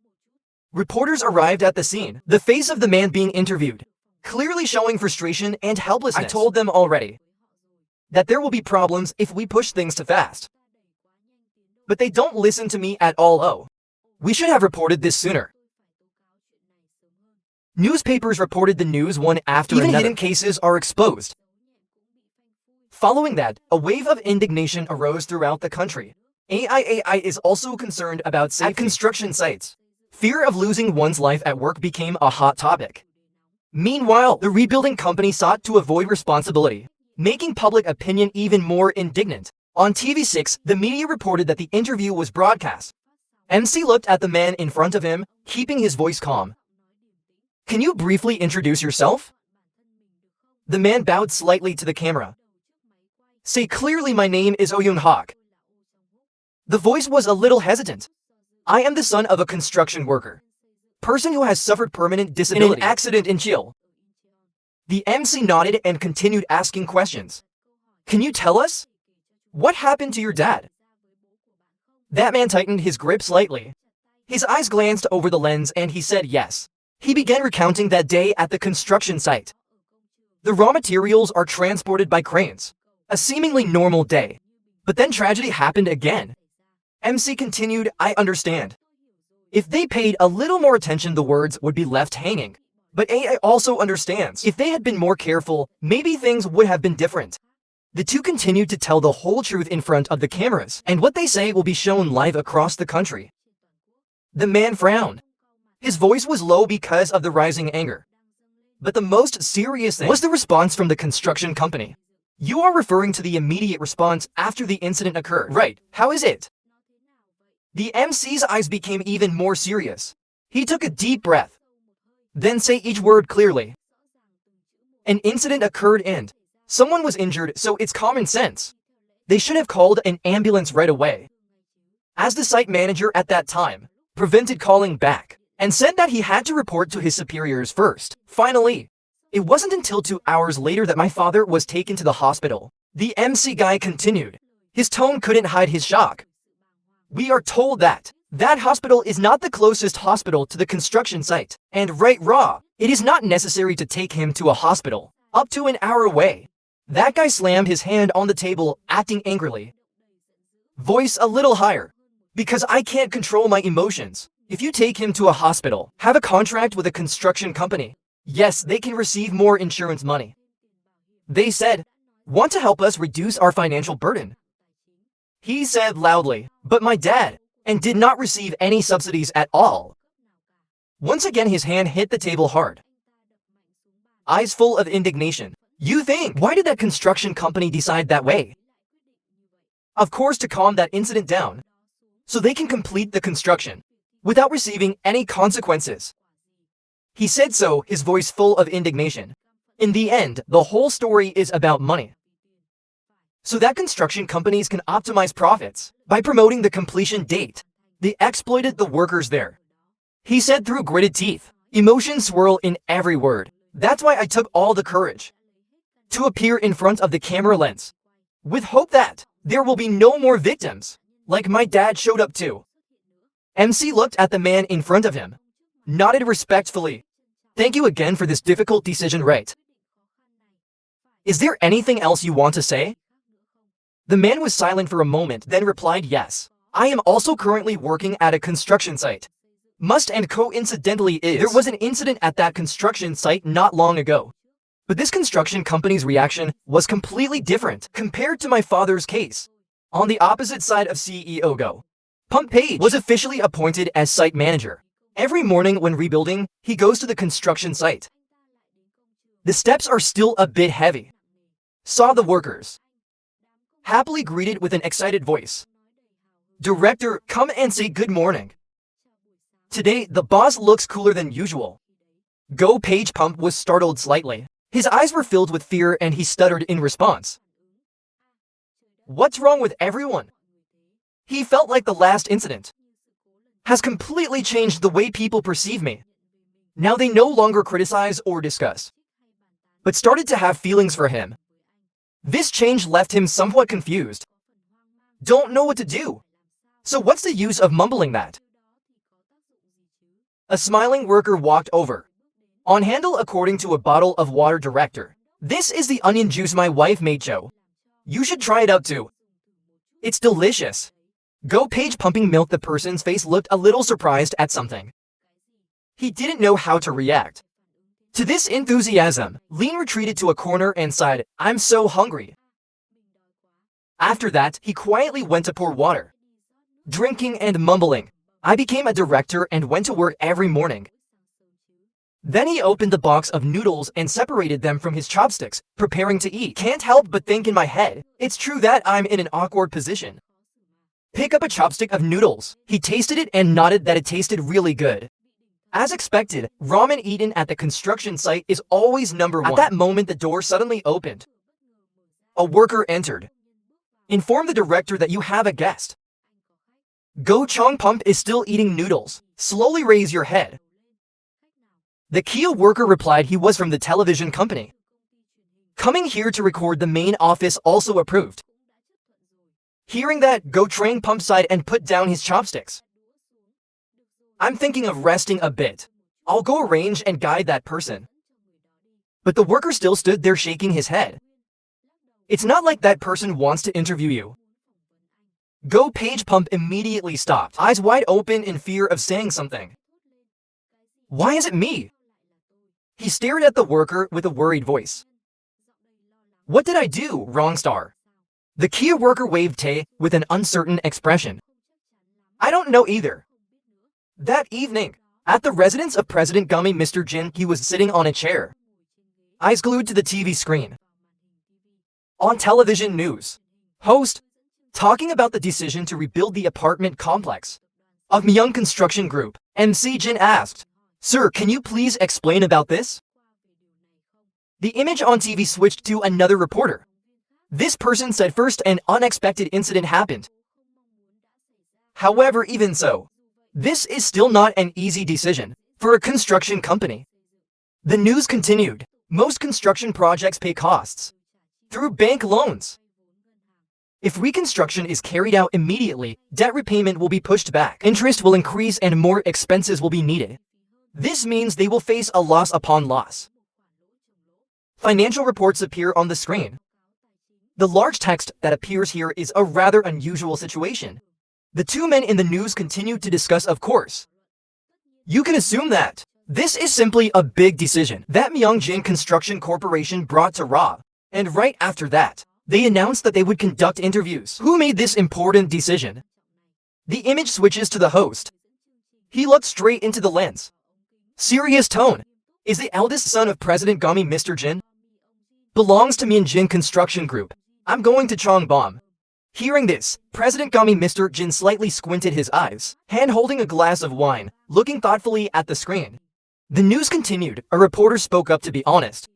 Reporters arrived at the scene, the face of the man being interviewed, clearly showing frustration and helplessness. I told them already that there will be problems if we push things too fast. But they don't listen to me at all. Oh, we should have reported this sooner. Newspapers reported the news one after another. Even hidden cases are exposed. Following that, a wave of indignation arose throughout the country. AI is also concerned about safety at construction sites. Fear of losing one's life at work became a hot topic. Meanwhile, the rebuilding company sought to avoid responsibility, making public opinion even more indignant. On TV6, the media reported that the interview was broadcast. MC looked at the man in front of him, keeping his voice calm. "Can you briefly introduce yourself?" The man bowed slightly to the camera. "Say clearly, my name is Oh Young-hak." The voice was a little hesitant. "I am the son of a construction worker. Person who has suffered permanent disability in an accident in Chile." The MC nodded and continued asking questions. "Can you tell us? What happened to your dad?" That man tightened his grip slightly. His eyes glanced over the lens and he said yes. He began recounting that day at the construction site. The raw materials are transported by cranes. A seemingly normal day. But then tragedy happened again. MC continued, "I understand. If they paid a little more attention, the words would be left hanging. But AI also understands. If they had been more careful, maybe things would have been different." The two continued to tell the whole truth in front of the cameras, and what they say will be shown live across the country. The man frowned. His voice was low because of the rising anger. But the most serious thing was the response from the construction company. "You are referring to the immediate response after the incident occurred, right? How is it?" The MC's eyes became even more serious. He took a deep breath. "Then say each word clearly." "An incident occurred and someone was injured, so it's common sense. They should have called an ambulance right away." As the site manager at that time, prevented calling back, and said that he had to report to his superiors first. Finally, it wasn't until 2 hours later that my father was taken to the hospital. The MC guy continued. His tone couldn't hide his shock. "We are told that that hospital is not the closest hospital to the construction site, and it is not necessary to take him to a hospital up to an hour away." That guy slammed his hand on the table, acting angrily. Voice a little higher. "Because I can't control my emotions. If you take him to a hospital, have a contract with a construction company. Yes, they can receive more insurance money. They said, want to help us reduce our financial burden." He said loudly, "But my dad," and did not receive any subsidies at all. Once again his hand hit the table hard. Eyes full of indignation. "You think, why did that construction company decide that way? Of course, to calm that incident down, so they can complete the construction without receiving any consequences." He said so, his voice full of indignation. In the end, the whole story is about money. So that construction companies can optimize profits by promoting the completion date. They exploited the workers there. He said through gritted teeth. Emotions swirl in every word. "That's why I took all the courage to appear in front of the camera lens, with hope that there will be no more victims, like my dad showed up to." MC looked at the man in front of him, nodded respectfully. "Thank you again for this difficult decision, right? Is there anything else you want to say?" The man was silent for a moment, then replied, "Yes. I am also currently working at a construction site. Must and coincidentally there was an incident at that construction site not long ago. But this construction company's reaction was completely different compared to my father's case." On the opposite side of CEO Go, Pump Page was officially appointed as site manager. Every morning when rebuilding, he goes to the construction site. The steps are still a bit heavy. Saw the workers. Happily greeted with an excited voice. "Director, come and say good morning. Today, the boss looks cooler than usual." Go Page Pump was startled slightly. His eyes were filled with fear and he stuttered in response. "What's wrong with everyone?" He felt like the last incident has completely changed the way people perceive me. Now they no longer criticize or discuss, but started to have feelings for him. This change left him somewhat confused. Don't know what to do. So what's the use of mumbling that? A smiling worker walked over. On handle according to a bottle of water. "Director, this is the onion juice my wife made, Joe. You should try it out too. It's delicious." Go Page pumping milk. The person's face looked a little surprised at something. He didn't know how to react to this enthusiasm. Lean retreated to a corner and sighed, "I'm so hungry." After that, he quietly went to pour water. Drinking and mumbling. I became a director and went to work every morning. Then he opened the box of noodles and separated them from his chopsticks, preparing to eat. Can't help but think in my head, it's true that I'm in an awkward position. Pick up a chopstick of noodles. He tasted it and nodded that it tasted really good. As expected, ramen eaten at the construction site is always number one. At that moment, the door suddenly opened. A worker entered. Inform the director that you have a guest. Go Chong Pump is still eating noodles. Slowly raise your head. The Kia worker replied he was from the television company. Coming here to record the main office also approved. Hearing that, Go Trang Pump sighed and put down his chopsticks. I'm thinking of resting a bit. I'll go arrange and guide that person. But the worker still stood there shaking his head. It's not like that person wants to interview you. Go Page Pump immediately stopped, eyes wide open in fear of saying something. Why is it me? He stared at the worker with a worried voice. What did I do, wrong star? The Kia worker waved Tae with an uncertain expression. I don't know either. That evening, at the residence of President Gummy Mr. Jin, he was sitting on a chair, eyes glued to the TV screen. On television news, host, talking about the decision to rebuild the apartment complex of Myung Construction Group, MC Jin asked, Sir, can you please explain about this? The image on TV switched to another reporter. This person said first an unexpected incident happened. However, even so, this is still not an easy decision for a construction company. The news continued. Most construction projects pay costs through bank loans. If reconstruction is carried out immediately, debt repayment will be pushed back, interest will increase and more expenses will be needed. This means they will face a loss upon loss. Financial reports appear on the screen. The large text that appears here is a rather unusual situation. The two men in the news continued to discuss, of course. You can assume that this is simply a big decision that Myeongjin Construction Corporation brought to Rob. And right after that, they announced that they would conduct interviews. Who made this important decision? The image switches to the host. He looked straight into the lens. Serious tone. Is the eldest son of President Gummy Mr. Jin? Belongs to Myeongjin Construction Group. I'm going to Chongbom. Hearing this, President Gummy Mr. Jin slightly squinted his eyes, hand holding a glass of wine, looking thoughtfully at the screen. The news continued. A reporter spoke up to be honest.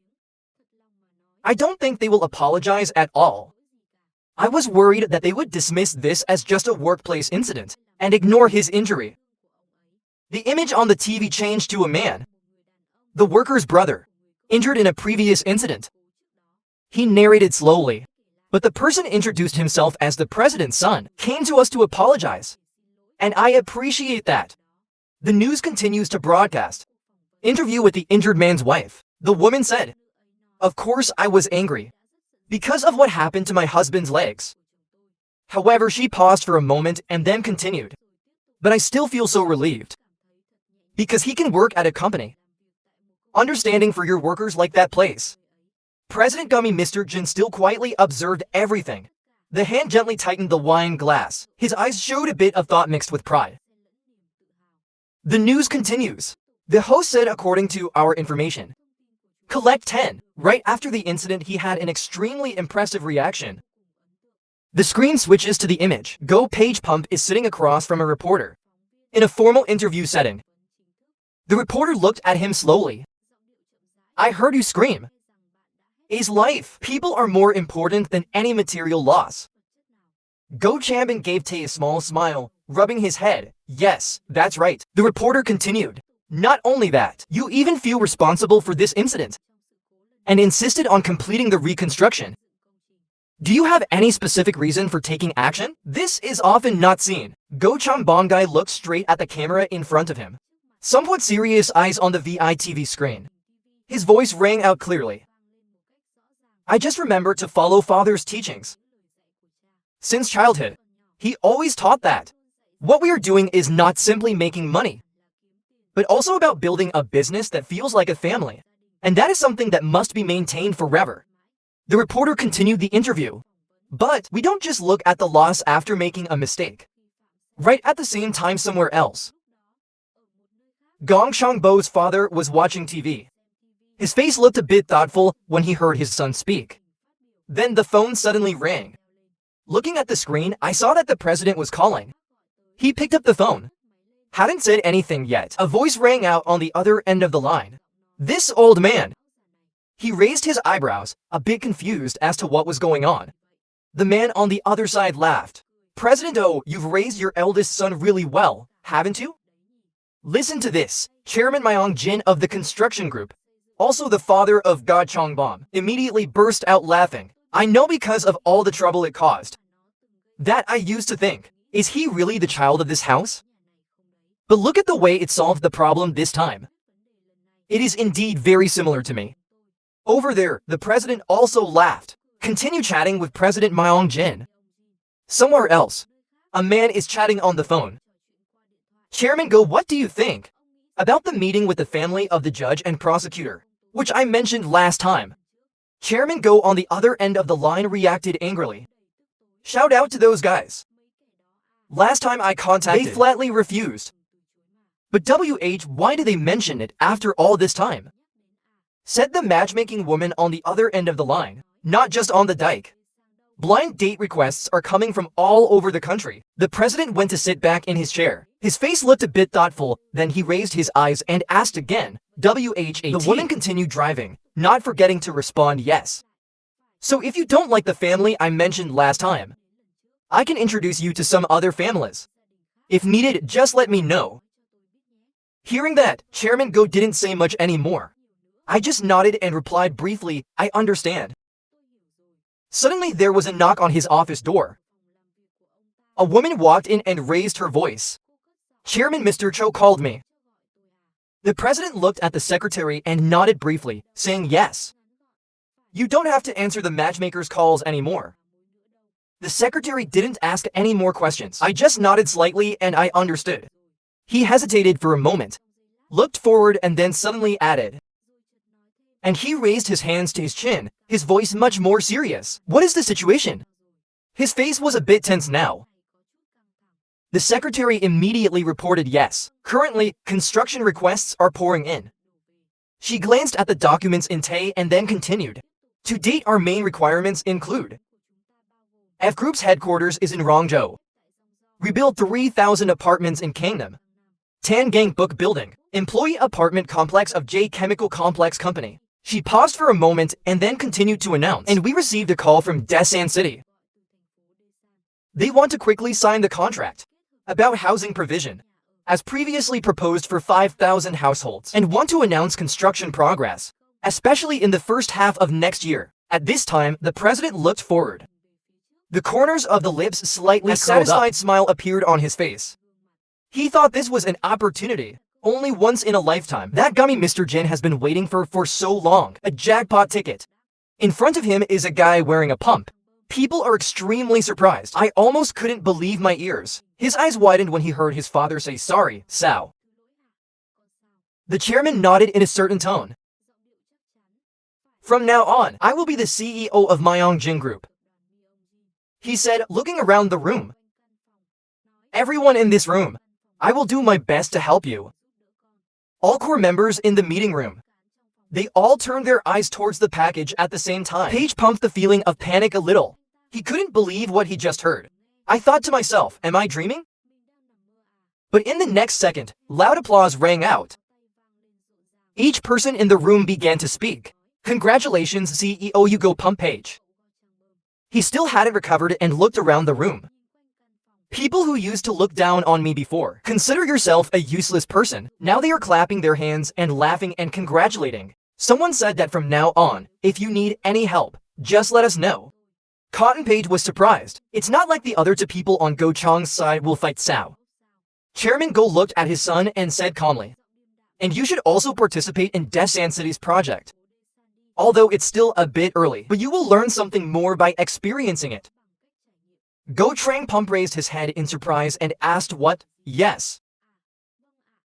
I don't think they will apologize at all. I was worried that they would dismiss this as just a workplace incident and ignore his injury. The image on the TV changed to a man, the worker's brother, injured in a previous incident. He narrated slowly, but the person introduced himself as the president's son, came to us to apologize. And I appreciate that. The news continues to broadcast. Interview with the injured man's wife. The woman said, Of course I was angry because of what happened to my husband's legs. However, she paused for a moment and then continued. But I still feel so relieved because he can work at a company. Understanding for your workers like that place. President Gummy Mr. Jin still quietly observed everything. The hand gently tightened the wine glass. His eyes showed a bit of thought mixed with pride. The news continues. The host said, according to our information, Collect 10. Right after the incident, he had an extremely impressive reaction. The screen switches to the image. Go Page Pump is sitting across from a reporter in a formal interview setting. The reporter looked at him slowly. I heard you scream. Is life. People are more important than any material loss. Go Chambin gave Tae a small smile, rubbing his head. Yes, that's right. The reporter continued. Not only that, you even feel responsible for this incident and insisted on completing the reconstruction. Do you have any specific reason for taking action? This is often not seen. Go Changbongai looked straight at the camera in front of him, somewhat serious eyes on the VITV screen. His voice rang out clearly. I just remember to follow father's teachings. Since childhood, he always taught that what we are doing is not simply making money, but also about building a business that feels like a family. And that is something that must be maintained forever. The reporter continued the interview. But we don't just look at the loss after making a mistake. Right at the same time somewhere else, Gong Shangbo's father was watching TV. His face looked a bit thoughtful when he heard his son speak. Then the phone suddenly rang. Looking at the screen, I saw that the president was calling. He picked up the phone. Hadn't said anything yet. A voice rang out on the other end of the line. This old man. He raised his eyebrows, a bit confused as to what was going on. The man on the other side laughed. President Oh, you've raised your eldest son really well, haven't you? Listen to this. Chairman Myong Jin of the construction group, also the father of God Chongbom, immediately burst out laughing. I know because of all the trouble it caused. That I used to think, is he really the child of this house? But look at the way it solved the problem this time. It is indeed very similar to me. Over there, the president also laughed. Continue chatting with President Myong Jin. Somewhere else, a man is chatting on the phone. Chairman Go, what do you think about the meeting with the family of the judge and prosecutor, which I mentioned last time? Chairman Go on the other end of the line reacted angrily. Shout out to those guys. Last time I contacted, they flatly refused. But why do they mention it after all this time? Said the matchmaking woman on the other end of the line, not just on the dike. Blind date requests are coming from all over the country. The president went to sit back in his chair. His face looked a bit thoughtful, then he raised his eyes and asked again, WHAT. The woman continued driving, not forgetting to respond yes. So if you don't like the family I mentioned last time, I can introduce you to some other families. If needed, just let me know. Hearing that, Chairman Go didn't say much anymore. I just nodded and replied briefly, I understand. Suddenly there was a knock on his office door. A woman walked in and raised her voice. Chairman Mr. Cho called me. The president looked at the secretary and nodded briefly, saying yes. You don't have to answer the matchmaker's calls anymore. The secretary didn't ask any more questions. I just nodded slightly and I understood. He hesitated for a moment, looked forward and then suddenly added. And he raised his hands to his chin, his voice much more serious. What is the situation? His face was a bit tense now. The secretary immediately reported yes. Currently, construction requests are pouring in. She glanced at the documents in Tay and then continued. To date, our main requirements include F Group's headquarters is in Rongzhou. Rebuild 3,000 apartments in Gangnam. Tangang Book Building, employee apartment complex of J Chemical Complex Company. She paused for a moment and then continued to announce, and we received a call from Dasan City. They want to quickly sign the contract about housing provision, as previously proposed for 5,000 households, and want to announce construction progress, especially in the first half of next year. At this time, the president looked forward. The corners of the lips slightly curled up. A satisfied smile appeared on his face. He thought this was an opportunity, only once in a lifetime. That gummy Mr. Jin has been waiting for so long. A jackpot ticket. In front of him is a guy wearing a pump. People are extremely surprised. I almost couldn't believe my ears. His eyes widened when he heard his father say, sorry, Sao. The chairman nodded in a certain tone. From now on, I will be the CEO of Myong Jin Group. He said, looking around the room. Everyone in this room, I will do my best to help you. All core members in the meeting room. They all turned their eyes towards the package at the same time. Page pumped the feeling of panic a little. He couldn't believe what he just heard. I thought to myself, am I dreaming? But in the next second, loud applause rang out. Each person in the room began to speak. Congratulations, CEO Hugo Pump Page. He still hadn't recovered and looked around the room. People who used to look down on me before, consider yourself a useless person. Now they are clapping their hands and laughing and congratulating. Someone said that from now on, if you need any help, just let us know. Cotton Page was surprised. It's not like the other two people on Go Chong's side will fight Sao. Chairman Go looked at his son and said calmly, and you should also participate in Dasan City's project. Although it's still a bit early, but you will learn something more by experiencing it. Go Trang Pump raised his head in surprise and asked what? Yes.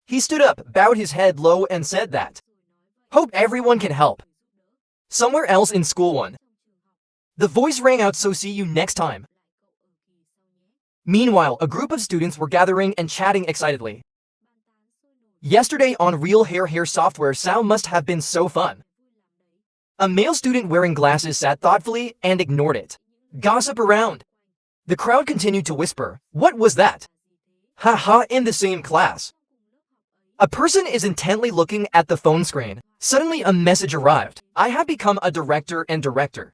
He stood up, bowed his head low and said that. Hope everyone can help. Somewhere else in school 1. The voice rang out, so see you next time. Meanwhile, a group of students were gathering and chatting excitedly. Yesterday on Real Hair software, Sao must have been so fun. A male student wearing glasses sat thoughtfully and ignored it. Gossip around. The crowd continued to whisper, "What was that? Ha, in the same class." A person is intently looking at the phone screen. Suddenly a message arrived. "I have become a director and director."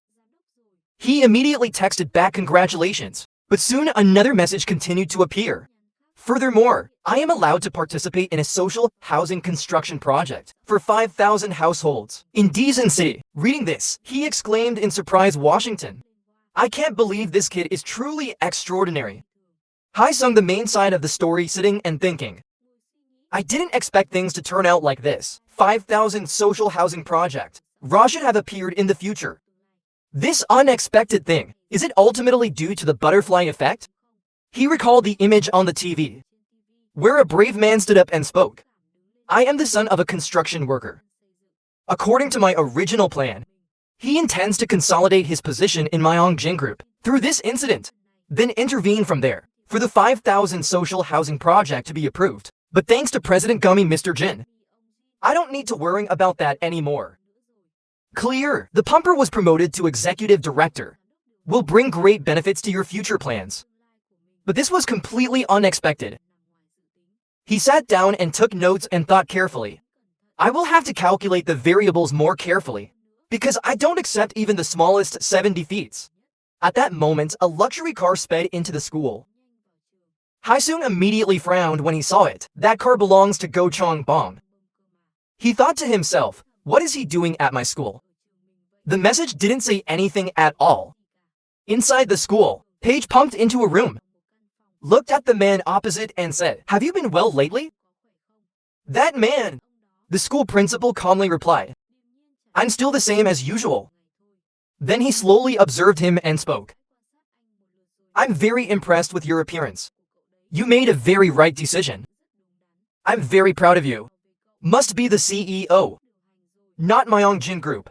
He immediately texted back, "Congratulations." But soon another message continued to appear. "Furthermore, I am allowed to participate in a social housing construction project for 5,000 households in Dizon City." Reading this, he exclaimed in surprise, "Washington. I can't believe this kid is truly extraordinary." Hae-sung, the main side of the story, sitting and thinking, "I didn't expect things to turn out like this. 5,000 social housing project. Ra should have appeared in the future. This unexpected thing, is it ultimately due to the butterfly effect?" He recalled the image on the TV, where a brave man stood up and spoke. "I am the son of a construction worker. According to my original plan, he intends to consolidate his position in Myeongjin Group through this incident, then intervene from there for the 5,000 social housing project to be approved. But thanks to President Gummy, Mr. Jin, I don't need to worry about that anymore. Clear, the pumper was promoted to executive director. Will bring great benefits to your future plans." But this was completely unexpected. He sat down and took notes and thought carefully. "I will have to calculate the variables more carefully, because I don't accept even the smallest 7 defeats." At that moment, a luxury car sped into the school. Hae-sung immediately frowned when he saw it. That car belongs to Go Chong-bong. He thought to himself, "What is he doing at my school?" The message didn't say anything at all. Inside the school, Paige pumped into a room, looked at the man opposite and said, "Have you been well lately?" "That man," the school principal calmly replied, "I'm still the same as usual." Then he slowly observed him and spoke. "I'm very impressed with your appearance. You made a very right decision. I'm very proud of you. Must be the CEO, not Myeongjin Group,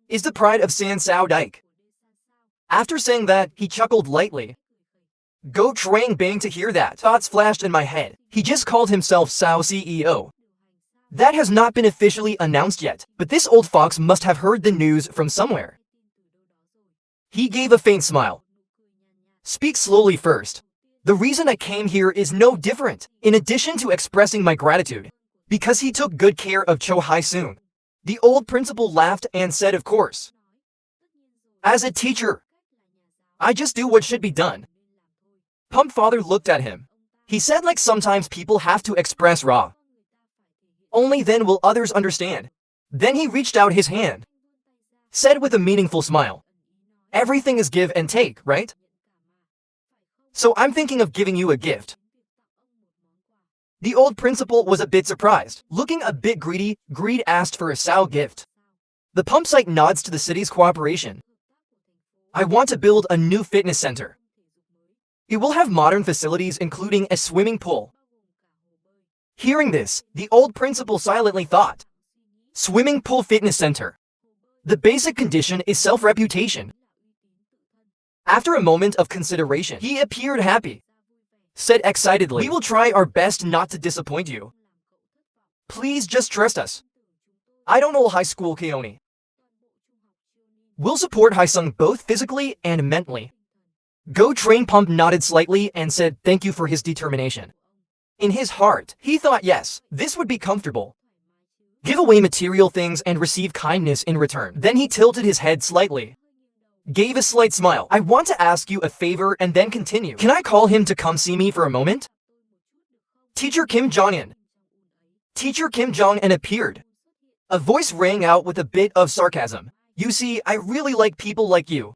is the pride of San Sao Dike." After saying that, he chuckled lightly. Go Trang Bang, to hear that. Thoughts flashed in my head. He just called himself Sao CEO. That has not been officially announced yet, but this old fox must have heard the news from somewhere. He gave a faint smile. "Speak slowly first. The reason I came here is no different, in addition to expressing my gratitude, because he took good care of Cho Hae-sung." The old principal laughed and said, "Of course. As a teacher, I just do what should be done." Pump father looked at him. He said, "Like sometimes people have to express raw. Only then will others understand." Then he reached out his hand, said with a meaningful smile, "Everything is give and take, right? So I'm thinking of giving you a gift." The old principal was a bit surprised. Looking a bit greedy, Greed asked for a Sao gift. The pump site nods to the city's cooperation. "I want to build a new fitness center. It will have modern facilities including a swimming pool." Hearing this, the old principal silently thought. Swimming pool fitness center. The basic condition is self-reputation. After a moment of consideration, he appeared happy. Said excitedly, "We will try our best not to disappoint you. Please just trust us. I don't know high school Keone. We'll support Hae-sung both physically and mentally." Go Train Pump nodded slightly and said thank you for his determination. In his heart, he thought yes, this would be comfortable. Give away material things and receive kindness in return. Then he tilted his head slightly, gave a slight smile. "I want to ask you a favor," and then continue. "Can I call him to come see me for a moment?" Teacher Kim Jong-un. Teacher Kim Jong-un appeared. A voice rang out with a bit of sarcasm. "You see, I really like people like you.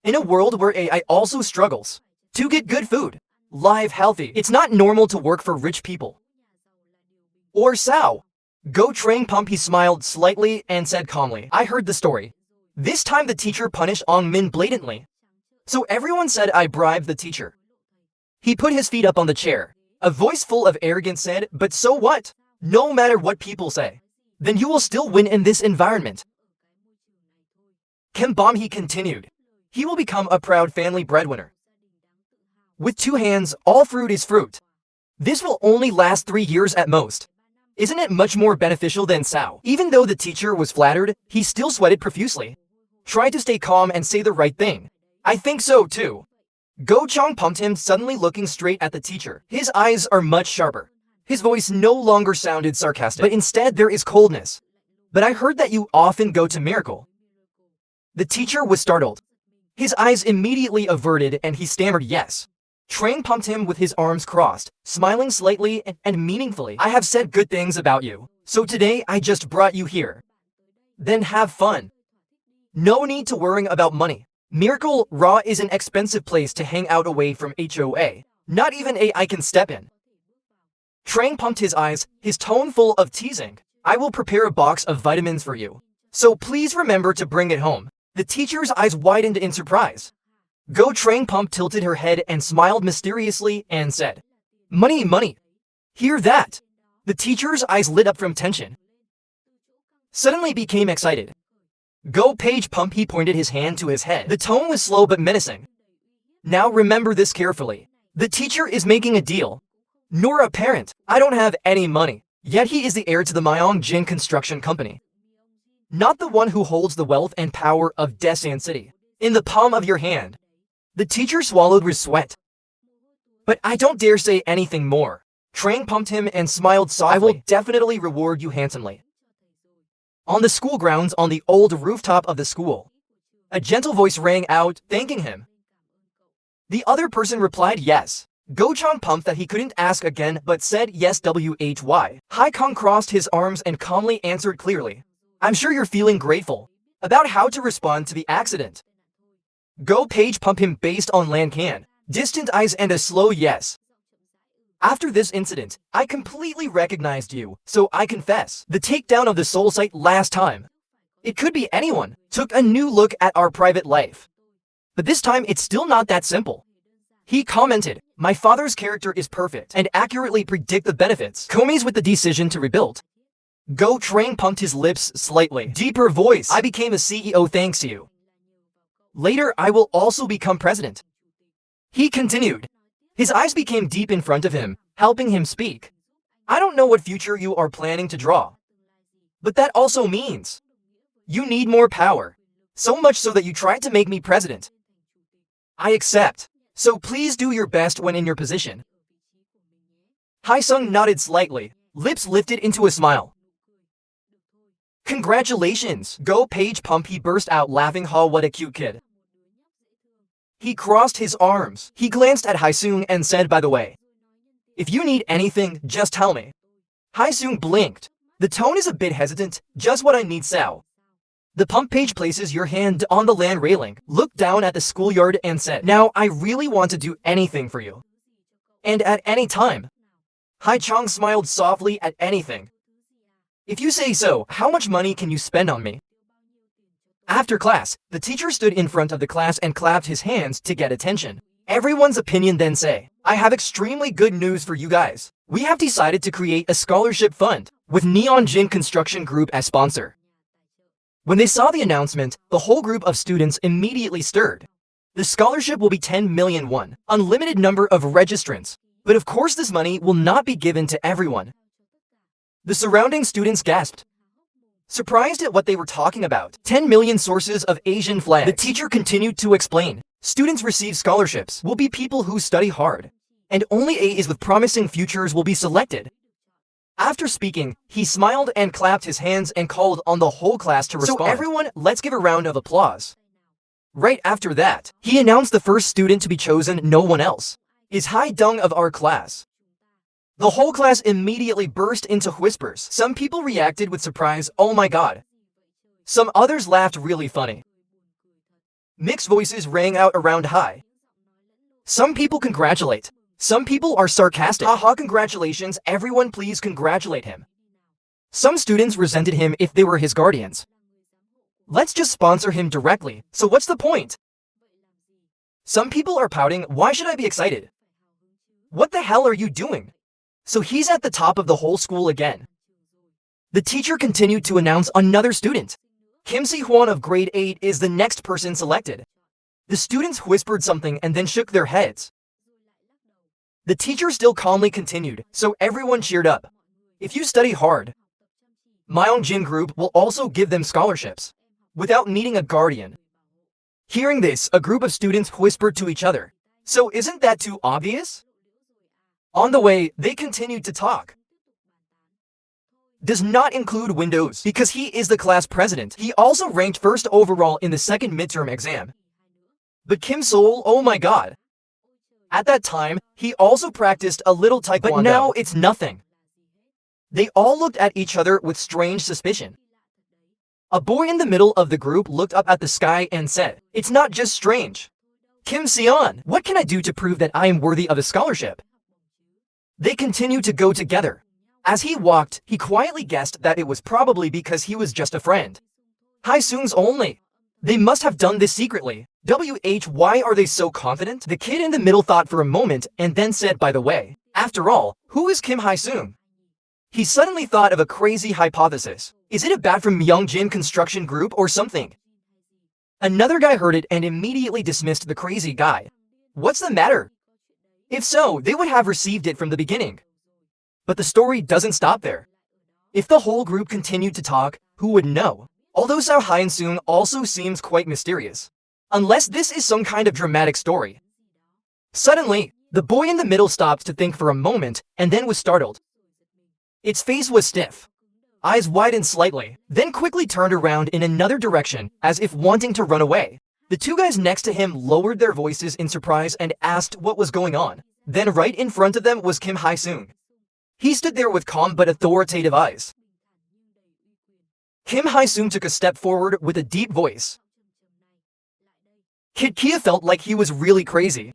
In a world where AI also struggles to get good food, live healthy, it's not normal to work for rich people. Or Sao." Go Train Pump, he smiled slightly and said calmly, "I heard the story. This time the teacher punished Ong Min blatantly. So everyone said I bribed the teacher." He put his feet up on the chair. A voice full of arrogance said, "But so what? No matter what people say, then you will still win in this environment." Kim Bom-hee continued. He will become a proud family breadwinner. With 2 hands, all fruit is fruit. This will only last 3 years at most. Isn't it much more beneficial than Sao? Even though the teacher was flattered, he still sweated profusely. Try to stay calm and say the right thing. I think so too. Go Chong pumped him, suddenly looking straight at the teacher. His eyes are much sharper. His voice no longer sounded sarcastic, but instead there is coldness. But I heard that you often go to Miracle. The teacher was startled. His eyes immediately averted and he stammered yes. Trang pumped him with his arms crossed, smiling slightly and meaningfully. I have said good things about you, so today I just brought you here. Then have fun. No need to worrying about money. Miracle Raw is an expensive place to hang out away from HOA. Not even AI can step in. Trang pumped his eyes, his tone full of teasing. I will prepare a box of vitamins for you. So please remember to bring it home. The teacher's eyes widened in surprise. Go Trang Pump tilted her head and smiled mysteriously and said, Money, money. Hear that? The teacher's eyes lit up from tension. Suddenly became excited. Go Page Pump, he pointed his hand to his head. The tone was slow but menacing. Now remember this carefully. The teacher is making a deal. Nor a parent. I don't have any money. Yet he is the heir to the Myeongjin Construction Company. Not the one who holds the wealth and power of Daesan City. In the palm of your hand. The teacher swallowed with sweat. But I don't dare say anything more. Trang pumped him and smiled softly. I will definitely reward you handsomely. On the school grounds on the old rooftop of the school, a gentle voice rang out, thanking him. The other person replied yes. Go Chong pumped that he couldn't ask again but said yes why. Hai Kong crossed his arms and calmly answered clearly. I'm sure you're feeling grateful about how to respond to the accident. Go Page pump him based on Lan Can, distant eyes and a slow yes. After this incident, I completely recognized you, so I confess. The takedown of the soul site last time. It could be anyone, took a new look at our private life. But this time it's still not that simple. He commented, my father's character is perfect and accurately predict the benefits. Komi's with the decision to rebuild. Go Trang pumped his lips slightly. Deeper voice. I became a CEO thanks to you. Later I will also become president. He continued. His eyes became deep in front of him, helping him speak. I don't know what future you are planning to draw. But that also means you need more power. So much so that you tried to make me president. I accept. So please do your best when in your position. Haesung nodded slightly, lips lifted into a smile. Congratulations, Go Page Pump, he burst out laughing. Ha, what a cute kid. He crossed his arms. He glanced at Haesung and said, by the way, if you need anything, just tell me. Haesung blinked. The tone is a bit hesitant, just what I need, Sao. The pump page places your hand on the land railing, looked down at the schoolyard and said, now I really want to do anything for you. And at any time. Hai Chong smiled softly. At anything. If you say so, how much money can you spend on me? After class, the teacher stood in front of the class and clapped his hands to get attention. Everyone's opinion then say, I have extremely good news for you guys. We have decided to create a scholarship fund, with Myeongjin Construction Group as sponsor. When they saw the announcement, the whole group of students immediately stirred. The scholarship will be 10 million won, unlimited number of registrants. But of course this money will not be given to everyone. The surrounding students gasped, surprised at what they were talking about. 10 million sources of Asian flags. The teacher continued to explain. Students receive scholarships will be people who study hard. And only A's with promising futures will be selected. After speaking, he smiled and clapped his hands and called on the whole class to respond. So everyone, let's give a round of applause. Right after that, he announced the first student to be chosen, no one else, is Hai Dung of our class. The whole class immediately burst into whispers. Some people reacted with surprise, oh my god. Some others laughed really funny. Mixed voices rang out around Hai. Some people congratulate. Some people are sarcastic. Haha, congratulations, everyone please congratulate him. Some students resented him if they were his guardians. Let's just sponsor him directly, so what's the point? Some people are pouting, why should I be excited? What the hell are you doing? So he's at the top of the whole school again. The teacher continued to announce another student. Kim Si-hwan of grade 8 is the next person selected. The students whispered something and then shook their heads. The teacher still calmly continued, so everyone cheered up. If you study hard, Myeongjin Group will also give them scholarships, without needing a guardian. Hearing this, a group of students whispered to each other. So isn't that too obvious? On the way, they continued to talk. Does not include Windows because he is the class president. He also ranked first overall in the second midterm exam. But Kim Sol, oh my god. At that time, he also practiced a little taekwondo. But now it's nothing. They all looked at each other with strange suspicion. A boy in the middle of the group looked up at the sky and said, "It's not just strange. Kim Seon, what can I do to prove that I am worthy of a scholarship?" They continued to go together. As he walked, he quietly guessed that it was probably because he was just a friend. Hae-sung's only. They must have done this secretly. Why are they so confident? The kid in the middle thought for a moment and then said, by the way, after all, who is Kim Hae-sung? He suddenly thought of a crazy hypothesis. Is it a bat from Myeongjin Construction Group or something? Another guy heard it and immediately dismissed the crazy guy. What's the matter? If so, they would have received it from the beginning. But the story doesn't stop there. If the whole group continued to talk, who would know? Although Sao Hyun-sung also seems quite mysterious. Unless this is some kind of dramatic story. Suddenly, the boy in the middle stopped to think for a moment and then was startled. Its face was stiff. Eyes widened slightly, then quickly turned around in another direction, as if wanting to run away. The two guys next to him lowered their voices in surprise and asked what was going on. Then right in front of them was Kim Hae-sung. He stood there with calm but authoritative eyes. Kim Hae-sung took a step forward with a deep voice. Kid Kia felt like he was really crazy.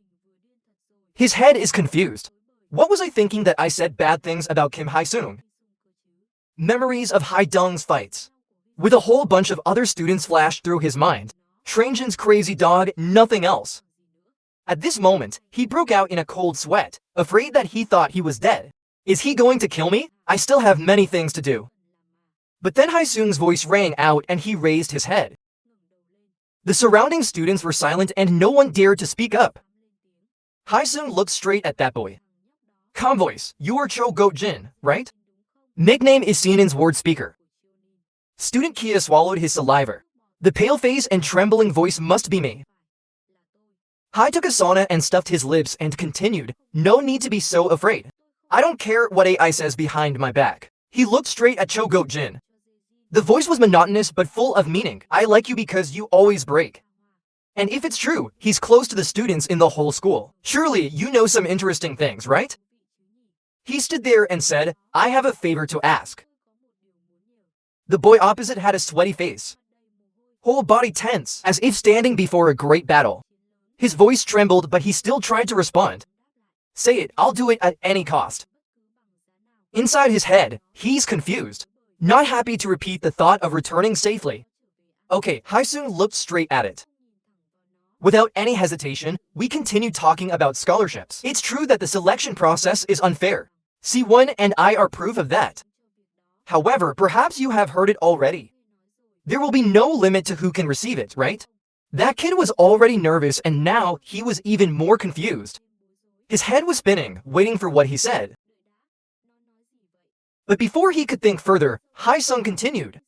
His head is confused. What was I thinking that I said bad things about Kim Hae-sung? Memories of Hae-dong's fights with a whole bunch of other students flashed through his mind. Trangen's crazy dog, nothing else. At this moment, he broke out in a cold sweat, afraid that he thought he was dead. Is he going to kill me? I still have many things to do. But then Hae-sung's voice rang out and he raised his head. The surrounding students were silent and no one dared to speak up. Hae-sung looked straight at that boy. Calm voice, you are Cho Go-jin, right? Nickname is Seonan's word speaker. Student Kia swallowed his saliva. The pale face and trembling voice must be me. Hae took a sauna and stuffed his lips and continued, no need to be so afraid. I don't care what AI says behind my back. He looked straight at Cho Go-jin. The voice was monotonous but full of meaning. I like you because you always break. And if it's true, he's close to the students in the whole school. Surely you know some interesting things, right? He stood there and said, I have a favor to ask. The boy opposite had a sweaty face. Whole body tense, as if standing before a great battle. His voice trembled but he still tried to respond. Say it, I'll do it at any cost. Inside his head, he's confused. Not happy to repeat the thought of returning safely. Okay, Hae-sung looked straight at it. Without any hesitation, we continued talking about scholarships. It's true that the selection process is unfair. C1 and I are proof of that. However, perhaps you have heard it already. There will be no limit to who can receive it, right? That kid was already nervous and now he was even more confused. His head was spinning, waiting for what he said. But before he could think further, Hae-sung continued.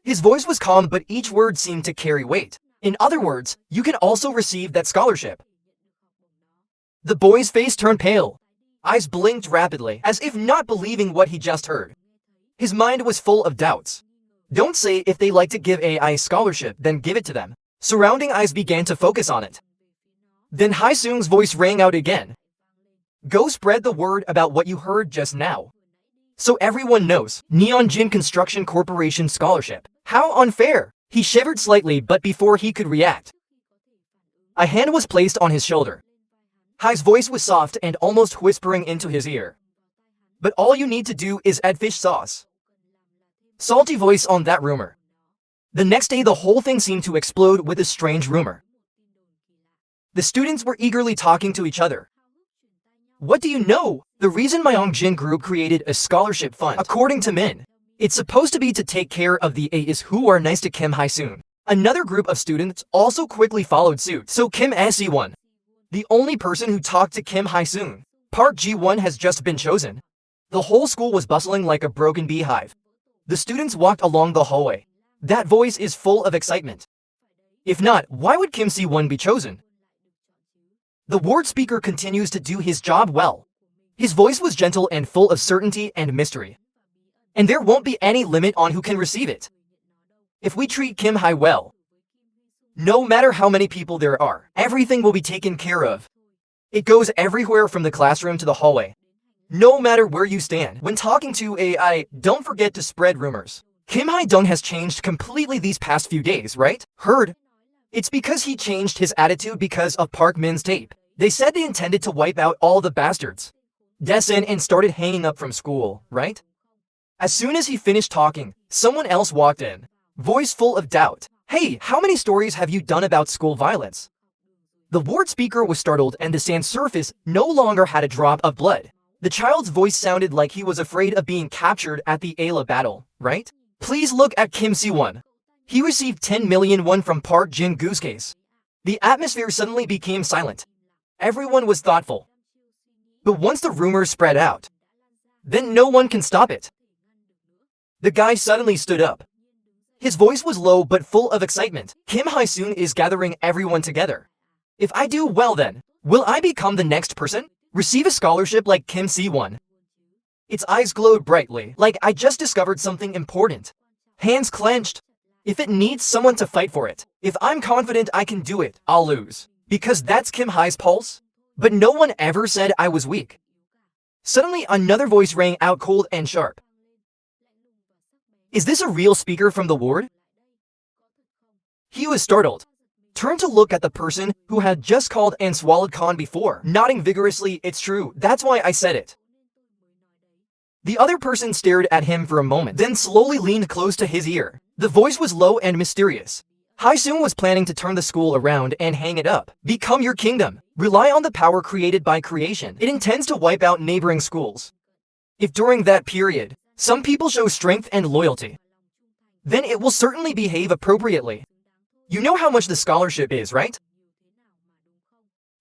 His voice was calm but each word seemed to carry weight. In other words, you can also receive that scholarship. The boy's face turned pale. Eyes blinked rapidly, as if not believing what he just heard. His mind was full of doubts. Don't say if they like to give AI scholarship, then give it to them. Surrounding eyes began to focus on it. Then Hae-sung's voice rang out again. Go spread the word about what you heard just now. So everyone knows, Myeongjin Construction Corporation scholarship. How unfair! He shivered slightly but before he could react, a hand was placed on his shoulder. Hae's voice was soft and almost whispering into his ear. But all you need to do is add fish sauce. Salty voice on that rumor. The next day the whole thing seemed to explode with a strange rumor. The students were eagerly talking to each other. What do you know? The reason Myeongjin Group created a scholarship fund. According to Min, It's supposed to be to take care of the A's who are nice to Kim Hae-soon. Another group of students also quickly followed suit, so Kim Se-won, the only person who talked to Kim Hae-soon, Park Ji-won has just been chosen. The whole school was bustling like a broken beehive. The students walked along the hallway. That voice is full of excitement. If not, why would Kim Se-won be chosen? The ward speaker continues to do his job well. His voice was gentle and full of certainty and mystery. And there won't be any limit on who can receive it. If we treat Kim Hae well, no matter how many people there are, everything will be taken care of. It goes everywhere from the classroom to the hallway. No matter where you stand, when talking to AI, don't forget to spread rumors. Kim Hae-dong has changed completely these past few days, right? Heard? It's because he changed his attitude because of Park Min's tape. They said they intended to wipe out all the bastards. Desin and started hanging up from school, right? As soon as he finished talking, someone else walked in. Voice full of doubt. Hey, how many stories have you done about school violence? The ward speaker was startled and the sand surface no longer had a drop of blood. The child's voice sounded like he was afraid of being captured at the Ayla battle, right? Please look at Kim Se-won. He received 10 million won from Park Jin-goo's case. The atmosphere suddenly became silent. Everyone was thoughtful. But once the rumors spread out, then no one can stop it. The guy suddenly stood up. His voice was low but full of excitement. Kim Hae-soon is gathering everyone together. If I do well then, will I become the next person? Receive a scholarship like Kim Se-won? Its eyes glowed brightly, like I just discovered something important. Hands clenched. If it needs someone to fight for it, if I'm confident I can do it, I'll lose. Because that's Kim Hae's pulse. But no one ever said I was weak. Suddenly another voice rang out cold and sharp. Is this a real speaker from the ward? He was startled. Turned to look at the person who had just called and swallowed Khan before, nodding vigorously. It's true, that's why I said it. The other person stared at him for a moment, then slowly leaned close to his ear. The voice was low and mysterious. Hae-soon was planning to turn the school around and hang it up. Become your kingdom. Rely on the power created by creation. It intends to wipe out neighboring schools. If during that period, some people show strength and loyalty, then it will certainly behave appropriately. You know how much the scholarship is, right?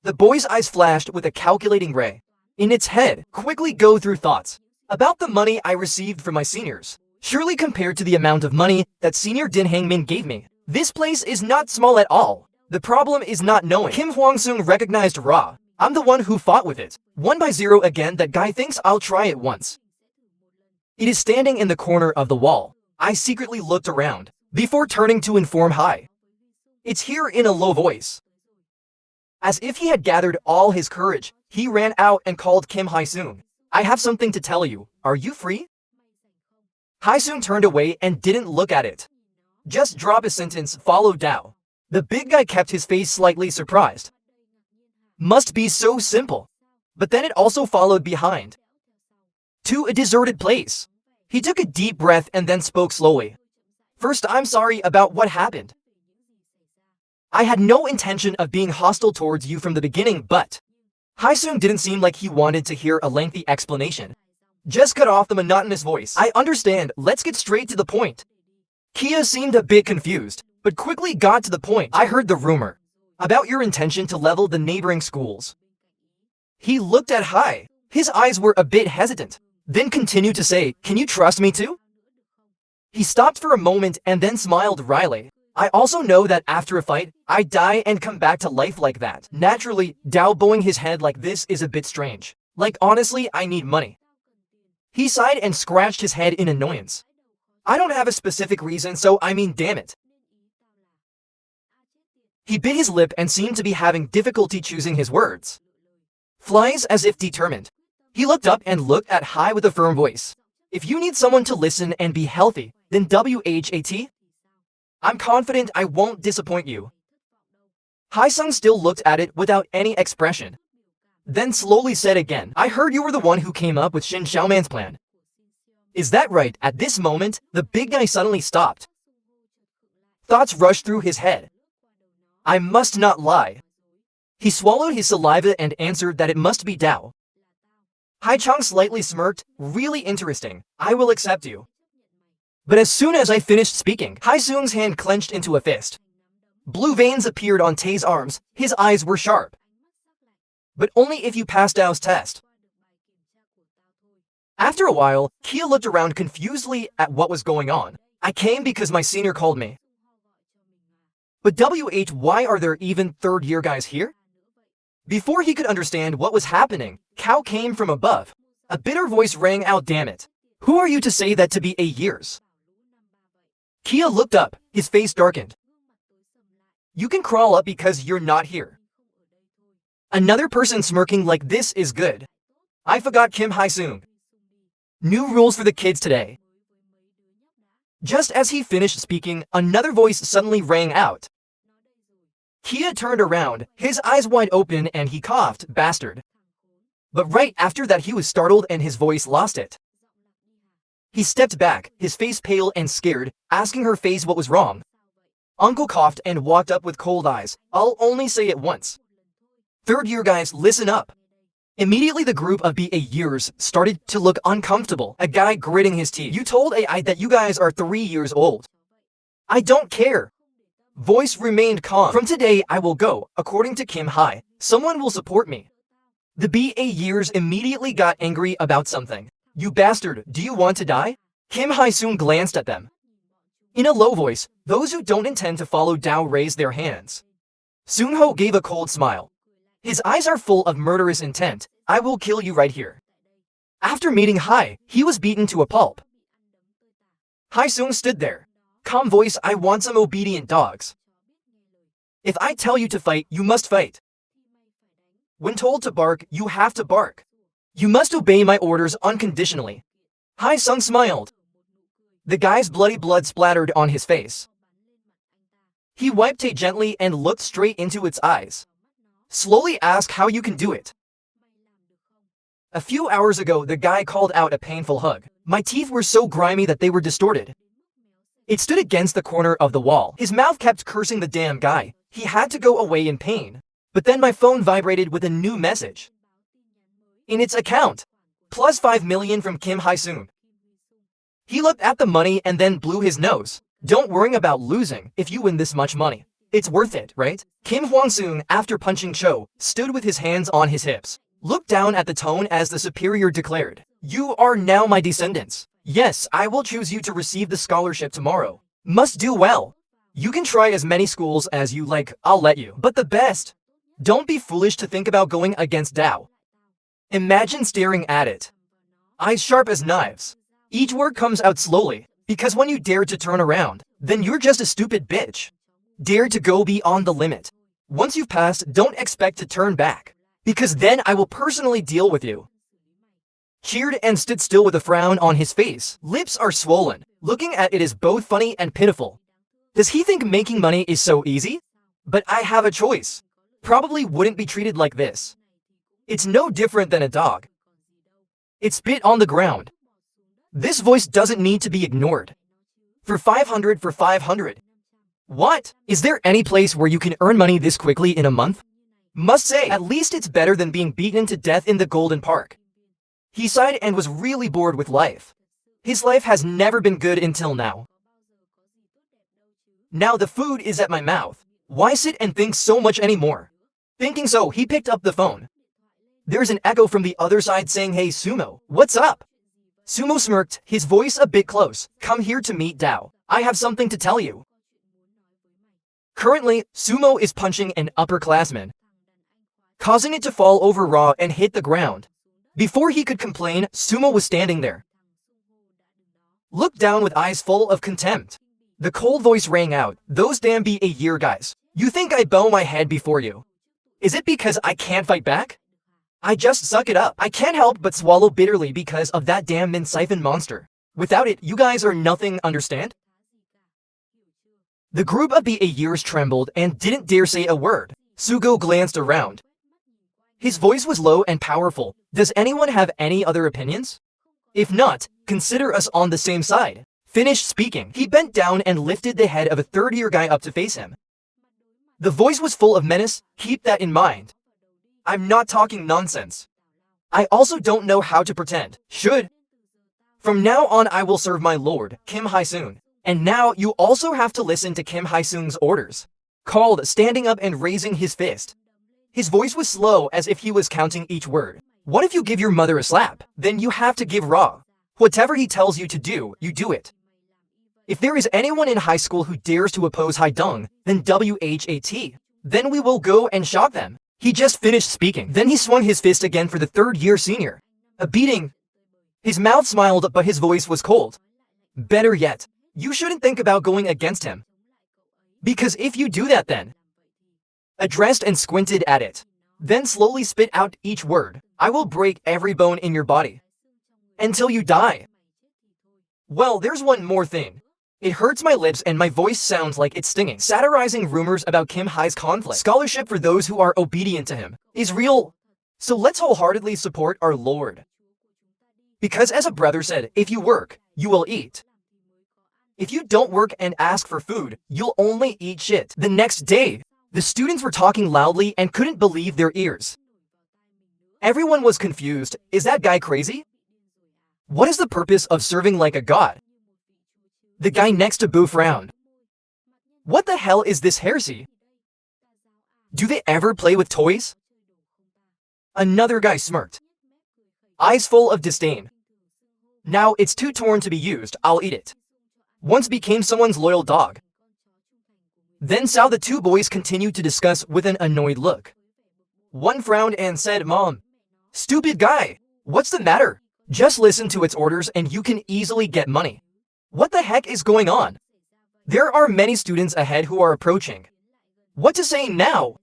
The boy's eyes flashed with a calculating ray. In its head, quickly go through thoughts. About the money I received from my seniors. Surely compared to the amount of money that senior Din Hang-min gave me, this place is not small at all. The problem is not knowing. Kim Hwang-sung recognized Ra. I'm the one who fought with it. 1-0 again. That guy thinks I'll try it once. It is standing in the corner of the wall. I secretly looked around before turning to inform Hai. It's here in a low voice. As if he had gathered all his courage, he ran out and called Kim Hae-soon. I have something to tell you. Are you free? Hae-soon turned away and didn't look at it. Just drop a sentence followed Dao. The big guy kept his face slightly surprised. Must be so simple. But then it also followed behind. To a deserted place. He took a deep breath and then spoke slowly. First, I'm sorry about what happened. I had no intention of being hostile towards you from the beginning, but... Hae-soon didn't seem like he wanted to hear a lengthy explanation. Just cut off the monotonous voice. I understand, let's get straight to the point. Kia seemed a bit confused, but quickly got to the point. I heard the rumor about your intention to level the neighboring schools. He looked at Hai. His eyes were a bit hesitant, then continued to say, can you trust me too? He stopped for a moment and then smiled wryly. I also know that after a fight, I die and come back to life like that. Naturally, Dao bowing his head like this is a bit strange. Like honestly, I need money. He sighed and scratched his head in annoyance. I don't have a specific reason, so I mean damn it. He bit his lip and seemed to be having difficulty choosing his words. Flies as if determined. He looked up and looked at Hai with a firm voice. If you need someone to listen and be healthy, then WHAT? I'm confident I won't disappoint you. Hae-sung still looked at it without any expression. Then slowly said again, I heard you were the one who came up with Shin Xiaoman's plan. Is that right? At this moment, the big guy suddenly stopped. Thoughts rushed through his head. I must not lie. He swallowed his saliva and answered that it must be Dao. Hai Chang slightly smirked, really interesting. I will accept you. But as soon as I finished speaking, Haesung's hand clenched into a fist. Blue veins appeared on Tae's arms, his eyes were sharp. But only if you pass Dao's test. After a while, Kia looked around confusedly at what was going on. I came because my senior called me. But why are there even third-year guys here? Before he could understand what was happening, Kao came from above. A bitter voice rang out, damn it. Who are you to say that to be A years? Kia looked up, his face darkened. You can crawl up because you're not here. Another person smirking like this is good. I forgot Kim Haesung. New rules for the kids today. Just as he finished speaking, another voice suddenly rang out. Kia turned around, his eyes wide open, and he coughed, bastard. But right after that he was startled and his voice lost it. He stepped back, his face pale and scared, asking her face what was wrong. Uncle coughed and walked up with cold eyes. I'll only say it once. Third-year guys, listen up. Immediately the group of BA years started to look uncomfortable, a guy gritting his teeth. You told AI that you guys are 3 years old. I don't care. Voice remained calm. From today I will go, according to Kim Hae. Someone will support me. The BA years immediately got angry about something. You bastard, do you want to die? Kim Haesung glanced at them. In a low voice, those who don't intend to follow Dao raised their hands. Seung-ho gave a cold smile. His eyes are full of murderous intent. I will kill you right here. After meeting Hae, he was beaten to a pulp. Haesung stood there. Calm voice, I want some obedient dogs. If I tell you to fight, you must fight. When told to bark, you have to bark. You must obey my orders unconditionally. Haesung smiled. The guy's bloody blood splattered on his face. He wiped it gently and looked straight into its eyes. Slowly ask how you can do it. A few hours ago, the guy called out a painful hug. My teeth were so grimy that they were distorted. It stood against the corner of the wall. His mouth kept cursing the damn guy. He had to go away in pain. But then my phone vibrated with a new message. In its account, plus 5 million from Kim Haesung. He looked at the money and then blew his nose. Don't worry about losing if you win this much money. It's worth it, right? Kim Hwang-seung, after punching Cho, stood with his hands on his hips, looked down at the tone as the superior declared, you are now my descendants. Yes, I will choose you to receive the scholarship tomorrow. Must do well. You can try as many schools as you like, I'll let you. But the best, don't be foolish to think about going against Dao. Imagine staring at it. Eyes sharp as knives. Each word comes out slowly, because when you dare to turn around, then you're just a stupid bitch. Dare to go beyond the limit. Once you've passed, don't expect to turn back, because then I will personally deal with you. Cheered and stood still with a frown on his face. Lips are swollen. Looking at it is both funny and pitiful. Does he think making money is so easy? But I have a choice. Probably wouldn't be treated like this. It's no different than a dog. It spit on the ground. This voice doesn't need to be ignored. For 500 for 500. What? Is there any place where you can earn money this quickly in a month? Must say, at least it's better than being beaten to death in the Golden Park. He sighed and was really bored with life. His life has never been good until now. Now the food is at my mouth. Why sit and think so much anymore? Thinking so, he picked up the phone. There's an echo from the other side saying, hey Sumo, what's up? Sumo smirked, his voice a bit close. Come here to meet Dao. I have something to tell you. Currently, Sumo is punching an upperclassman, causing it to fall over raw and hit the ground. Before he could complain, Sumo was standing there. Looked down with eyes full of contempt. The cold voice rang out, those damn BA year guys. You think I bow my head before you? Is it because I can't fight back? I just suck it up. I can't help but swallow bitterly because of that damn Min Siphon monster. Without it, you guys are nothing, understand? The group of BA years trembled and didn't dare say a word. Sugo glanced around. His voice was low and powerful. Does anyone have any other opinions? If not, consider us on the same side. Finished speaking, he bent down and lifted the head of a third-year guy up to face him. The voice was full of menace. Keep that in mind. I'm not talking nonsense. I also don't know how to pretend. Should From now on I will serve my lord, Kim Hae-sung. And now you also have to listen to Kim Hae-sung's orders. Called, standing up and raising his fist. His voice was slow as if he was counting each word. What if you give your mother a slap? Then you have to give raw. Whatever he tells you to do, you do it. If there is anyone in high school who dares to oppose Haidong, then WHAT. Then we will go and shock them. He just finished speaking. Then he swung his fist again for the third-year senior. A beating. His mouth smiled, but his voice was cold. Better yet, you shouldn't think about going against him. Because if you do that then, addressed and squinted at it, then slowly spit out each word, I will break every bone in your body. Until you die. Well, there's one more thing. It hurts my lips and my voice sounds like it's stinging. Satirizing rumors about Kim Hae's conflict. Scholarship for those who are obedient to him is real. So let's wholeheartedly support our Lord. Because as a brother said, if you work, you will eat. If you don't work and ask for food, you'll only eat shit. The next day, the students were talking loudly and couldn't believe their ears. Everyone was confused. Is that guy crazy? What is the purpose of serving like a god? The guy next to Boo frowned. What the hell is this heresy? Do they ever play with toys? Another guy smirked. Eyes full of disdain. Now it's too torn to be used, I'll eat it. Once became someone's loyal dog. Then saw the two boys continued to discuss with an annoyed look. One frowned and said, Mom, stupid guy, what's the matter? Just listen to its orders and you can easily get money. What the heck is going on? There are many students ahead who are approaching. What to say now?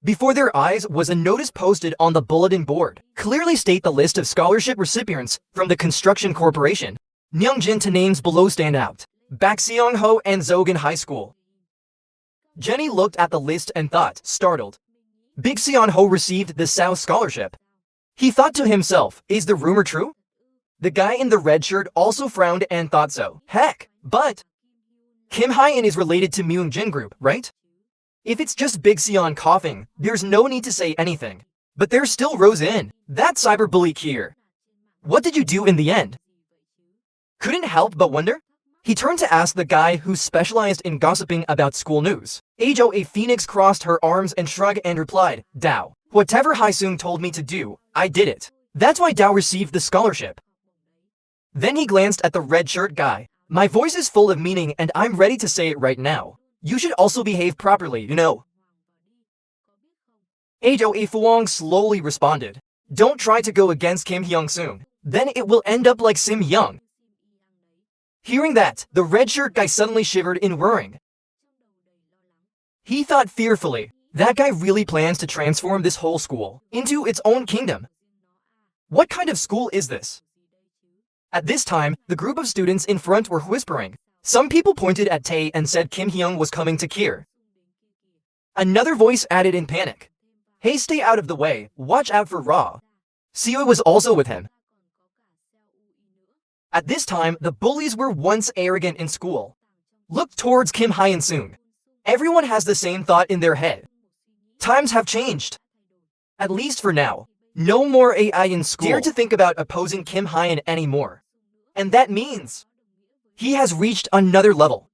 Before their eyes was a notice posted on the bulletin board. Clearly state the list of scholarship recipients from the construction corporation. Myeongjin to names below stand out. Bakseong-ho and Zogan High School. Jenny looked at the list and thought, startled. Big Seon-ho received the South Scholarship. He thought to himself, is the rumor true? The guy in the red shirt also frowned and thought so. Heck, but Kim Hae-in is related to Myeongjin Group, right? If it's just Big Seon coughing, there's no need to say anything. But there's still Rose in. That cyberbully here. What did you do in the end? Couldn't help but wonder. He turned to ask the guy who specialized in gossiping about school news. Ajo a Phoenix crossed her arms and shrugged and replied, Dao. Whatever Hae-sung told me to do, I did it. That's why Dao received the scholarship. Then he glanced at the red shirt guy. My voice is full of meaning and I'm ready to say it right now. You should also behave properly, you know. Ajo a Fuang slowly responded. Don't try to go against Kim Hyung-sung. Then it will end up like Sim Young. Hearing that, the red shirt guy suddenly shivered in worrying. He thought fearfully, that guy really plans to transform this whole school into its own kingdom. What kind of school is this? At this time, the group of students in front were whispering. Some people pointed at Tae and said Kim Hyung was coming to Kier. Another voice added in panic. Hey, stay out of the way, watch out for Ra. Seo was also with him. At this time, the bullies were once arrogant in school. Looked towards Kim Hyun-sung. Everyone has the same thought in their head. Times have changed. At least for now. No more AI in school. Dare to think about opposing Kim Hyun anymore. And that means he has reached another level.